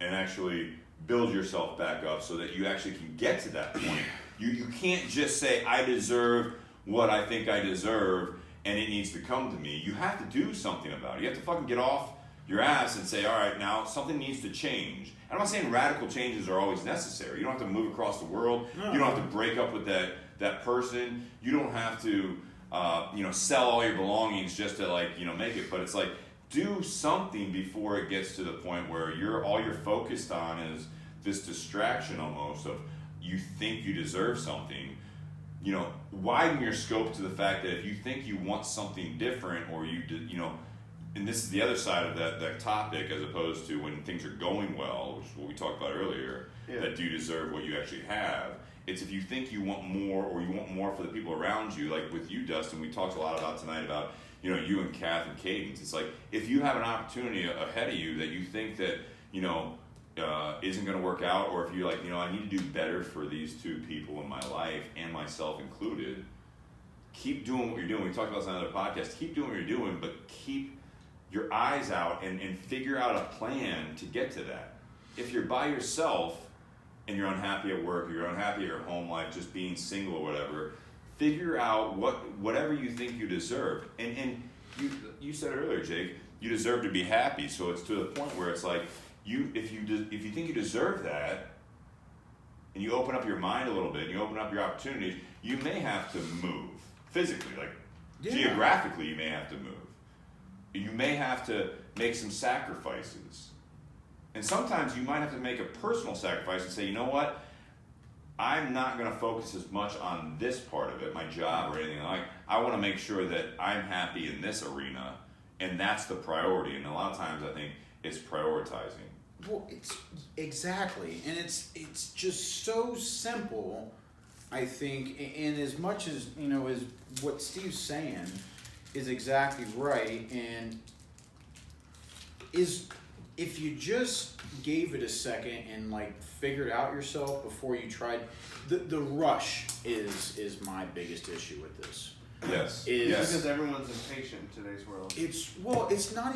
and actually build yourself back up so that you actually can get to that point. You can't just say, I deserve what I think I deserve, and it needs to come to me. You have to do something about it. You have to fucking get off your ass and say, all right, now something needs to change. I'm not saying radical changes are always necessary. You don't have to move across the world. No. You don't have to break up with that person. You don't have to sell all your belongings just to make it. But it's like, do something before it gets to the point where all you're focused on is this distraction almost of you think you deserve something. Widen your scope to the fact that if you think you want something different, or and this is the other side of that topic, as opposed to when things are going well, which is what we talked about earlier, that do you deserve what you actually have. It's if you think you want more, or you want more for the people around you, like with you, Dustin, we talked a lot about tonight about, you and Kath and Cadence. It's like, if you have an opportunity ahead of you that you think that, isn't going to work out, or if you're like, I need to do better for these two people in my life, and myself included, keep doing what you're doing. We talked about this on another podcast. Keep doing what you're doing, but keep your eyes out and figure out a plan to get to that. If you're by yourself and you're unhappy at work, or you're unhappy at your home life, just being single or whatever, figure out whatever you think you deserve. And you said it earlier, Jake, you deserve to be happy. So it's to the point where it's like, if you think you deserve that, and you open up your mind a little bit, and you open up your opportunities, you may have to move physically, geographically, you may have to move. You may have to make some sacrifices. And sometimes you might have to make a personal sacrifice and say, you know what? I'm not going to focus as much on this part of it, my job or anything like that. I want to make sure that I'm happy in this arena, and that's the priority. And a lot of times I think it's prioritizing. Well, it's exactly. And it's just so simple, I think, and as much as, as what Steve's saying is exactly right, and if you just gave it a second and figured out yourself before you tried, the rush is my biggest issue with this. Yes. Because everyone's impatient in today's world. It's not.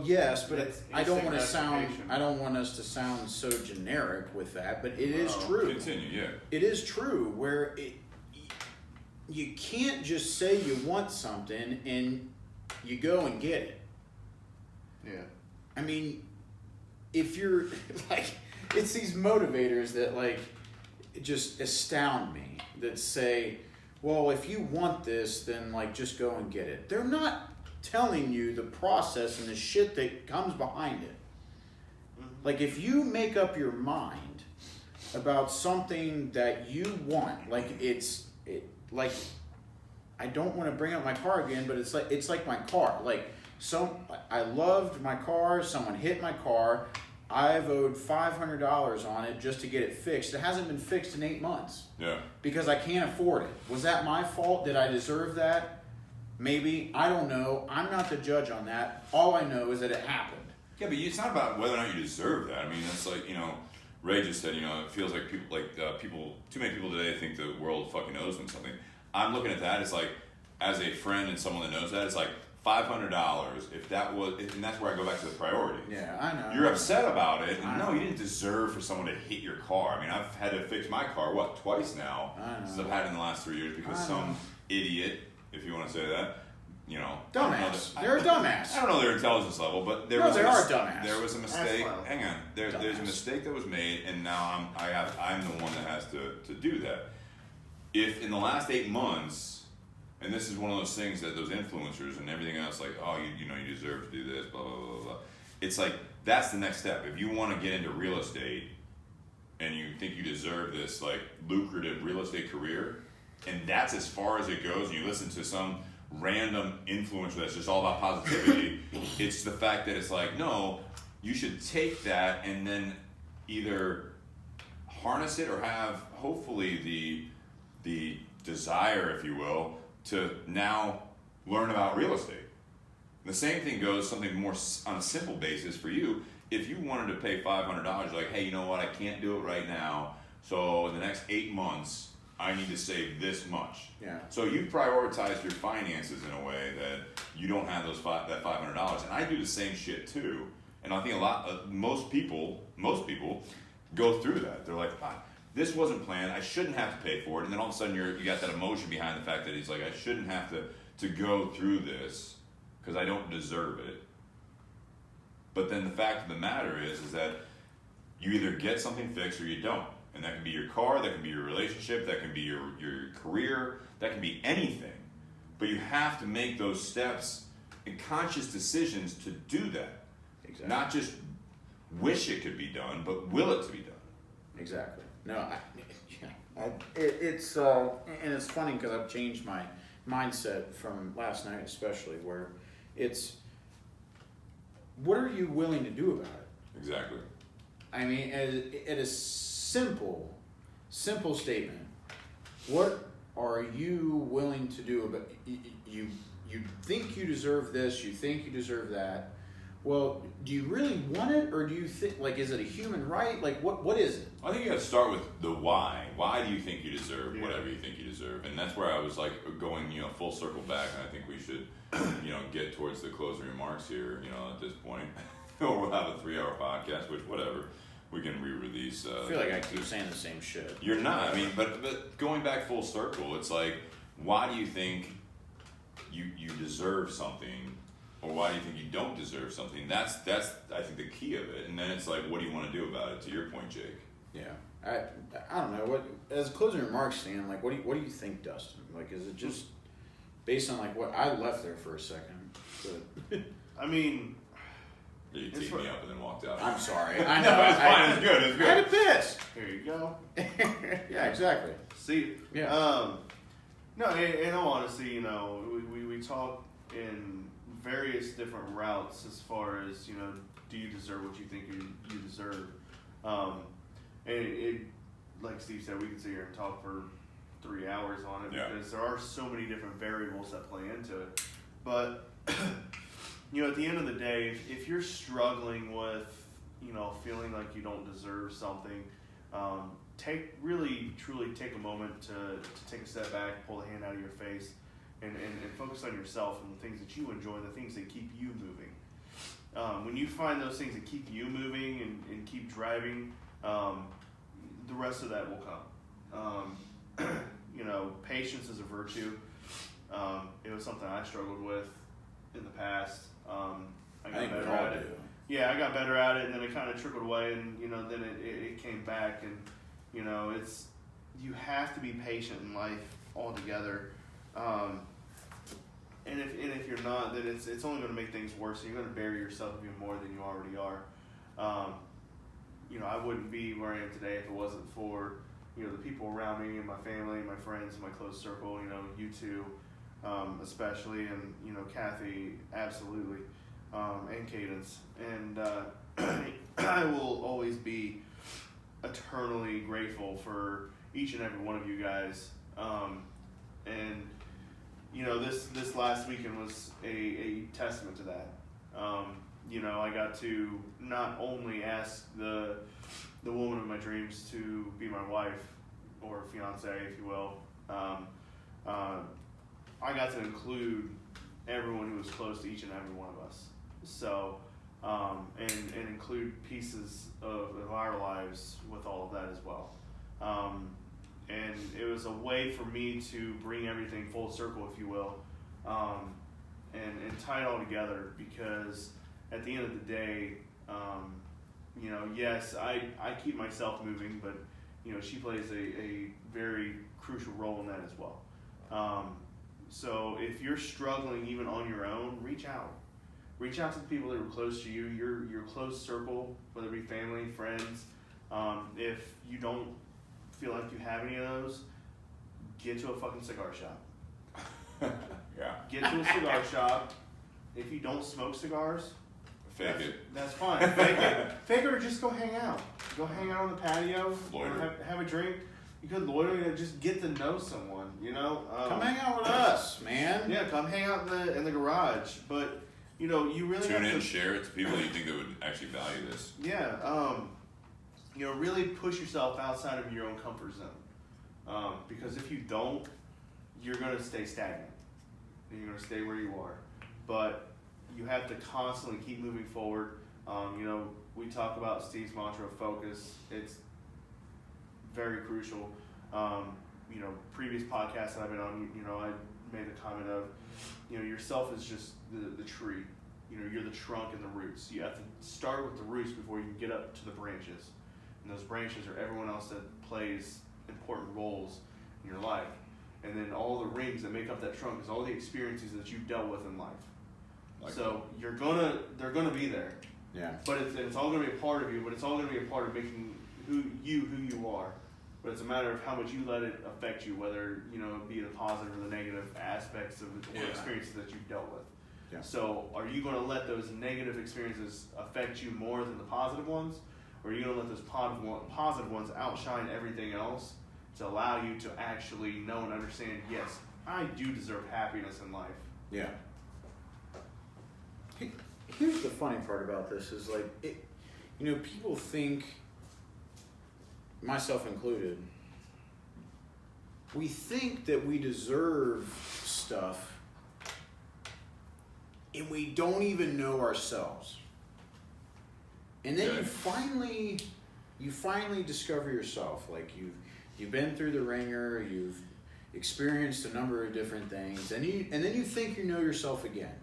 Yes, but I don't want us to sound so generic with that, but it is true. Continue, yeah. It is true where you can't just say you want something and you go and get it. Yeah. I mean, if you're like, it's these motivators that like just astound me that say, well, if you want this, then like just go and get it. They're not telling you the process and the shit that comes behind it. Like if you make up your mind about something that you want, like like I don't want to bring up my car again, but it's like my car. Like I loved my car, someone hit my car, I've owed $500 on it just to get it fixed. It hasn't been fixed in 8 months. Yeah. Because I can't afford it. Was that my fault? Did I deserve that? Maybe. I don't know. I'm not the judge on that. All I know is that it happened. Yeah, but it's not about whether or not you deserve that. I mean, that's like, Ray just said, it feels like too many people today think the world fucking owes them something. I'm looking at that as like, as a friend and someone that knows that, it's like $500. If that was, and that's where I go back to the priority. Yeah, I know. You're upset about it, and no, you didn't deserve for someone to hit your car. I mean, I've had to fix my car, twice now, since I've had it in the last 3 years because some idiot, if you want to say that, dumbass. They're a dumbass. I don't know their intelligence level, but there was a mistake. Hang on, there's a mistake that was made, and now I'm the one that has to do that. If in the last 8 months, and this is one of those things that those influencers and everything else, like, oh, you deserve to do this, blah blah blah blah. It's like that's the next step. If you want to get into real estate, and you think you deserve this like lucrative real estate career, and that's as far as it goes, and you listen to some random influencer that's just all about positivity, it's the fact that it's like, no, you should take that and then either harness it or have hopefully the desire, if you will, to now learn about real estate. The same thing goes something more on a simple basis for you. If you wanted to pay $500, like, hey, you know what, I can't do it right now, so in the next 8 months, I need to save this much. Yeah. So you prioritize your finances in a way that you don't have that $500. And I do the same shit too. And I think most people go through that. They're like, this wasn't planned. I shouldn't have to pay for it. And then all of a sudden you got that emotion behind the fact that he's like, I shouldn't have to go through this because I don't deserve it. But then the fact of the matter is that you either get something fixed or you don't. And that can be your car, that can be your relationship, that can be your career, that can be anything. But you have to make those steps and conscious decisions to do that. Exactly. Not just wish it could be done, but will it to be done. Exactly. No, it's and it's funny because I've changed my mindset from last night, especially where it's what are you willing to do about it? Exactly. I mean, it is simple statement. What are you willing to do about you think you deserve this, you think you deserve that. Well, do you really want it, or do you think, like, is it a human right? Like, what is it? I think you got to start with the why. Why do you think you deserve whatever you think you deserve? And that's where I was like going, full circle back. And I think we should, get towards the closing remarks here, at this point. Or we'll have a 3-hour podcast, which whatever. We can re-release. I feel like I keep saying the same shit. You're not. I mean, but going back full circle, it's like, why do you think you deserve something, or why do you think you don't deserve something? That's I think the key of it. And then it's like, what do you want to do about it? To your point, Jake. Yeah, I don't know. What as closing remarks, Stan? Like, what do you think, Dustin? Like, is it just based on like what I left there for a second? But I mean. You teed me up and then walked out. I'm sorry. I know. No, it's fine. It's good. It's good. I had a piss. Here you go. Yeah, exactly. See, yeah. No, in all honesty, we talk in various different routes as far as, do you deserve what you think you deserve? And it, like Steve said, we could sit here and talk for 3 hours on it because there are so many different variables that play into it. But at the end of the day, if you're struggling with, feeling like you don't deserve something, truly take a moment to take a step back, pull the hand out of your face, and focus on yourself and the things that you enjoy, the things that keep you moving. When you find those things that keep you moving and keep driving, the rest of that will come. Patience is a virtue. It was something I struggled with in the past. I got better at it. yeah, I got better at it, and then it kind of trickled away, and then it came back, and it's you have to be patient in life altogether, and if you're not, then it's only going to make things worse, and you're going to bury yourself even more than you already are. I wouldn't be where I am today if it wasn't for the people around me and my family, my friends, my close circle. You two, especially, and Kathy, absolutely. And Cadence, and I will always be eternally grateful for each and every one of you guys. And this last weekend was a testament to that. I got to not only ask the woman of my dreams to be my wife or fiance, if you will. I got to include everyone who was close to each and every one of us. So, and include pieces of our lives with all of that as well. And it was a way for me to bring everything full circle, if you will, and tie it all together, because at the end of the day, yes, I keep myself moving, but, she plays a very crucial role in that as well. So if you're struggling even on your own, reach out. Reach out to the people that are close to you, your close circle, whether it be family, friends. If you don't feel like you have any of those, get to a fucking cigar shop. Yeah. Get to a cigar shop. If you don't smoke cigars, Fake it. That's fine. Fake it. Fake it, or just go hang out. Go hang out on the patio. Loiter. Have a drink. You could loiter and just get to know someone. Come hang out with us, man. Yeah, come hang out in the garage. But you really tune have in, to share it to people you think that would actually value this. Yeah. Really push yourself outside of your own comfort zone. Because if you don't, you're gonna stay stagnant. And you're gonna stay where you are. But you have to constantly keep moving forward. We talk about Steve's mantra of focus. It's very crucial. Previous podcasts that I've been on, I made the comment of, yourself is just the tree. You're the trunk and the roots. You have to start with the roots before you can get up to the branches. And those branches are everyone else that plays important roles in your life. And then all the rings that make up that trunk is all the experiences that you've dealt with in life. So they're gonna be there. Yeah. But it's all gonna be a part of you. But it's all gonna be a part of making who you are. But it's a matter of how much you let it affect you, whether be the positive or the negative aspects of the experiences that you've dealt with. Yeah. So are you gonna let those negative experiences affect you more than the positive ones, or are you gonna let those positive ones outshine everything else to allow you to actually know and understand? Yes, I do deserve happiness in life. Yeah. Here's the funny part about this is people think, myself included, we think that we deserve stuff and we don't even know ourselves. And then you finally discover yourself. Like you've been through the ringer, you've experienced a number of different things, and then you think you know yourself again.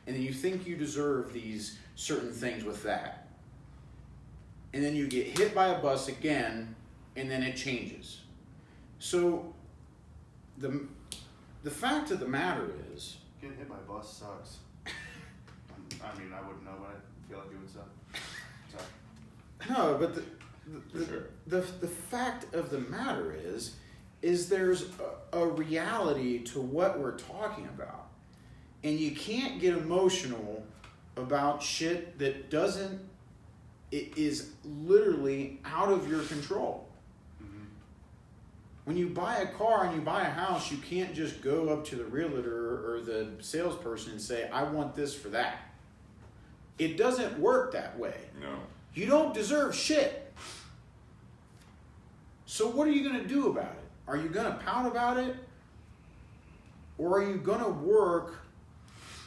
And then you think you deserve these certain things with that. And then you get hit by a bus again, and then it changes. So the fact of the matter is, Getting hit by a bus sucks. I mean, I wouldn't know, but I feel like it would suck. So. no, but the fact of the matter is there's a reality to what we're talking about. And you can't get emotional about shit that it is literally out of your control. Mm-hmm. When you buy a car and you buy a house, you can't just go up to the realtor or the salesperson and say, I want this for that. It doesn't work that way. No. You don't deserve shit. So what are you going to do about it? Are you going to pout about it? Or are you going to work?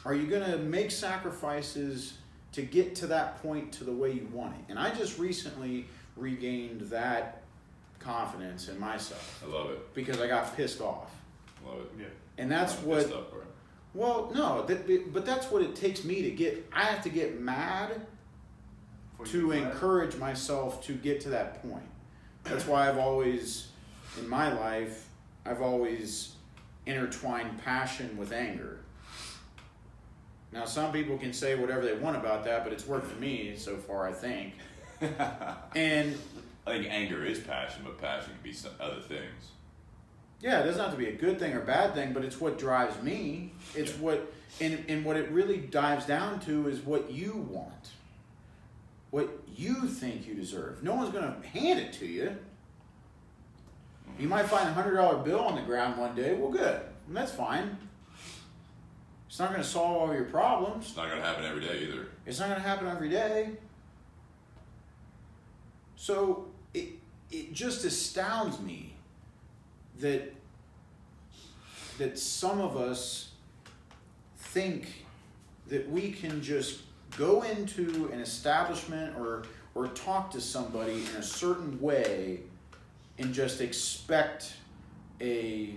Are you going to make sacrifices to get to that point to the way you want it? And I just recently regained that confidence in myself. I love it. Because I got pissed off. Love it. Yeah. And that's what... Well, no, but that's what it takes me to get... I have to get mad to encourage myself to get to that point. That's why I've always, in my life, I've always intertwined passion with anger. Now, some people can say whatever they want about that, but it's worked for me so far, I think. And I think anger is passion, but passion can be some other things. Yeah, it doesn't have to be a good thing or bad thing, but it's what drives me. It's what, and what it really dives down to is what you want. What you think you deserve. No one's going to hand it to you. You might find a $100 bill on the ground one day. Well, good. And that's fine. It's not going to solve all your problems. It's not going to happen every day either. It's not going to happen every day. So it just astounds me that some of us think that we can just go into an establishment or talk to somebody in a certain way and just expect the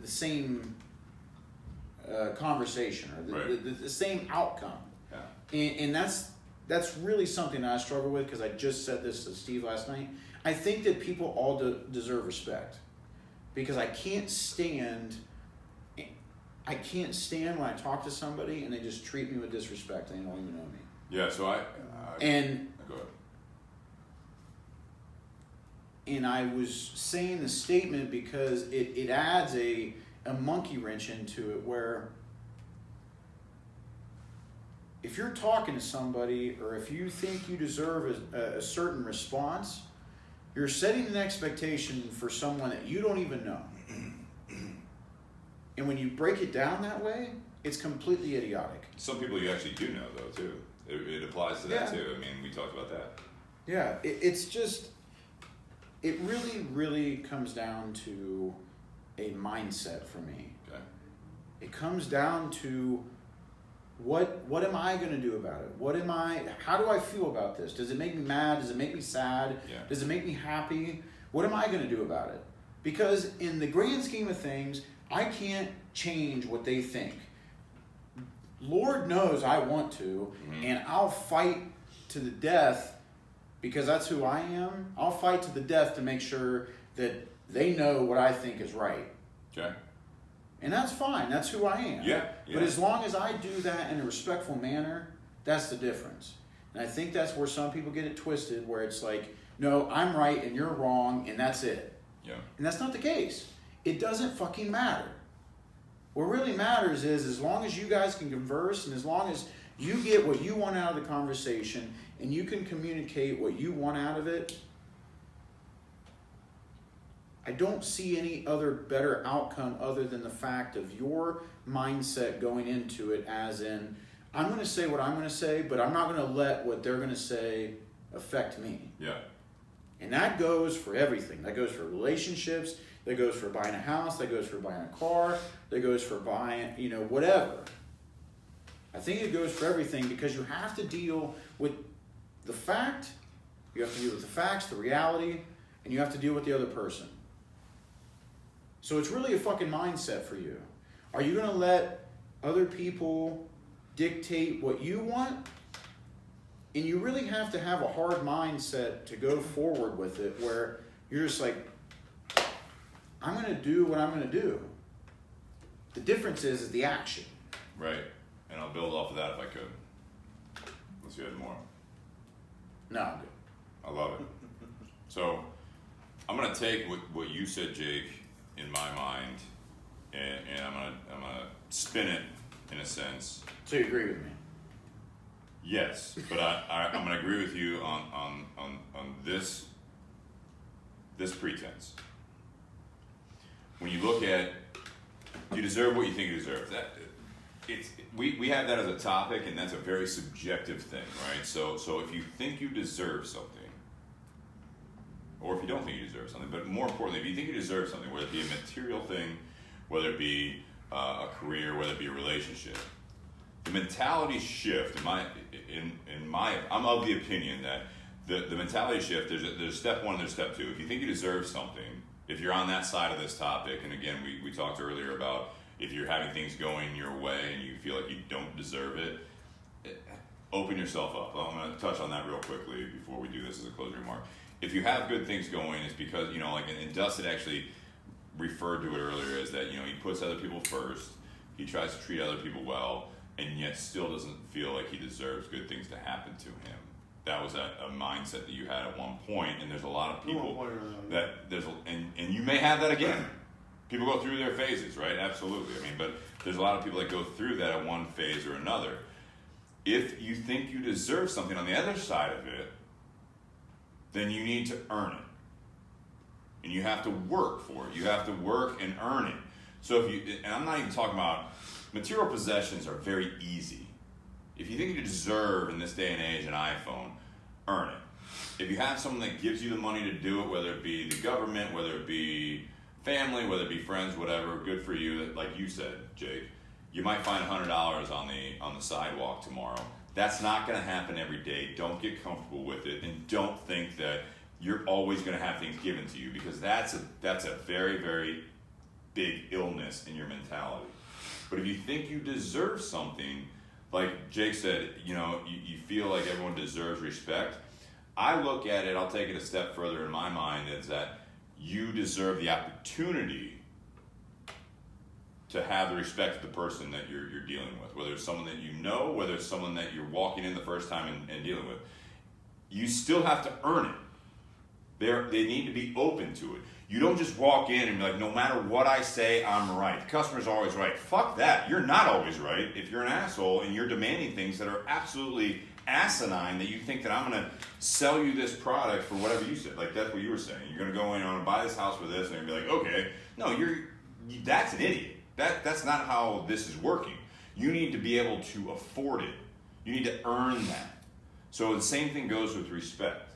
same conversation or the same outcome. Yeah. And that's really something that I struggle with, because I just said this to Steve last night. I think that people all deserve respect, because I can't stand when I talk to somebody and they just treat me with disrespect and they don't even know me. Yeah, so go ahead. And I was saying the statement because it adds a monkey wrench into it, where if you're talking to somebody or if you think you deserve a certain response, you're setting an expectation for someone that you don't even know. And when you break it down that way, it's completely idiotic. Some people you actually do know, though, too. It applies to that, too. I mean, we talked about that. Yeah, it's just, it really, really comes down to a mindset for me. Okay. It comes down to what am I going to do about it? How do I feel about this? Does it make me mad? Does it make me sad? Yeah. Does it make me happy? What am I going to do about it? Because in the grand scheme of things, I can't change what they think. Lord knows I want to, and I'll fight to the death, because that's who I am. I'll fight to the death to make sure that they know what I think is right. Okay. And that's fine. That's who I am. Yeah. But as long as I do that in a respectful manner, that's the difference. And I think that's where some people get it twisted, where it's like, no, I'm right and you're wrong, and that's it. Yeah. And that's not the case. It doesn't fucking matter. What really matters is, as long as you guys can converse and as long as you get what you want out of the conversation and you can communicate what you want out of it, I don't see any other better outcome other than the fact of your mindset going into it, as in, I'm going to say what I'm going to say, but I'm not going to let what they're going to say affect me. Yeah. And that goes for everything. That goes for relationships. That goes for buying a house. That goes for buying a car. That goes for buying, whatever. I think it goes for everything, because you have to deal with the fact, you have to deal with the facts, the reality, and you have to deal with the other person. So it's really a fucking mindset for you. Are you going to let other people dictate what you want? And you really have to have a hard mindset to go forward with it, where you're just like, I'm going to do what I'm going to do. The difference is the action. Right. And I'll build off of that if I could. Unless you had more. No, I'm good. I love it. So I'm going to take what you said, Jake, in my mind, and I'm gonna spin it in a sense. So you agree with me? Yes, but I'm going to agree with you on this pretense. When you look at, you deserve what you think you deserve. We have that as a topic, and that's a very subjective thing, right? So if you think you deserve something, or if you don't think you deserve something, but more importantly, if you think you deserve something, whether it be a material thing, whether it be a career, whether it be a relationship, the mentality shift, I'm of the opinion that the mentality shift, there's step one and there's step two. If you think you deserve something, if you're on that side of this topic, and again, we talked earlier about if you're having things going your way and you feel like you don't deserve it, open yourself up. I'm going to touch on that real quickly before we do this as a closing remark. If you have good things going, it's because, and Dustin actually referred to it earlier as that, he puts other people first, he tries to treat other people well, and yet still doesn't feel like he deserves good things to happen to him. That was a mindset that you had at one point, and there's a lot of people that and you may have that again. People go through their phases, right? Absolutely. But there's a lot of people that go through that at one phase or another. If you think you deserve something on the other side of it, then you need to earn it. And you have to work for it. You have to work and earn it. So and I'm not even talking about, material possessions are very easy. If you think you deserve, in this day and age, an iPhone, earn it. If you have someone that gives you the money to do it, whether it be the government, whether it be family, whether it be friends, whatever, good for you. Like you said, Jake, you might find $100 on the sidewalk tomorrow. That's not going to happen every day. Don't get comfortable with it, and don't think that you're always going to have things given to you, because that's a very, very big illness in your mentality. But if you think you deserve something, like Jake said, you feel like everyone deserves respect. I look at it, I'll take it a step further in my mind, is that you deserve the opportunity to have the respect of the person that you're dealing with, whether it's someone that you know, whether it's someone that you're walking in the first time and dealing with. You still have to earn it. They need to be open to it. You don't just walk in and be like, no matter what I say, I'm right. The customer's always right. Fuck that. You're not always right. If you're an asshole and you're demanding things that are absolutely asinine, that you think that I'm going to sell you this product for whatever you said. Like, that's what you were saying. You're going to go in and buy this house for this, and you're going to be like, okay. No, that's an idiot. That's not how this is working. You need to be able to afford it. You need to earn that. So the same thing goes with respect.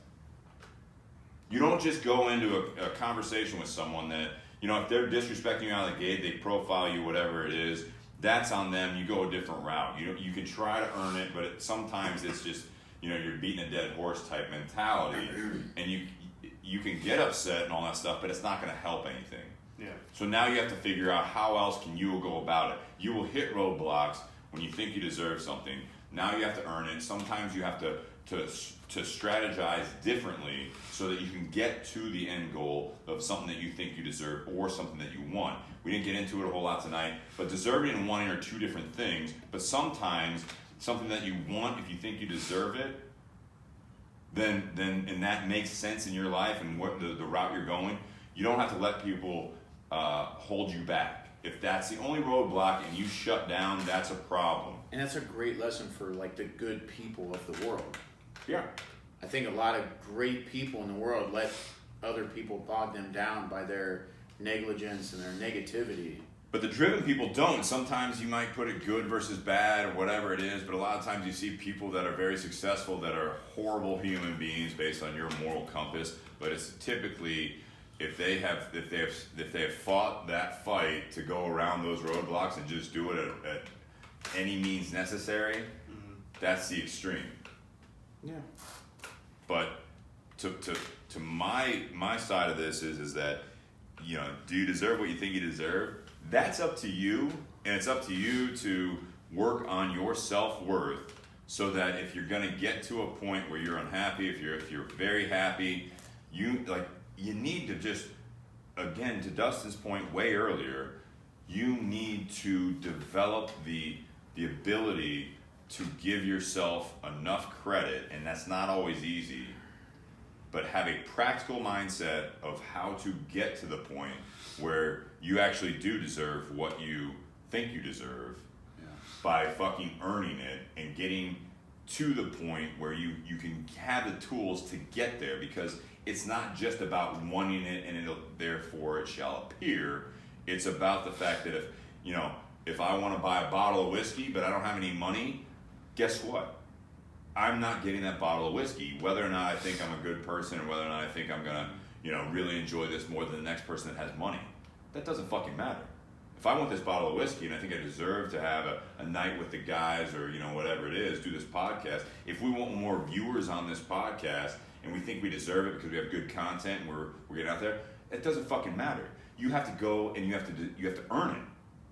You don't just go into a conversation with someone that, if they're disrespecting you out of the gate, they profile you, whatever it is, that's on them. You go a different route. You can try to earn it, but sometimes it's just, you're beating a dead horse type mentality, and you can get upset and all that stuff, but it's not going to help anything. Yeah. So now you have to figure out how else can you go about it. You will hit roadblocks when you think you deserve something. Now you have to earn it. Sometimes you have to strategize differently so that you can get to the end goal of something that you think you deserve or something that you want. We didn't get into it a whole lot tonight, but deserving and wanting are two different things. But sometimes something that you want, if you think you deserve it, then and that makes sense in your life and what the route you're going, you don't have to let people hold you back. If that's the only roadblock and you shut down, that's a problem. And that's a great lesson for the good people of the world. Yeah. I think a lot of great people in the world let other people bog them down by their negligence and their negativity. But the driven people don't. Sometimes you might put it good versus bad or whatever it is, but a lot of times you see people that are very successful that are horrible human beings based on your moral compass. But it's typically if they have fought that fight to go around those roadblocks and just do it at any means necessary, that's the extreme. Yeah. But to my side of this is that, do you deserve what you think you deserve? That's up to you, and it's up to you to work on your self-worth so that if you're going to get to a point where you're unhappy, if you're very happy, you need to just, again, to Dustin's point way earlier, you need to develop the ability to give yourself enough credit, and that's not always easy, but have a practical mindset of how to get to the point where you actually do deserve what you think you deserve by fucking earning it and getting to the point where you can have the tools to get there, because it's not just about wanting it and therefore it shall appear. It's about the fact that if I want to buy a bottle of whiskey but I don't have any money, guess what? I'm not getting that bottle of whiskey, whether or not I think I'm a good person or whether or not I think I'm going to, really enjoy this more than the next person that has money. That doesn't fucking matter. If I want this bottle of whiskey and I think I deserve to have a night with the guys or, whatever it is, do this podcast, if we want more viewers on this podcast and we think we deserve it because we have good content and we're getting out there, it doesn't fucking matter. You have to go and you have to earn it.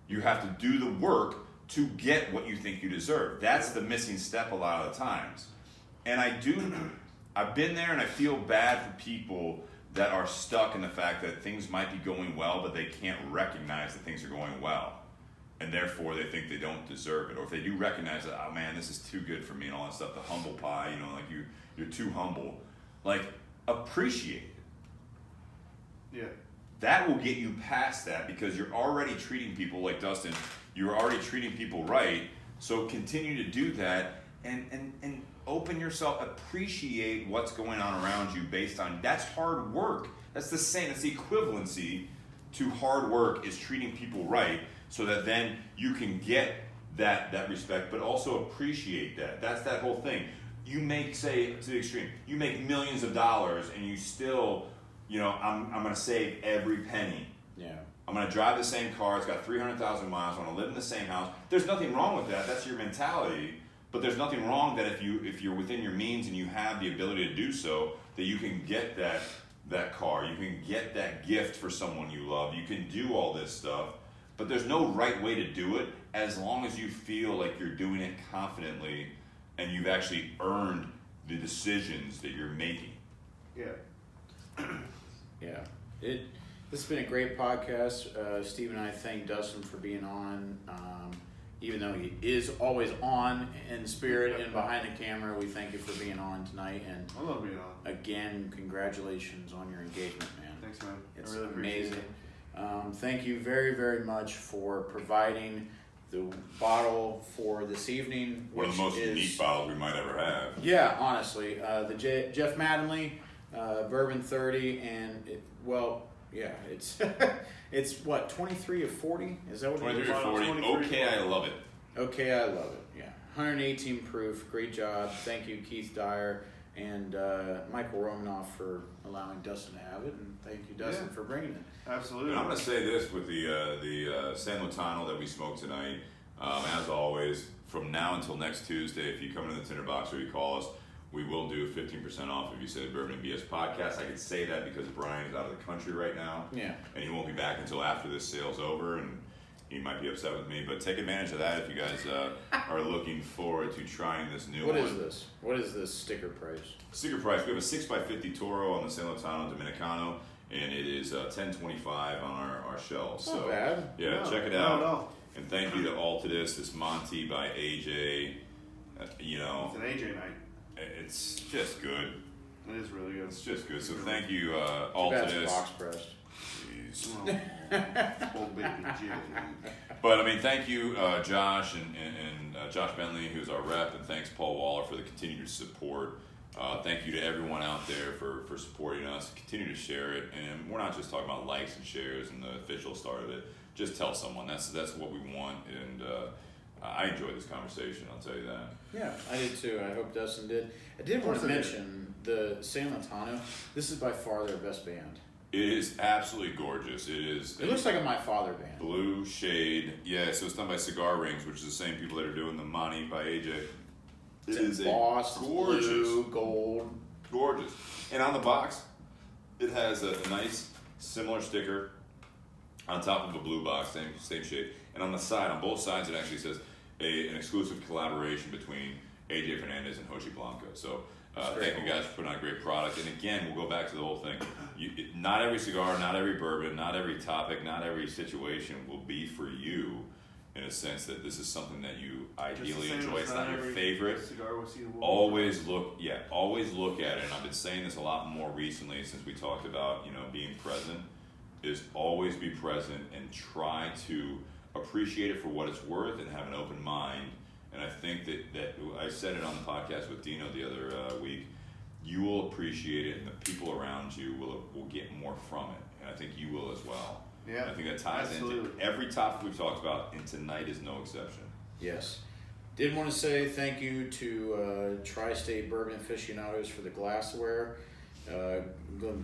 You have to do the work to get what you think you deserve. That's the missing step a lot of the times. And I've been there, and I feel bad for people that are stuck in the fact that things might be going well, but they can't recognize that things are going well. And therefore, they think they don't deserve it. Or if they do recognize that, oh man, this is too good for me and all that stuff, the humble pie, like you're too humble. Like, appreciate it. Yeah. That will get you past that because you're already treating people like Dustin. You're already treating people right. So continue to do that and open yourself, appreciate what's going on around you based on, that's hard work. That's the same, that's the equivalency to hard work is treating people right so that then you can get that respect, but also appreciate that. That's that whole thing. You make, say, to the extreme, you make millions of dollars and you still, I'm going to save every penny. Yeah. I'm going to drive the same car. It's got 300,000 miles. I'm going to live in the same house. There's nothing wrong with that. That's your mentality. But there's nothing wrong that if you're within your means and you have the ability to do so, that you can get that car. You can get that gift for someone you love. You can do all this stuff. But there's no right way to do it as long as you feel like you're doing it confidently and you've actually earned the decisions that you're making. Yeah. Yeah. This has been a great podcast. Steve and I thank Dustin for being on. Even though he is always on in spirit and behind the camera, we thank you for being on tonight. And I love being on. Again, congratulations on your engagement, man. Thanks, man. It's I really appreciate amazing. it. Thank you very, very much for providing the bottle for this evening. One of the most unique bottles we might ever have. Yeah, honestly. The Jeff Mattingly Bourbon 30, and it's it's what, 23 of 40? Is that what it 23 is? or 40. 23, Okay, I love it. Okay, I love it. Yeah, 118 proof. Great job. Thank you, Keith Dyer and Michael Romanoff for allowing Dustin to have it, and thank you, Dustin, for bringing it. Absolutely. And I'm going to say this with the San Lotano that we smoked tonight. As always, from now until next Tuesday, if you come into the Tinderbox or you call us, we will do 15% off if you say the Bourbon and BS podcast. I can say that because Brian is out of the country right now. Yeah. And he won't be back until after this sale's over, and he might be upset with me. But take advantage of that if you guys are looking forward to trying this new one. What is this? What is this sticker price? Sticker price. We have a 6x50 Toro on the San Lotano Dominicano, and it is $10.25 on our shelves. Not so bad. yeah, No, check it out. no. And thank you to Altadis, this Monte by AJ. It's an AJ night. It's just good. It is really good. It's just good. So thank you, Too bad it's Altadis. box pressed. Jeez. Oh, baby Jill. But I mean, thank you, Josh and Josh Bentley, who's our rep, and thanks Paul Waller for the continued support. Thank you to everyone out there for supporting us. Continue to share it, and we're not just talking about likes and shares and the official start of it. Just tell someone. That's what we want, and I enjoyed this conversation. I'll tell you that. Yeah, I did too. I hope Dustin did. I did want to mention the San Lotano. This is by far their best band. It is absolutely gorgeous. It is. It looks like a My Father band. Blue shade. Yeah, so it's done by Cigar Rings, which is the same people that are doing the Monte by AJ. It's is embossed, gorgeous, blue, gold. gorgeous. And on the box, it has a nice similar sticker on top of a blue box, same shape. And on the side, on both sides, it actually says an exclusive collaboration between AJ Fernandez and Hoshi Blanco. So thank you guys for putting on a great product. And again, we'll go back to the whole thing. Not every cigar, not every bourbon, not every topic, not every situation will be for you, in a sense that this is something that you ideally enjoy. It's not your favorite. Always look at it. And I've been saying this a lot more recently since we talked about, being present, is always be present and try to appreciate it for what it's worth and have an open mind. And I think that I said it on the podcast with Dino the other week, you will appreciate it and the people around you will get more from it. And I think you will as well. Yeah, I think that ties absolutely. into every topic we've talked about, and tonight is no exception. Yes. Did want to say thank you to Tri-State Bourbon Aficionados for the glassware.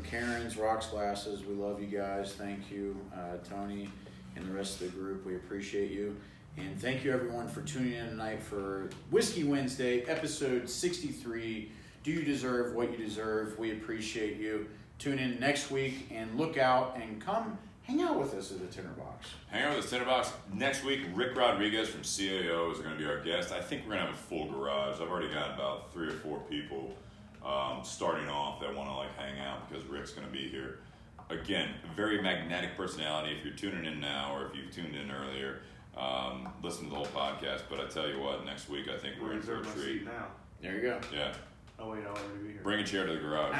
Karen's Rocks Glasses, we love you guys. Thank you, Tony and the rest of the group. We appreciate you. And thank you everyone for tuning in tonight for Whiskey Wednesday, episode 63. Do you deserve what you deserve? We appreciate you. Tune in next week and look out and come hang out with us at the Tinderbox. Hang out with us, Tinderbox. Next week, Rick Rodriguez from CAO is going to be our guest. I think we're going to have a full garage. I've already got about 3 or 4 people starting off that want to like hang out because Rick's going to be here. Again, very magnetic personality. If you're tuning in now or if you've tuned in earlier, listen to the whole podcast. But I tell you what, next week I think we're in for a treat. Now. There you go. Yeah. Oh wait, I want to be here. Bring a chair to the garage.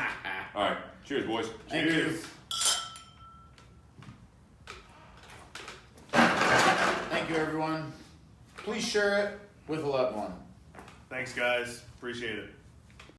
All right. Cheers, boys. Thank you. Cheers. Thank you, everyone. Please share it with a loved one. Thanks, guys. Appreciate it.